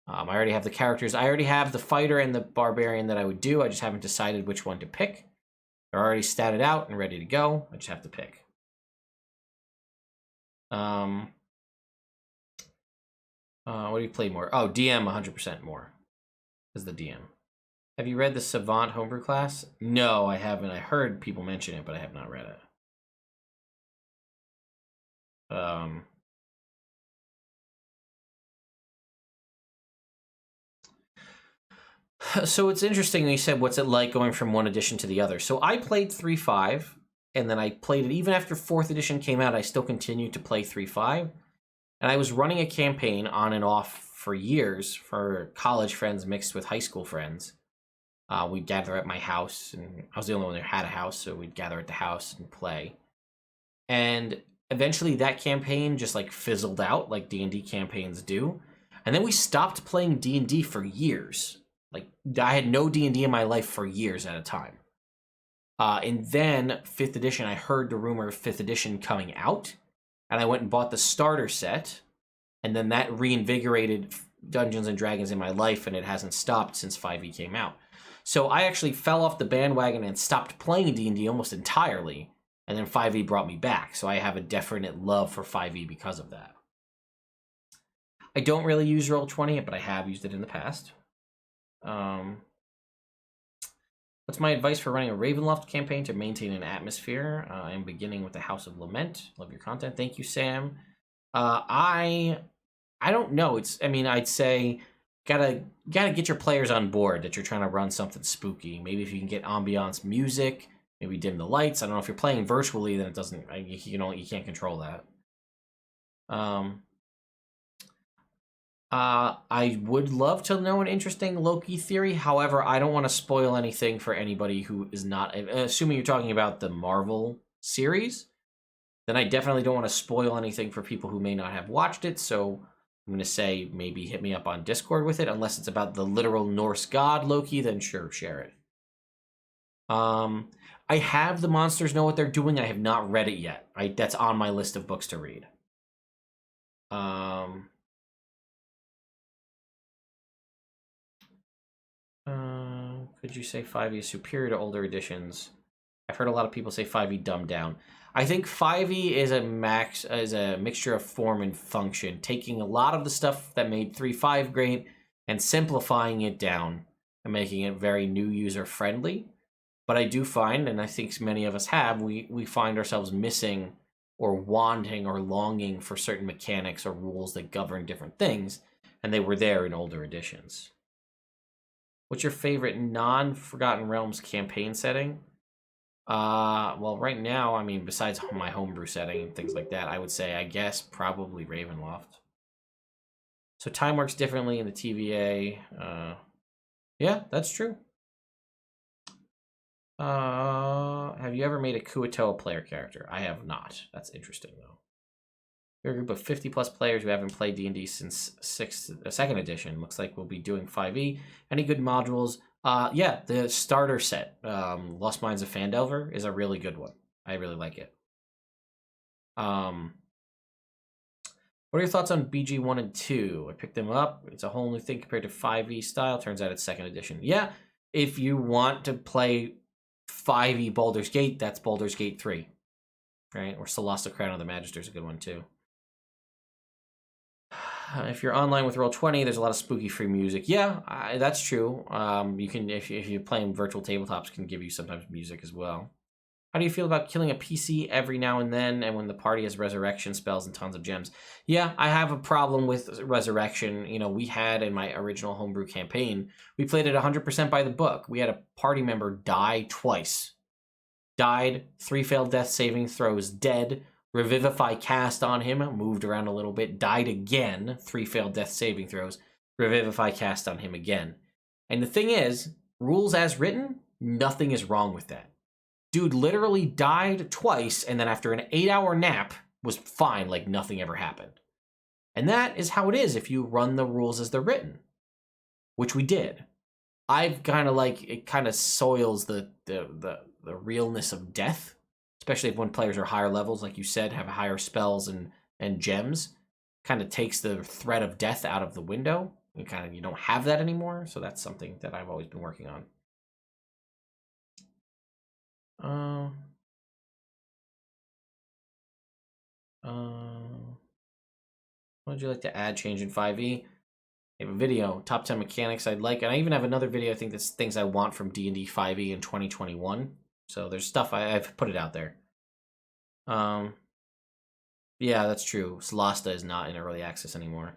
I already have the characters. I already have the fighter and the barbarian that I would do. I just haven't decided which one to pick. They're already statted out and ready to go. I just have to pick. What do you play more? Oh, DM 100% more is the DM. Have you read the Savant homebrew class? No, I haven't. I heard people mention it, but I have not read it. So it's interesting you said, what's it like going from one edition to the other? So I played 3.5, and then I played it even after 4th edition came out. I still continued to play 3.5, and I was running a campaign on and off for years for college friends mixed with high school friends. We'd gather at my house, and I was the only one who had a house, so we'd gather at the house and play. And eventually that campaign just like fizzled out like D&D campaigns do. And then we stopped playing D&D for years. Like, I had no D&D in my life for years at a time. And then 5th edition, I heard the rumor of 5th edition coming out, and I went and bought the starter set, and then that reinvigorated Dungeons and Dragons in my life, and it hasn't stopped since 5e came out. So I actually fell off the bandwagon and stopped playing D&D almost entirely, and then 5e brought me back. So I have a definite love for 5e because of that. I don't really use Roll20, but I have used it in the past. What's my advice for running a Ravenloft campaign to maintain an atmosphere? I'm beginning with the House of Lament. Love your content. Thank you, Sam. I don't know. I'd say gotta get your players on board that you're trying to run something spooky. Maybe if you can get ambiance music, maybe dim the lights. I don't know if you're playing virtually, then it doesn't. You can't control that. I would love to know an interesting Loki theory. However, I don't want to spoil anything for anybody who is not, assuming you're talking about the Marvel series, then I definitely don't want to spoil anything for people who may not have watched it. So I'm going to say maybe hit me up on Discord with it. Unless it's about the literal Norse god Loki, then sure, share it. I have The Monsters Know What They're Doing. I have not read it yet. That's on my list of books to read. Could you say 5e is superior to older editions? I've heard a lot of people say 5e dumbed down. I think 5e is a mixture of form and function, taking a lot of the stuff that made 3.5 great and simplifying it down and making it very new user friendly. But I do find, and I think many of us have, we find ourselves missing or wanting or longing for certain mechanics or rules that govern different things, and they were there in older editions. What's your favorite non-Forgotten Realms campaign setting? Well, right now, besides my homebrew setting and things like that, I would say, I guess, probably Ravenloft. So time works differently in the TVA. Yeah, that's true. Have you ever made a Kuo-toa player character? I have not. That's interesting, though. We're a group of 50-plus players who haven't played D&D since 2nd edition. Looks like we'll be doing 5e. Any good modules? Yeah, the starter set, Lost Minds of Phandelver, is a really good one. I really like it. What are your thoughts on BG 1 and 2? I picked them up. It's a whole new thing compared to 5e style. Turns out it's 2nd edition. Yeah, if you want to play 5e Baldur's Gate, that's Baldur's Gate 3. Right? Or Celeste Crown of the Magister is a good one, too. If you're online with Roll20, there's a lot of spooky free music. Yeah, that's true. You can, if you're playing virtual tabletops, can give you sometimes music as well. How do you feel about killing a PC every now and then, and when the party has resurrection spells and tons of gems? Yeah, I have a problem with resurrection. We had in my original homebrew campaign, we played it 100% by the book. We had a party member die twice. Died, 3 failed death saving throws, dead. Revivify cast on him, moved around a little bit, died again, 3 failed death saving throws, Revivify cast on him again. And the thing is, rules as written, nothing is wrong with that. Dude literally died twice, and then after an 8-hour nap, was fine, like nothing ever happened. And that is how it is if you run the rules as they're written, which we did. I've kind of like, it kind of soils the realness of death. Especially if when players are higher levels, like you said, have higher spells and gems, kind of takes the threat of death out of the window. you don't have that anymore. So that's something that I've always been working on. What would you like to add, change in 5e? I have a video, top 10 mechanics I'd like, and I even have another video, I think that's things I want from D&D 5e in 2021. So there's stuff, I've put it out there. Yeah, that's true. Solasta is not in early access anymore.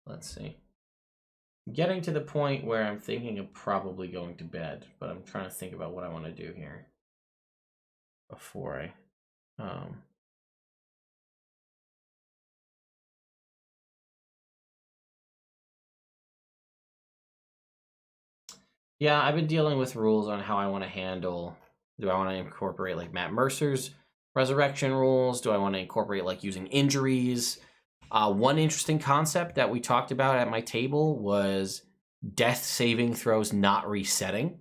Let's see. Getting to the point where I'm thinking of probably going to bed, but I'm trying to think about what I want to do here before I... Yeah, I've been dealing with rules on how I want to handle... Do I want to incorporate, like, Matt Mercer's resurrection rules? Do I want to incorporate, like, using injuries? One interesting concept that we talked about at my table was death saving throws not resetting.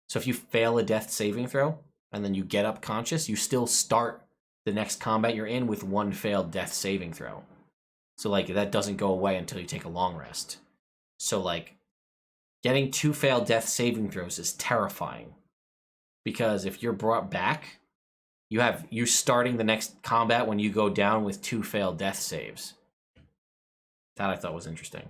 So if you fail a death saving throw and then you get up conscious, you still start the next combat you're in with one failed death saving throw. So, like, that doesn't go away until you take a long rest. So, like, getting 2 failed death saving throws is terrifying. Because if you're brought back, you're starting the next combat when you go down with 2 failed death saves. That I thought was interesting.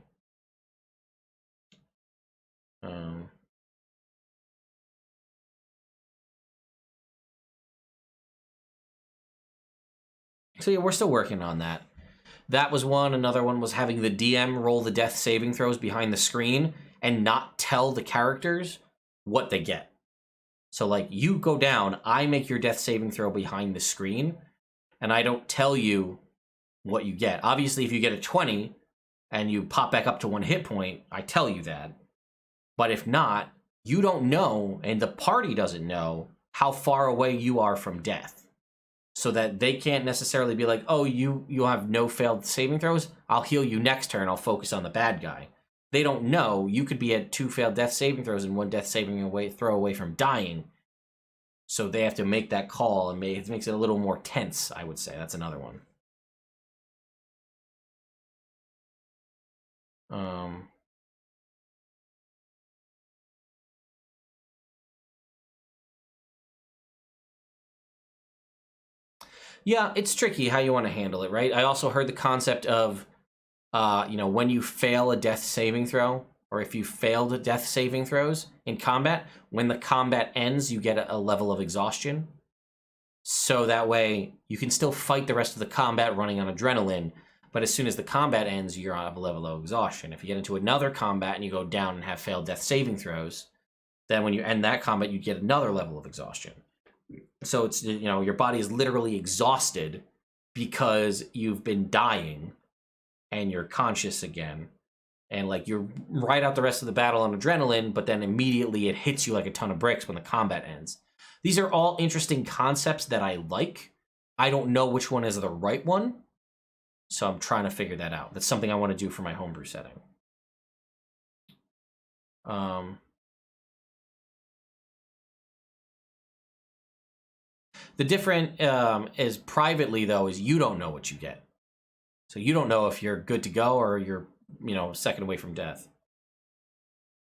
So yeah, we're still working on that. That was one. Another one was having the DM roll the death saving throws behind the screen and not tell the characters what they get. So, like, you go down, I make your death saving throw behind the screen, and I don't tell you what you get. Obviously, if you get a 20 and you pop back up to 1 hit point, I tell you that. But if not, you don't know, and the party doesn't know, how far away you are from death. So that they can't necessarily be like, oh, you'll have no failed saving throws, I'll heal you next turn, I'll focus on the bad guy. They don't know. You could be at 2 failed death saving throws and 1 death saving throw away from dying. So they have to make that call, and it makes it a little more tense, I would say. That's another one. Yeah, it's tricky how you want to handle it, right? I also heard the concept of, when you fail a death saving throw, or if you failed death saving throws in combat, when the combat ends, you get a level of exhaustion. So that way, you can still fight the rest of the combat running on adrenaline, but as soon as the combat ends, you're on a level of exhaustion. If you get into another combat and you go down and have failed death saving throws, then when you end that combat, you get another level of exhaustion. So it's, your body is literally exhausted because you've been dying and you're conscious again. And, like, you're right out the rest of the battle on adrenaline, but then immediately it hits you like a ton of bricks when the combat ends. These are all interesting concepts that I like. I don't know which one is the right one, so I'm trying to figure that out. That's something I want to do for my homebrew setting. The different is privately, though, is you don't know what you get. So you don't know if you're good to go or you're, a second away from death.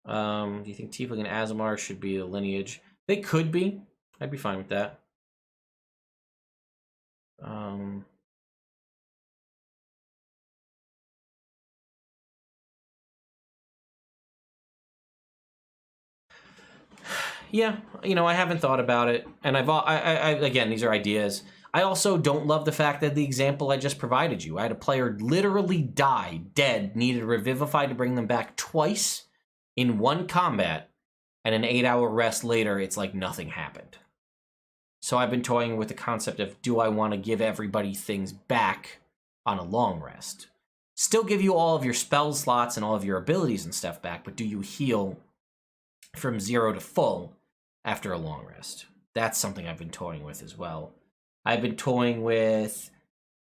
Do you think Tiefling and Aasimar should be a lineage? They could be. I'd be fine with that. Yeah, I haven't thought about it, and I again, these are ideas. I also don't love the fact that the example I just provided you, I had a player literally die, dead, needed Revivify to bring them back twice in one combat, and an 8-hour rest later, it's like nothing happened. So I've been toying with the concept of, do I want to give everybody things back on a long rest? Still give you all of your spell slots and all of your abilities and stuff back, but do you heal from 0 to full after a long rest? That's something I've been toying with as well. I've been toying with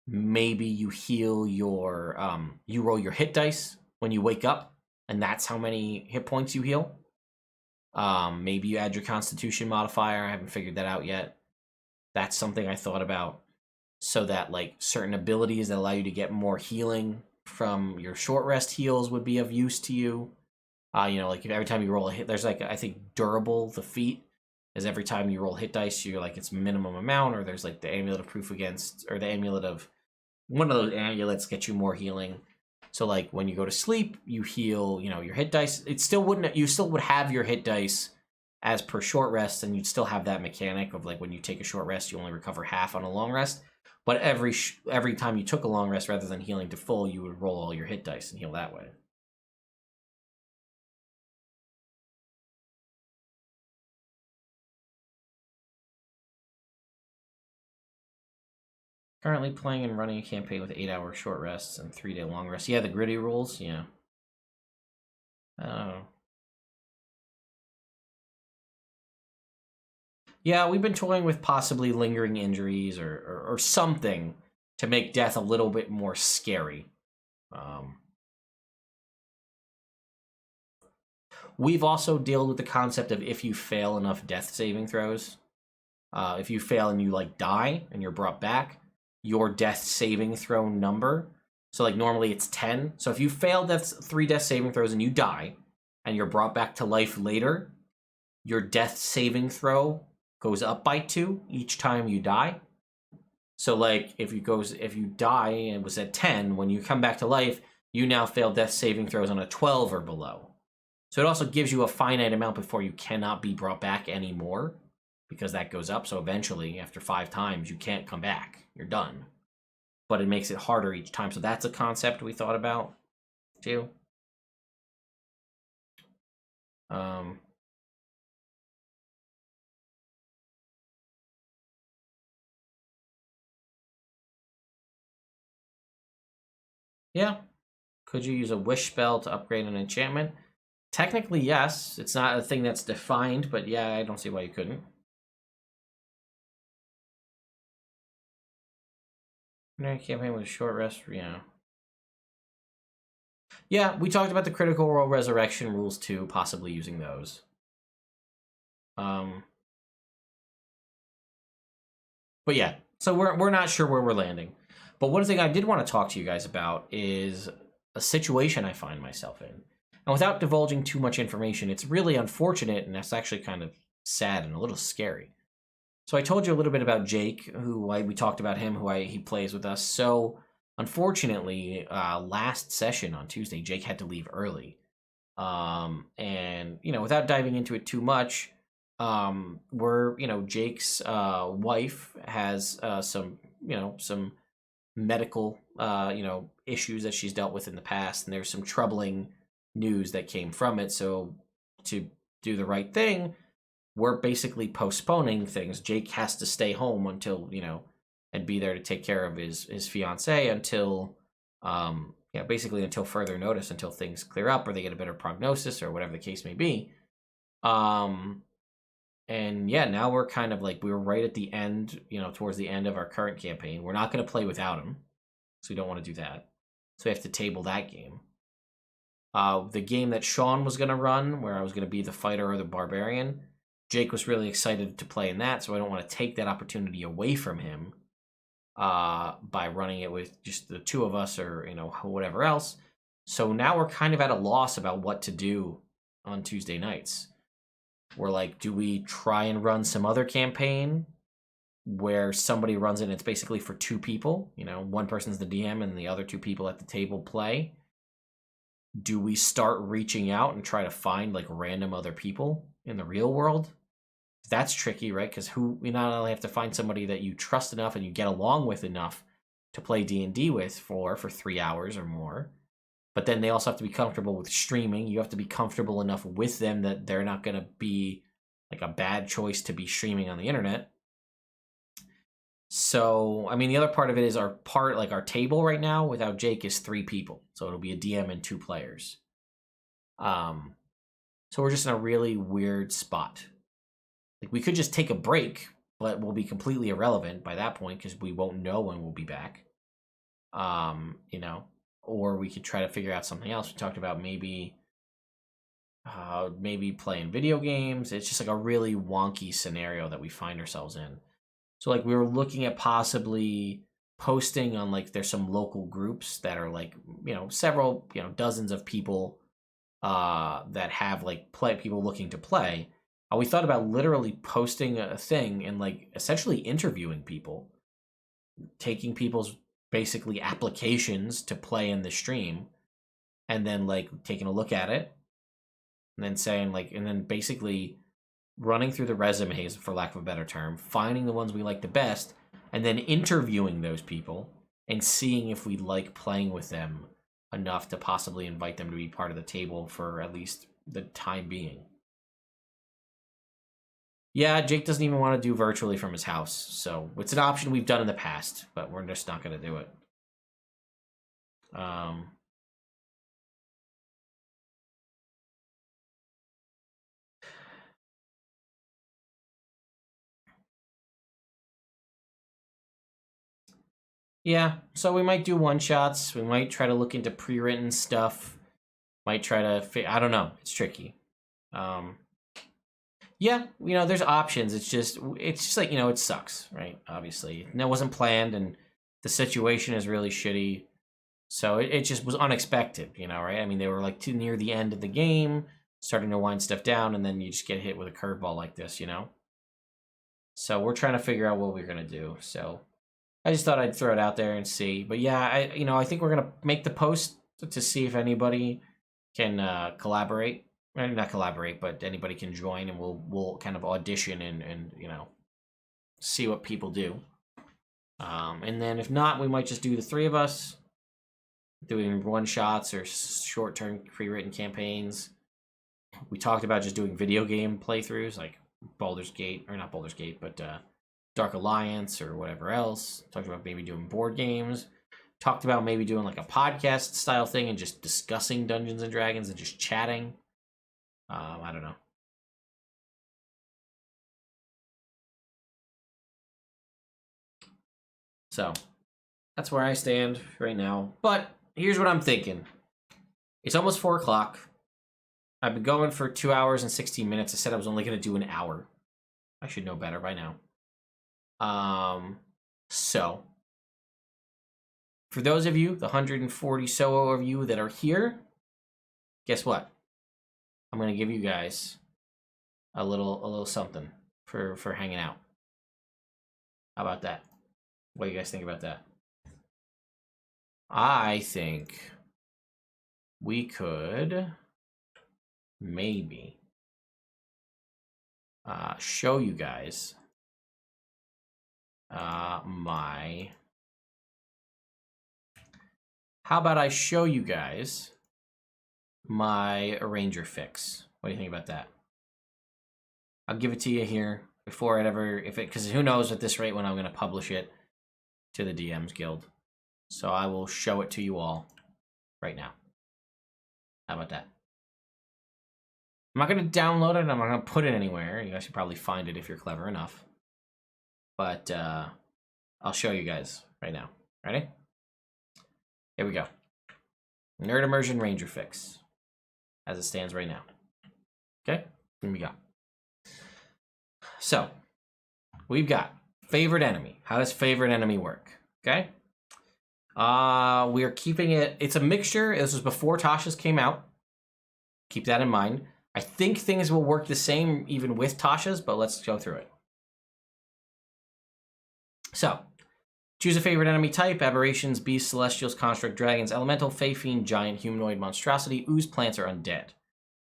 maybe you heal your, you roll your hit dice when you wake up, and that's how many hit points you heal. Maybe you add your Constitution modifier. I haven't figured that out yet. That's something I thought about. so that like certain abilities that allow you to get more healing from your short rest heals would be of use to you. You know, like every time you roll a hit, there's like, I think durable, the feat is every time you roll hit dice, you're like it's minimum amount, or there's like the amulet of proof against, or the amulet of, one of those amulets gets you more healing. So like when you go to sleep, you heal, you know, your hit dice. It still wouldn't, you still would have your hit dice as per short rest, and you'd still have that mechanic of like when you take a short rest, you only recover half on a long rest. But every time you took a long rest, rather than healing to full, you would roll all your hit dice and heal that way. Currently playing and running a campaign with 8-hour short rests and 3-day long rests. Yeah, the gritty rules, yeah. Oh. Yeah, we've been toying with possibly lingering injuries or something to make death a little bit more scary. We've also dealt with the concept of if you fail enough death saving throws, if you fail and you like die and you're brought back, your death saving throw number. So like normally it's 10. So if you fail 3 death saving throws and you die, and you're brought back to life later, your death saving throw goes up by 2 each time you die. So like if you die and it was at 10, when you come back to life, you now fail death saving throws on a 12 or below. So it also gives you a finite amount before you cannot be brought back anymore, because that goes up. So eventually, after 5 times, you can't come back. You're done. But it makes it harder each time. So that's a concept we thought about too. Yeah. Could you use a wish spell to upgrade an enchantment? Technically, yes. It's not a thing that's defined, but yeah, I don't see why you couldn't. Campaign with a short rest, yeah. Yeah, we talked about the Critical Role Resurrection rules too, possibly using those. But yeah, so we're not sure where we're landing. But one thing I did want to talk to you guys about is a situation I find myself in. And without divulging too much information, it's really unfortunate, and that's actually kind of sad and a little scary. So I told you a little bit about Jake, we talked about him, he plays with us. So unfortunately, last session on Tuesday, Jake had to leave early. And you know, without diving into it too much, Jake's wife has some medical issues that she's dealt with in the past, and there's some troubling news that came from it. So to do the right thing, we're basically postponing things. Jake has to stay home until, and be there to take care of his fiance until basically until further notice, until things clear up or they get a better prognosis or whatever the case may be. And yeah, now we're kind of like, we're right at the end, towards the end of our current campaign. We're not going to play without him, so we don't want to do that. So we have to table that game. The game that Sean was going to run, where I was going to be the fighter or the barbarian, Jake was really excited to play in that, so I don't want to take that opportunity away from him by running it with just the two of us or, whatever else. So now we're kind of at a loss about what to do on Tuesday nights. We're like, do we try and run some other campaign where somebody runs it and it's basically for 2 people? One person's the DM and the other 2 people at the table play. Do we start reaching out and try to find like random other people in the real world? That's tricky, right? Because we not only have to find somebody that you trust enough and you get along with enough to play D&D with for 3 hours or more, but then they also have to be comfortable with streaming. You have to be comfortable enough with them that they're not going to be like a bad choice to be streaming on the internet. So, I mean, the other part of it is our table right now without Jake is 3 people. So it'll be a DM and 2 players. So we're just in a really weird spot. Like, we could just take a break, but we'll be completely irrelevant by that point because we won't know when we'll be back. Or we could try to figure out something else. We talked about maybe playing video games. It's just like a really wonky scenario that we find ourselves in. So like we were looking at possibly posting on like there's some local groups that are like, you know, several, you know, dozens of people that have like people looking to play. We thought about literally posting a thing and like essentially interviewing people, taking people's basically applications to play in the stream, and then like taking a look at it and then saying like, and then basically running through the resumes, for lack of a better term, finding the ones we like the best, and then interviewing those people and seeing if we like playing with them enough to possibly invite them to be part of the table for at least the time being. Yeah, Jake doesn't even want to do virtually from his house, so it's an option we've done in the past, but we're just not going to do it. Yeah, so we might do one-shots. We might try to look into pre-written stuff. Might try to... I don't know. It's tricky. Yeah, you know, there's options. It's just like, you know, it sucks, right? Obviously. And it wasn't planned, and the situation is really shitty. So it just was unexpected, you know, right? I mean, they were like too near the end of the game, starting to wind stuff down, and then you just get hit with a curveball like this, you know? So we're trying to figure out what we're going to do, so... I just thought I'd throw it out there and see. But yeah, I think we're gonna make the post to see if anybody can collaborate. Not collaborate, but anybody can join, and we'll kind of audition and you know, see what people do. And then if not, we might just do the three of us doing one shots or short-term pre-written campaigns. We talked about just doing video game playthroughs like Baldur's Gate, or not Baldur's Gate, but Dark Alliance or whatever else. Talked about maybe doing board games. Talked about maybe doing like a podcast style thing and just discussing Dungeons and Dragons and just chatting. I don't know. So that's where I stand right now. But here's what I'm thinking. It's almost 4 o'clock. I've been going for 2 hours and 16 minutes. I said I was only going to do an hour. I should know better by now. So for those of you, the 140 so of you that are here, guess what? I'm gonna give you guys a little something for hanging out. How about that? What do you guys think about that? I think we could maybe show you guys how about I show you guys my arranger fix? What do you think about that? I'll give it to you here before it ever, because who knows at this rate when I'm going to publish it to the DMs Guild. So I will show it to you all right now. How about that? I'm not going to download it. I'm not going to put it anywhere. You guys should probably find it if you're clever enough. But I'll show you guys right now. Ready? Here we go. Nerd Immersion Ranger Fix. As it stands right now. Okay? Here we go. So, we've got favorite enemy. How does favorite enemy work? Okay? We are keeping it... It's a mixture. This was before Tasha's came out. Keep that in mind. I think things will work the same even with Tasha's, but let's go through it. So, choose a favorite enemy type: aberrations, beasts, celestials, construct, dragons, elemental, fey, fiend, giant, humanoid, monstrosity, ooze, plants, or undead.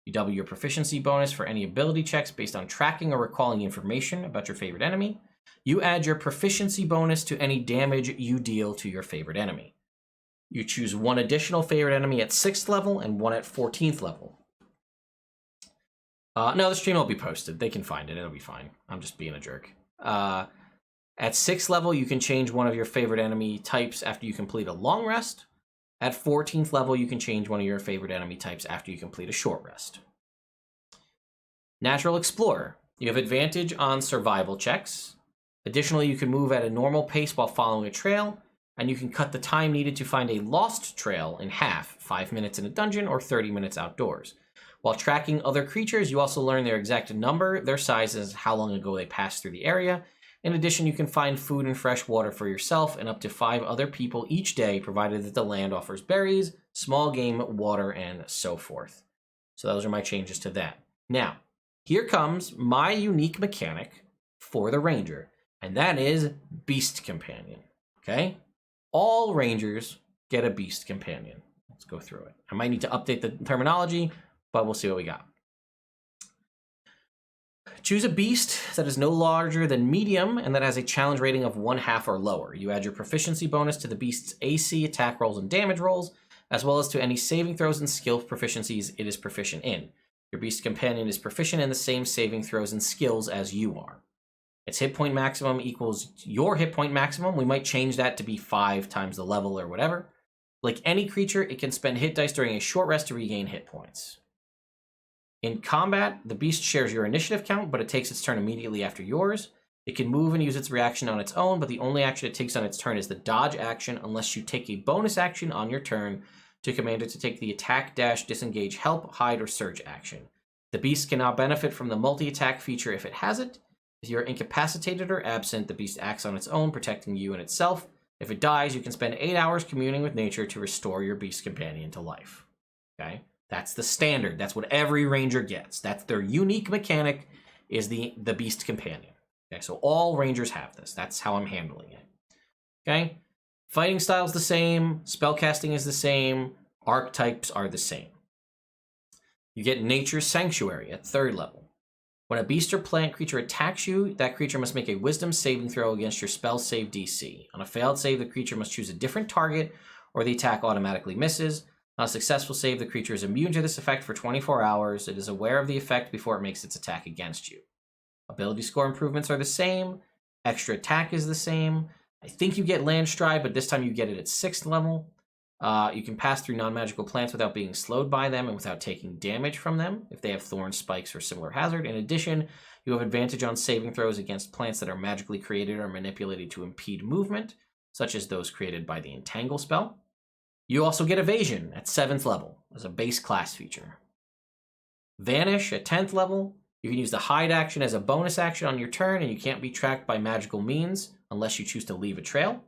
You double your proficiency bonus for any ability checks based on tracking or recalling information about your favorite enemy. You add your proficiency bonus to any damage you deal to your favorite enemy. You choose one additional favorite enemy at 6th level and one at 14th level. No, the stream will be posted. They can find it. It'll be fine. I'm just being a jerk. At 6th level, you can change one of your favorite enemy types after you complete a long rest. At 14th level, you can change one of your favorite enemy types after you complete a short rest. Natural Explorer. You have advantage on survival checks. Additionally, you can move at a normal pace while following a trail, and you can cut the time needed to find a lost trail in half, 5 minutes in a dungeon or 30 minutes outdoors. While tracking other creatures, you also learn their exact number, their sizes, how long ago they passed through the area, In addition, you can find food and fresh water for yourself and up to 5 other people each day, provided that the land offers berries, small game, water, and so forth. So those are my changes to that. Now, here comes my unique mechanic for the ranger, and that is Beast Companion. Okay? All rangers get a Beast Companion. Let's go through it. I might need to update the terminology, but we'll see what we got. Choose a beast that is no larger than medium and that has a challenge rating of 1/2 or lower. You add your proficiency bonus to the beast's AC, attack rolls, and damage rolls, as well as to any saving throws and skill proficiencies it is proficient in. Your beast companion is proficient in the same saving throws and skills as you are. Its hit point maximum equals your hit point maximum. We might change that to be 5 times the level or whatever. Like any creature, it can spend hit dice during a short rest to regain hit points. In combat, the beast shares your initiative count, but it takes its turn immediately after yours. It can move and use its reaction on its own, but the only action it takes on its turn is the dodge action unless you take a bonus action on your turn to command it to take the attack, dash, disengage, help, hide, or surge action. The beast cannot benefit from the multi-attack feature if it has it. If you're incapacitated or absent, the beast acts on its own, protecting you and itself. If it dies, you can spend 8 hours communing with nature to restore your beast companion to life. Okay? That's the standard. That's what every ranger gets. That's their unique mechanic, is the beast companion. Okay, so all rangers have this. That's how I'm handling it. Okay? Fighting style's the same. Spellcasting is the same. Archetypes are the same. You get Nature's Sanctuary at 3rd level. When a beast or plant creature attacks you, that creature must make a wisdom saving throw against your spell save DC. On a failed save, the creature must choose a different target, or the attack automatically misses. On a successful save, the creature is immune to this effect for 24 hours. It is aware of the effect before it makes its attack against you. Ability score improvements are the same. Extra attack is the same. I think you get Land Stride, but this time you get it at 6th level. You can pass through non-magical plants without being slowed by them and without taking damage from them if they have thorns, spikes, or similar hazard. In addition, you have advantage on saving throws against plants that are magically created or manipulated to impede movement, such as those created by the Entangle spell. You also get Evasion at 7th level as a base class feature. Vanish at 10th level. You can use the Hide action as a bonus action on your turn, and you can't be tracked by magical means unless you choose to leave a trail.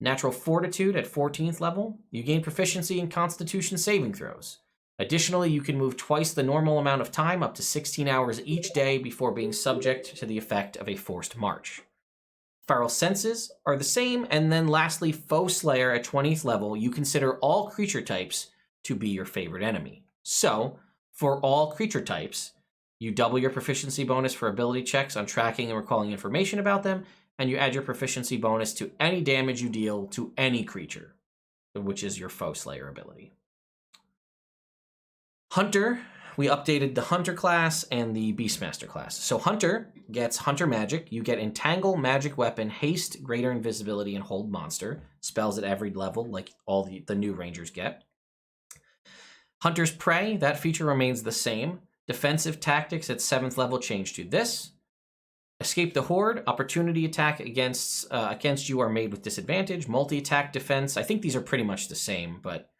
Natural Fortitude at 14th level. You gain proficiency in Constitution saving throws. Additionally, you can move twice the normal amount of time, up to 16 hours each day, before being subject to the effect of a forced march. Feral Senses are the same, and then lastly, Foe Slayer at 20th level. You consider all creature types to be your favorite enemy. So, for all creature types, you double your proficiency bonus for ability checks on tracking and recalling information about them, and you add your proficiency bonus to any damage you deal to any creature, which is your Foe Slayer ability. Hunter, we updated the Hunter class and the Beastmaster class. So Hunter gets Hunter Magic. You get Entangle, Magic Weapon, Haste, Greater Invisibility, and Hold Monster. Spells at every level, like all the new Rangers get. Hunter's Prey, that feature remains the same. Defensive Tactics at 7th level change to this. Escape the Horde, opportunity attack against you are made with disadvantage. Multi-attack defense, I think these are pretty much the same, but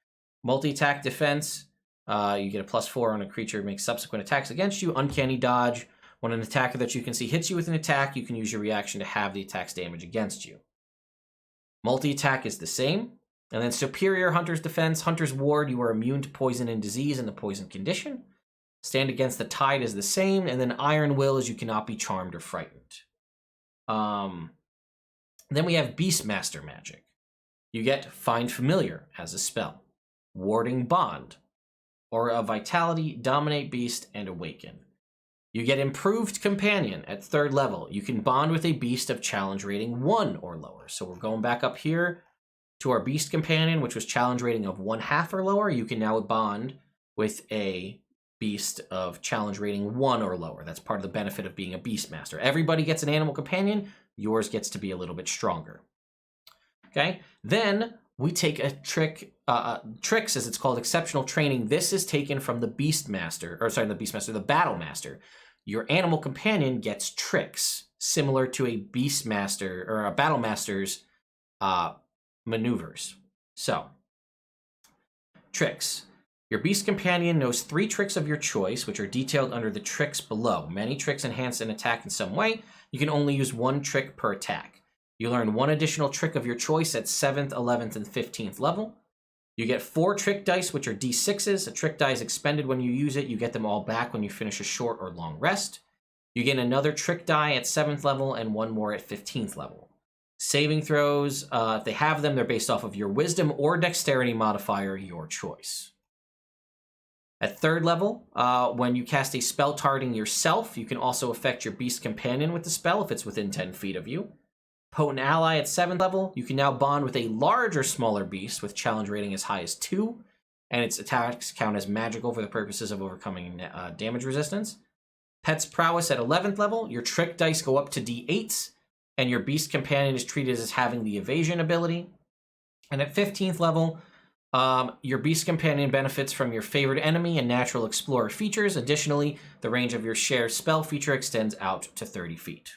multi-attack defense, you get a +4 on a creature makes subsequent attacks against you. Uncanny Dodge, when an attacker that you can see hits you with an attack, you can use your reaction to have the attack's damage against you. Multi-attack is the same. And then Superior Hunter's Defense, Hunter's Ward, you are immune to poison and disease in the poison condition. Stand Against the Tide is the same, and then Iron Will is you cannot be charmed or frightened. Then we have Beastmaster Magic. You get Find Familiar as a spell, Warding Bond, Aura of Vitality, Dominate Beast, and Awaken. You get Improved Companion at 3rd level. You can bond with a beast of challenge rating 1 or lower. So we're going back up here to our Beast Companion, which was challenge rating of 1/2 or lower. You can now bond with a beast of challenge rating 1 or lower. That's part of the benefit of being a Beastmaster. Everybody gets an animal companion. Yours gets to be a little bit stronger. Okay? Then we take a tricks, as it's called, exceptional training. This is taken from the the Battle Master. Your animal companion gets tricks, similar to a Beastmaster or a Battle Master's maneuvers. So, tricks. Your Beast Companion knows 3 tricks of your choice, which are detailed under the tricks below. Many tricks enhance an attack in some way. You can only use 1 trick per attack. You learn 1 additional trick of your choice at 7th, 11th, and 15th level. You get 4 trick dice, which are D6s. A trick die is expended when you use it. You get them all back when you finish a short or long rest. You get another trick die at 7th level and 1 more at 15th level. Saving throws, if they have them, they're based off of your wisdom or dexterity modifier, your choice. At 3rd level, when you cast a spell targeting yourself, you can also affect your Beast Companion with the spell if it's within 10 feet of you. Potent Ally at 7th level, you can now bond with a large or smaller beast with challenge rating as high as 2, and its attacks count as magical for the purposes of overcoming damage resistance. Pet's Prowess at 11th level, your trick dice go up to D8s, and your Beast Companion is treated as having the evasion ability. And at 15th level, your Beast Companion benefits from your favorite enemy and natural explorer features. Additionally, the range of your shared spell feature extends out to 30 feet.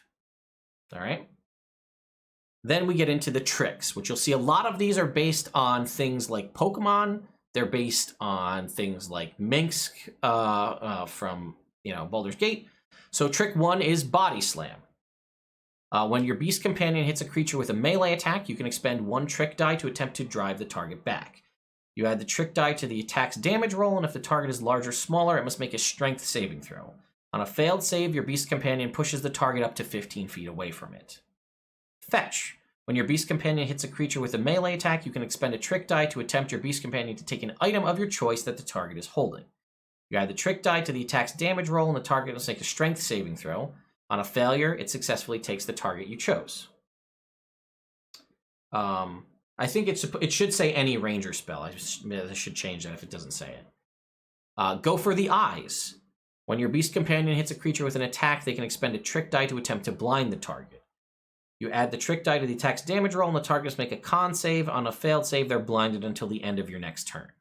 All right. Then we get into the tricks, which you'll see a lot of these are based on things like Pokemon. They're based on things like Minsk from Baldur's Gate. So trick 1 is Body Slam. When your Beast Companion hits a creature with a melee attack, you can expend 1 trick die to attempt to drive the target back. You add the trick die to the attack's damage roll, and if the target is large or smaller, it must make a strength saving throw. On a failed save, your Beast Companion pushes the target up to 15 feet away from it. Fetch. When your Beast Companion hits a creature with a melee attack, you can expend a trick die to attempt your Beast Companion to take an item of your choice that the target is holding. You add the trick die to the attack's damage roll, and the target must make a strength saving throw. On a failure, it successfully takes the target you chose. I think it should say any ranger spell. I should change that if it doesn't say it. Go for the eyes. When your Beast Companion hits a creature with an attack, they can expend a trick die to attempt to blind the target. You add the trick die to the attack's damage roll, and the target must make a con save. On a failed save, they're blinded until the end of your next turn.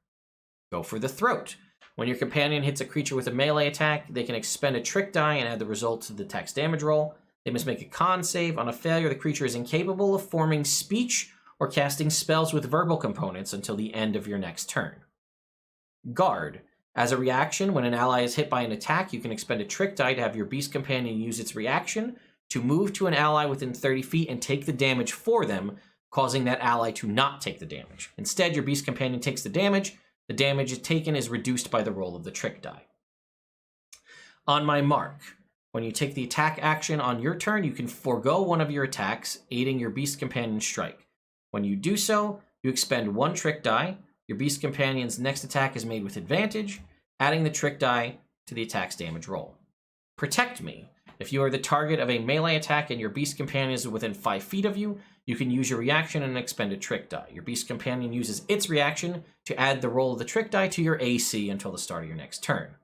Go for the throat. When your companion hits a creature with a melee attack, they can expend a trick die and add the result to the attack's damage roll. They must make a con save. On a failure, the creature is incapable of forming speech or casting spells with verbal components until the end of your next turn. Guard. As a reaction, when an ally is hit by an attack, you can expend a trick die to have your Beast Companion use its reaction to move to an ally within 30 feet and take the damage for them, causing that ally to not take the damage. Instead, your Beast Companion takes the damage. The damage taken is reduced by the roll of the trick die. On my mark. When you take the attack action on your turn, you can forego one of your attacks, aiding your Beast Companion's strike. When you do so, you expend 1 trick die. Your Beast Companion's next attack is made with advantage, adding the trick die to the attack's damage roll. Protect me. If you are the target of a melee attack and your Beast Companion is within 5 feet of you, you can use your reaction and expend a trick die. Your Beast Companion uses its reaction to add the roll of the trick die to your AC until the start of your next turn.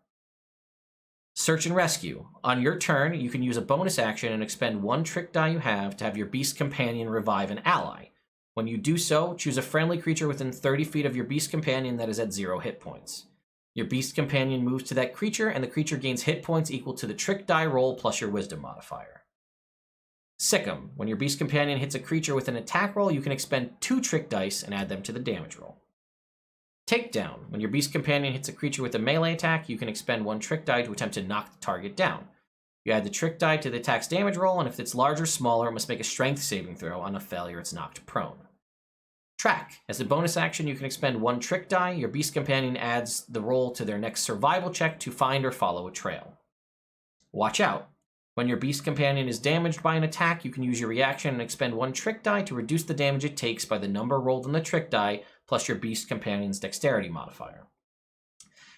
Search and Rescue. On your turn, you can use a bonus action and expend 1 trick die you have to have your Beast Companion revive an ally. When you do so, choose a friendly creature within 30 feet of your Beast Companion that is at 0 hit points. Your Beast Companion moves to that creature, and the creature gains hit points equal to the trick die roll plus your wisdom modifier. Sick 'em. When your Beast Companion hits a creature with an attack roll, you can expend 2 trick dice and add them to the damage roll. Takedown. When your Beast Companion hits a creature with a melee attack, you can expend 1 trick die to attempt to knock the target down. You add the trick die to the attack's damage roll, and if it's larger or smaller, it must make a strength saving throw. On a failure, it's knocked prone. Track. As a bonus action, you can expend 1 trick die. Your Beast Companion adds the roll to their next survival check to find or follow a trail. Watch out. When your Beast Companion is damaged by an attack, you can use your reaction and expend 1 trick die to reduce the damage it takes by the number rolled on the trick die plus your Beast Companion's dexterity modifier.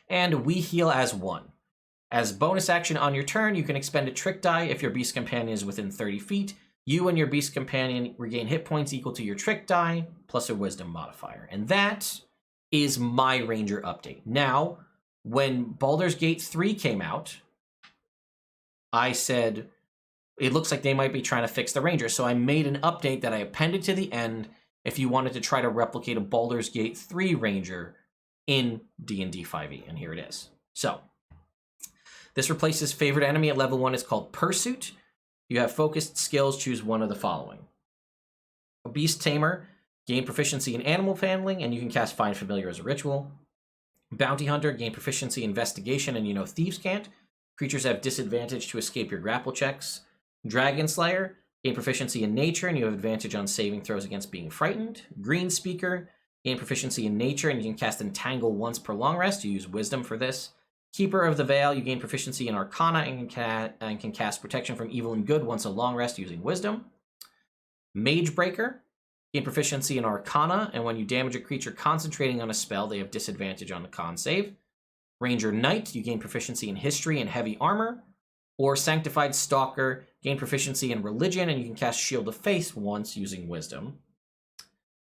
And we heal as 1. As bonus action on your turn, you can expend a trick die if your Beast Companion is within 30 feet. You and your Beast Companion regain hit points equal to your trick die plus a wisdom modifier. And that is my Ranger update. Now, when Baldur's Gate 3 came out, I said, it looks like they might be trying to fix the Ranger. So I made an update that I appended to the end if you wanted to try to replicate a Baldur's Gate 3 Ranger in D&D 5e. And here it is. So, this replaces favorite enemy at level 1. It's called Pursuit. You have focused skills. Choose one of the following. A Beast Tamer. Gain proficiency in animal handling, and you can cast Find Familiar as a ritual. Bounty Hunter, gain proficiency in investigation, and you know thieves can't. Creatures have disadvantage to escape your grapple checks. Dragon Slayer, gain proficiency in nature, and you have advantage on saving throws against being frightened. Green Speaker, gain proficiency in nature, and you can cast Entangle once per long rest. You use Wisdom for this. Keeper of the Veil, you gain proficiency in Arcana and can cast Protection from Evil and Good once a long rest using Wisdom. Mage Breaker, gain proficiency in Arcana, and when you damage a creature concentrating on a spell, they have disadvantage on the con save. Ranger Knight, you gain proficiency in History and Heavy Armor. Or Sanctified Stalker, gain proficiency in Religion, and you can cast Shield of Faith once using Wisdom.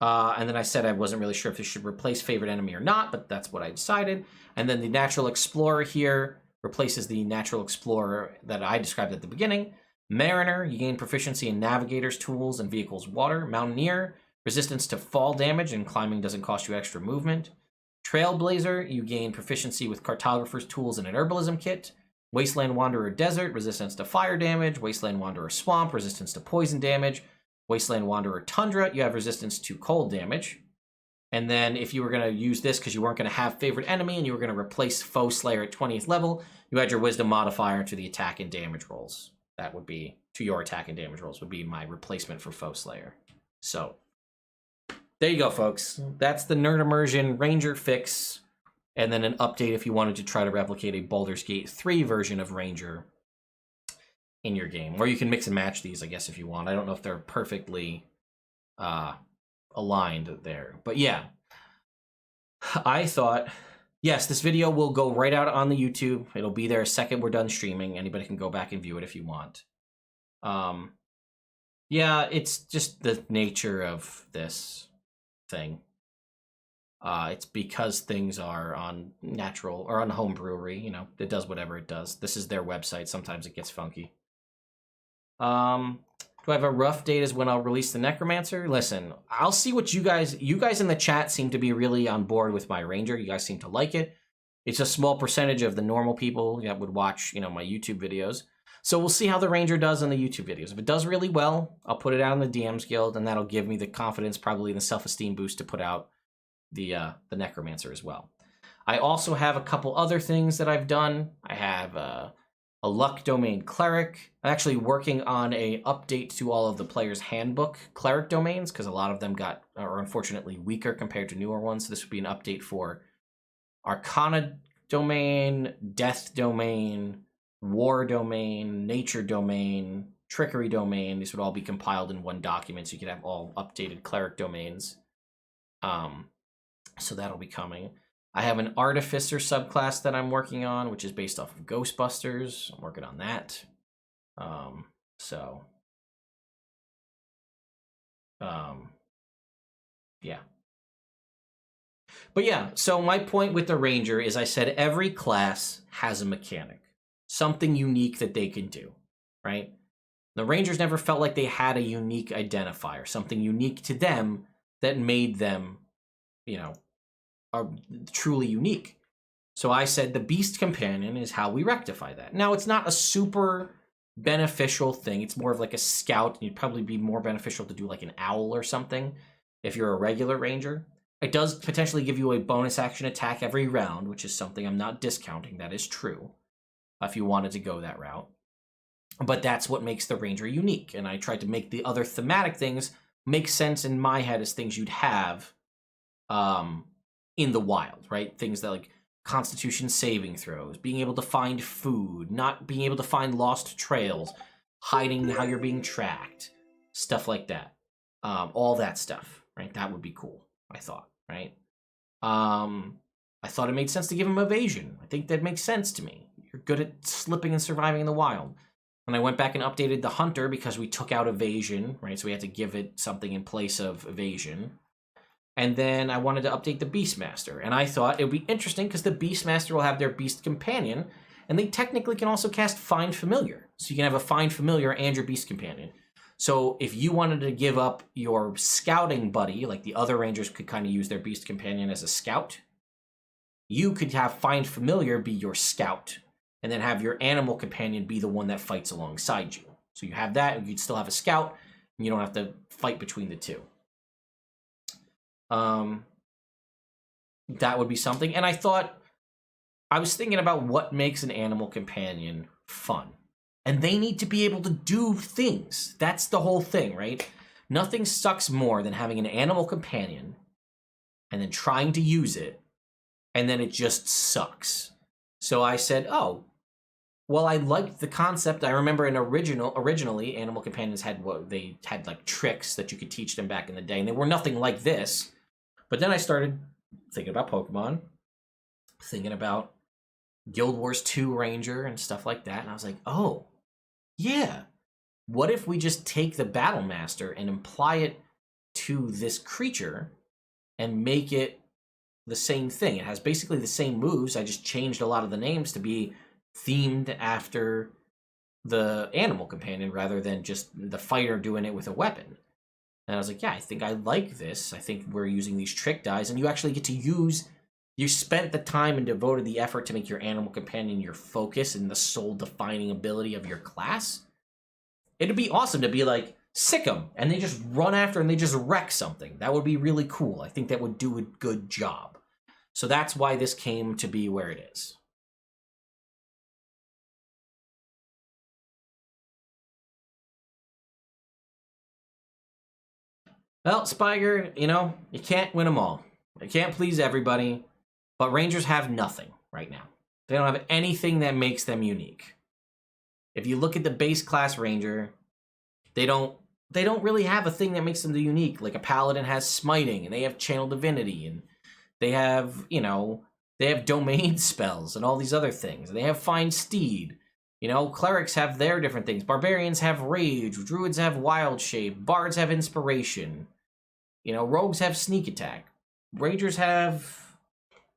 And then I said I wasn't really sure if this should replace Favorite Enemy or not, but that's what I decided. And then the Natural Explorer here replaces the Natural Explorer that I described at the beginning. Mariner, you gain proficiency in Navigator's Tools and Vehicles Water. Mountaineer, resistance to fall damage, and climbing doesn't cost you extra movement. Trailblazer, you gain proficiency with Cartographer's Tools and an Herbalism Kit. Wasteland Wanderer Desert, resistance to fire damage. Wasteland Wanderer Swamp, resistance to poison damage. Wasteland Wanderer Tundra, you have resistance to cold damage. And then if you were going to use this because you weren't going to have Favorite Enemy and you were going to replace Foe Slayer at 20th level, you add your Wisdom modifier to the attack and damage rolls. That would be, to your attack and damage rolls, would be my replacement for Foe Slayer. So, there you go, folks. That's the Nerd Immersion Ranger fix. And then an update if you wanted to try to replicate a Baldur's Gate 3 version of Ranger in your game. Or you can mix and match these, I guess, if you want. I don't know if they're perfectly aligned there. But yeah, I thought, yes, this video will go right out on the YouTube. It'll be there a second we're done streaming. Anybody can go back and view it if you want. Yeah, it's just the nature of this thing. It's because things are on natural or on home brewery, you know, it does whatever it does. This is their website. Sometimes it gets funky. Do I have a rough date as when I'll release the Necromancer? Listen, I'll see what you guys in the chat seem to be really on board with my Ranger. You guys seem to like it. It's a small percentage of the normal people that would watch, you know, my YouTube videos. So we'll see how the Ranger does on the YouTube videos. If it does really well, I'll put it out in the DMs Guild, and that'll give me the confidence, probably the self-esteem boost to put out the Necromancer as well. I also have a couple other things that I've done. I have a Luck Domain Cleric. I'm actually working on a update to all of the players' handbook Cleric domains, because a lot of them are unfortunately weaker compared to newer ones. So this would be an update for Arcana Domain, Death Domain, War Domain, Nature Domain, Trickery Domain. These would all be compiled in one document, so you could have all updated Cleric domains. So that'll be coming. I have an Artificer subclass that I'm working on, which is based off of Ghostbusters. I'm working on that. Yeah. But yeah, so my point with the Ranger is I said every class has a mechanic. Something unique that they can do, right? The Rangers never felt like they had a unique identifier, something unique to them that made them, you know, are truly unique. So I said the Beast Companion is how we rectify that. Now, it's not a super beneficial thing. It's more of like a scout. And it'd probably be more beneficial to do like an owl or something if you're a regular Ranger. It does potentially give you a bonus action attack every round, which is something I'm not discounting. That is true, if you wanted to go that route. But that's what makes the Ranger unique. And I tried to make the other thematic things make sense in my head as things you'd have in the wild, right? Things that like Constitution saving throws, being able to find food, not being able to find lost trails, hiding how you're being tracked, stuff like that. All that stuff, right? That would be cool, I thought, right? I thought it made sense to give him evasion. I think that makes sense to me. You're good at slipping and surviving in the wild. And I went back and updated the Hunter because we took out evasion, right? So we had to give it something in place of evasion. And then I wanted to update the Beastmaster. And I thought it would be interesting because the Beastmaster will have their Beast Companion, and they technically can also cast Find Familiar. So you can have a Find Familiar and your Beast Companion. So if you wanted to give up your scouting buddy, like the other Rangers could kind of use their Beast Companion as a scout, you could have Find Familiar be your scout, and then have your animal companion be the one that fights alongside you. So you have that, and you'd still have a scout, and you don't have to fight between the two. that would be something. And I was thinking about what makes an animal companion fun. And they need to be able to do things. That's the whole thing, right? Nothing sucks more than having an animal companion and then trying to use it, and then it just sucks. So I said, oh, well, I liked the concept. I remember originally, animal companions had they had like tricks that you could teach them back in the day, and they were nothing like this. But then I started thinking about Pokemon, thinking about Guild Wars 2 Ranger and stuff like that, and I was like, oh, yeah. What if we just take the Battle Master and apply it to this creature and make it the same thing? It has basically the same moves. I just changed a lot of the names to be themed after the animal companion rather than just the fighter doing it with a weapon. And I was like, yeah, I think I like this. I think we're using these trick dies, and you actually get to use... You spent the time and devoted the effort to make your animal companion your focus and the sole-defining ability of your class. It'd be awesome to be like, sick them, and they just run after and they just wreck something. That would be really cool. I think that would do a good job. So that's why this came to be where it is. Well, Spiger, you know, you can't win them all. You can't please everybody. But Rangers have nothing right now. They don't have anything that makes them unique. If you look at the base class Ranger, they don't really have a thing that makes them unique. Like a Paladin has smiting, and they have channel divinity, and they have, you know, they have domain spells and all these other things. They have Find Steed. You know, clerics have their different things. Barbarians have rage. Druids have wild shape. Bards have inspiration. You know, rogues have sneak attack. Rangers have...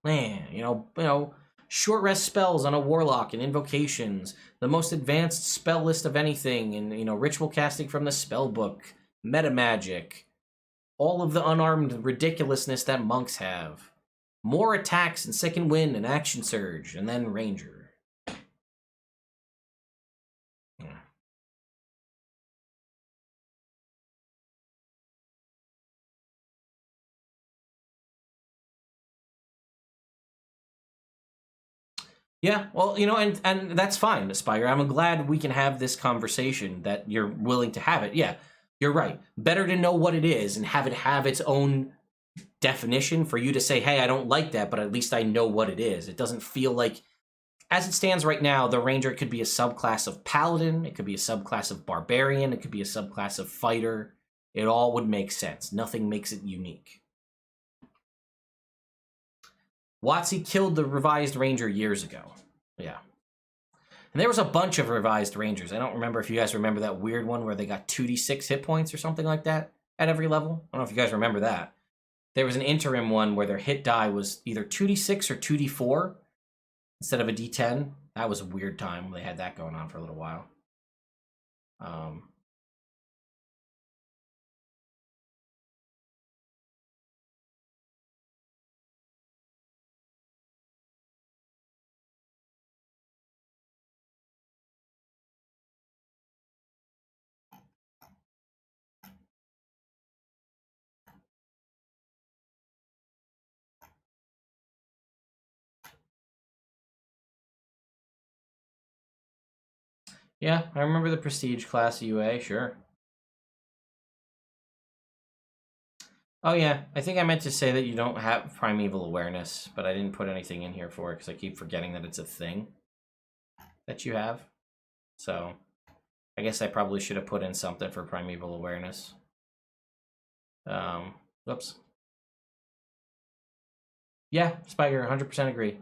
you know, short rest spells on a warlock and invocations, the most advanced spell list of anything, and, you know, ritual casting from the spell book, meta magic, all of the unarmed ridiculousness that monks have, more attacks and second wind and action surge, and then ranger. Yeah, well, you know, and that's fine, Aspire. I'm glad we can have this conversation, that you're willing to have it. Yeah, you're right. Better to know what it is and have it have its own definition for you to say, hey, I don't like that, but at least I know what it is. It doesn't feel like, as it stands right now, the Ranger could be a subclass of Paladin, it could be a subclass of Barbarian, it could be a subclass of Fighter. It all would make sense. Nothing makes it unique. WotC killed the revised Ranger years ago. Yeah. And there was a bunch of revised Rangers. I don't remember if you guys remember that weird one where they got 2d6 hit points or something like that at every level. I don't know if you guys remember that. There was an interim one where their hit die was either 2d6 or 2d4 instead of a d10. That was a weird time. They had that going on for a little while. Yeah, I remember the Prestige class UA, sure. Oh yeah, I think I meant to say that you don't have Primeval Awareness, but I didn't put anything in here for it because I keep forgetting that it's a thing that you have. So, I guess I probably should have put in something for Primeval Awareness. Whoops. Yeah, Spiker, 100% agree.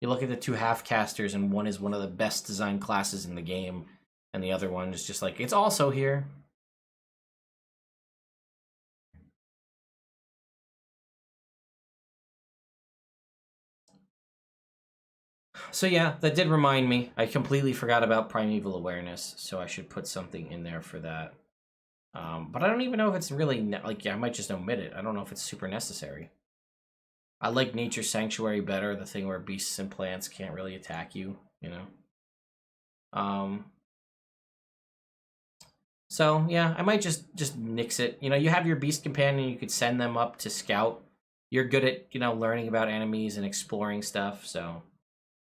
You look at the two half-casters, and one is one of the best designed classes in the game, and the other one is just like, it's also here. So yeah, that did remind me. I completely forgot about Primeval Awareness, so I should put something in there for that. But I don't even know if it's really, like, yeah, I might just omit it. I don't know if it's super necessary. I like Nature's Sanctuary better, the thing where beasts and plants can't really attack you, you know? So, yeah, I might just nix it. You know, you have your beast companion, you could send them up to scout, you're good at, you know, learning about enemies and exploring stuff. So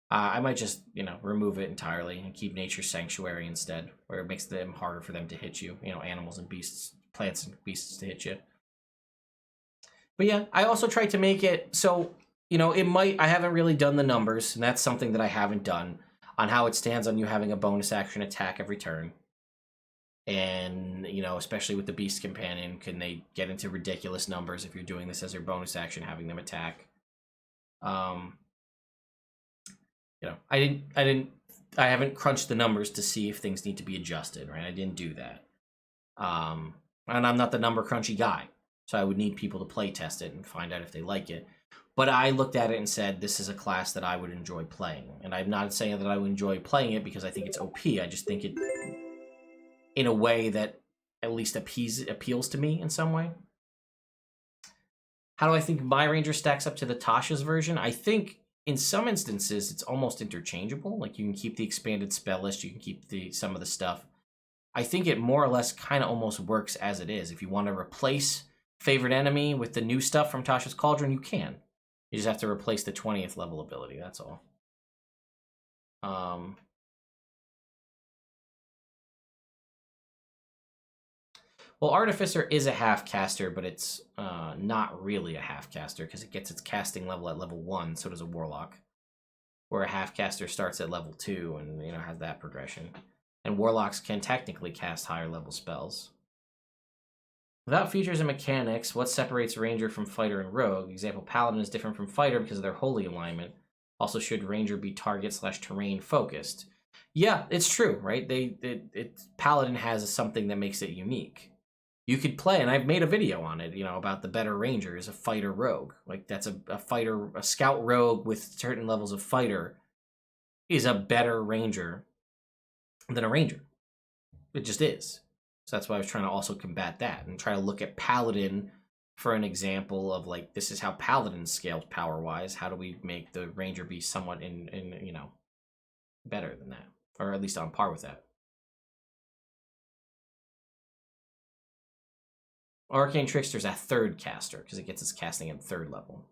I might just, you know, remove it entirely and keep Nature Sanctuary instead, where it makes them harder for them to hit you. You know, animals and beasts, plants and beasts to hit you. But yeah, I also tried to make it so, you know, it might, I haven't really done the numbers, and that's something that I haven't done on how it stands on you having a bonus action attack every turn. And, you know, especially with the Beast Companion, can they get into ridiculous numbers if you're doing this as your bonus action, having them attack? You know, I haven't crunched the numbers to see if things need to be adjusted, right? I didn't do that. And I'm not the number crunchy guy, so I would need people to play test it and find out if they like it. But I looked at it and said, this is a class that I would enjoy playing. And I'm not saying that I would enjoy playing it because I think it's OP. I just think it, in a way that at least appeals to me in some way. How do I think my Ranger stacks up to the Tasha's version? I think in some instances it's almost interchangeable. Like, you can keep the expanded spell list, you can keep some of the stuff. I think it more or less kind of almost works as it is. If you want to replace favorite enemy with the new stuff from Tasha's Cauldron, you can. You just have to replace the 20th level ability, that's all. Well, Artificer is a half caster, but it's not really a half caster because it gets its casting level at level 1, so does a Warlock. Where a half caster starts at level 2 and, you know, has that progression. And Warlocks can technically cast higher level spells. Without features and mechanics, what separates Ranger from Fighter and Rogue? Example, Paladin is different from Fighter because of their holy alignment. Also, should Ranger be target/terrain focused? Yeah, it's true, right? Paladin has something that makes it unique. You could play, and I've made a video on it, you know, about the better Ranger is a Fighter Rogue. Like, that's a Fighter, a Scout Rogue with certain levels of Fighter is a better Ranger than a Ranger. It just is. So that's why I was trying to also combat that and try to look at Paladin for an example of, like, this is how Paladin scales power-wise. How do we make the Ranger be somewhat in you know, better than that? Or at least on par with that. Arcane Trickster's a third caster because it gets its casting at 3rd level.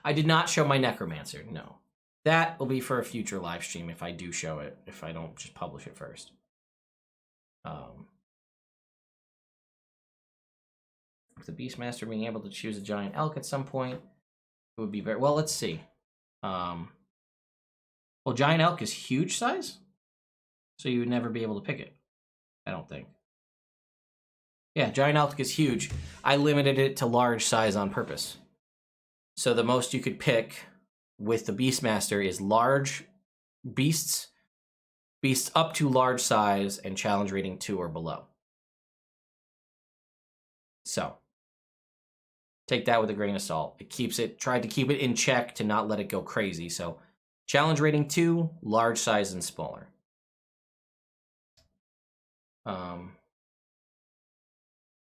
I did not show my Necromancer, no. That will be for a future live stream if I do show it, if I don't just publish it first. With the Beastmaster being able to choose a giant elk at some point, it would be very... Well, let's see. Well, giant elk is huge size, so you would never be able to pick it, I don't think. Yeah, giant elk is huge. I limited it to large size on purpose. So the most you could pick with the Beastmaster is large beasts up to large size, and challenge rating 2 or below. So take that with a grain of salt. It keeps it, tried to keep it in check to not let it go crazy. So challenge rating 2, large size and smaller.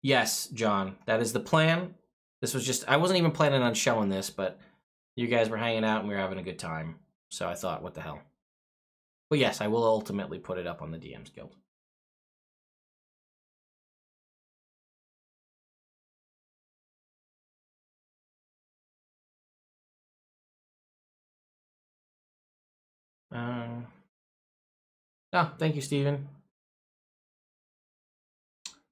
Yes, John, that is the plan. This was just, I wasn't even planning on showing this, but you guys were hanging out and we were having a good time. So I thought, what the hell? But yes, I will ultimately put it up on the DM's Guild. Oh, thank you, Steven.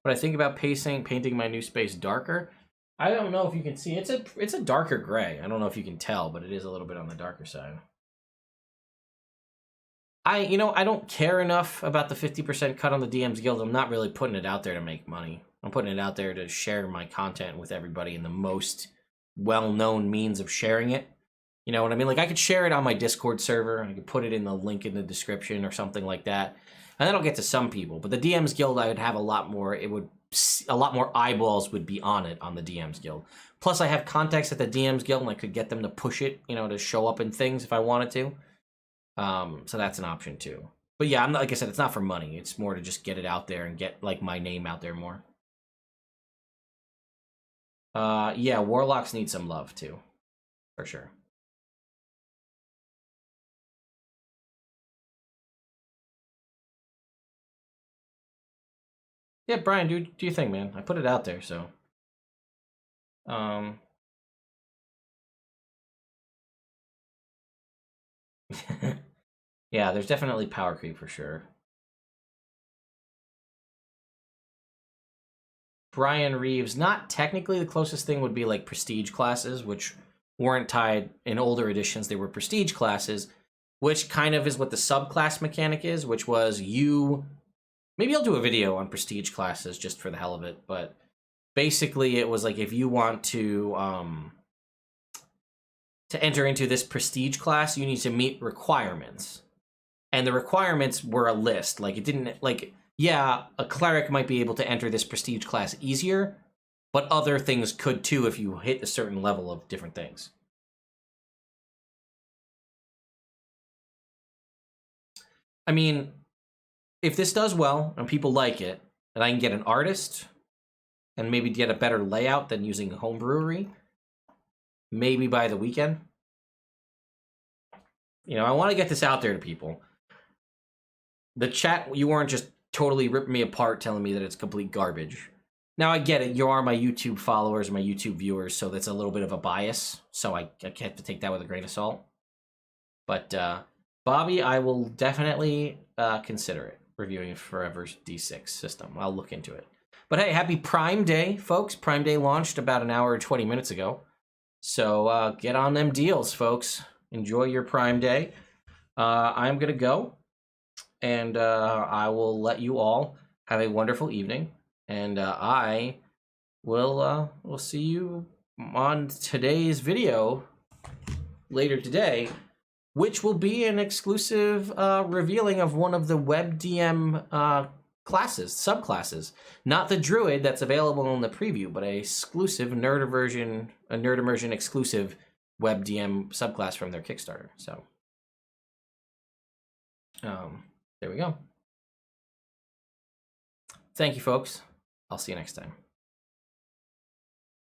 But I think about painting my new space darker. I don't know if you can see. It's a darker gray. I don't know if you can tell, but it is a little bit on the darker side. I don't care enough about the 50% cut on the DM's Guild. I'm not really putting it out there to make money. I'm putting it out there to share my content with everybody in the most well-known means of sharing it. You know what I mean? Like, I could share it on my Discord server. I could put it in the link in the description or something like that. And that'll get to some people. But the DM's Guild, I would have a lot more eyeballs would be on it on the DM's Guild. Plus, I have contacts at the DM's Guild, and I could get them to push it, you know, to show up in things if I wanted to. So that's an option too. But yeah, like I said, it's not for money. It's more to just get it out there and get, like, my name out there more. Yeah, Warlocks need some love too, for sure. Yeah, Brian, do your thing, man. I put it out there, so. Yeah, there's definitely power creep for sure. Brian Reeves, not technically the closest thing would be like prestige classes, which weren't tied in older editions. They were prestige classes, which kind of is what the subclass mechanic is, which was you. Maybe I'll do a video on prestige classes just for the hell of it, but basically it was like if you want to enter into this prestige class, you need to meet requirements. And the requirements were a list. Like, it didn't, like, yeah, a cleric might be able to enter this prestige class easier, but other things could too if you hit a certain level of different things. I mean, if this does well and people like it, and I can get an artist and maybe get a better layout than using home brewery, maybe by the weekend. You know, I want to get this out there to people. The chat, you weren't just totally ripping me apart telling me that it's complete garbage. Now, I get it. You are my YouTube followers, my YouTube viewers, so that's a little bit of a bias. So I have to take that with a grain of salt. But, Bobby, I will definitely consider it, reviewing Forever's D6 system. I'll look into it. But hey, happy Prime Day, folks. Prime Day launched about an hour and 20 minutes ago. So get on them deals, folks. Enjoy your Prime Day. I'm going to go. And I will let you all have a wonderful evening. And I will see you on today's video later today, which will be an exclusive revealing of one of the WebDM classes, subclasses. Not the Druid that's available in the preview, but a exclusive Nerd Immersion exclusive WebDM subclass from their Kickstarter. So, there we go. Thank you, folks. I'll see you next time.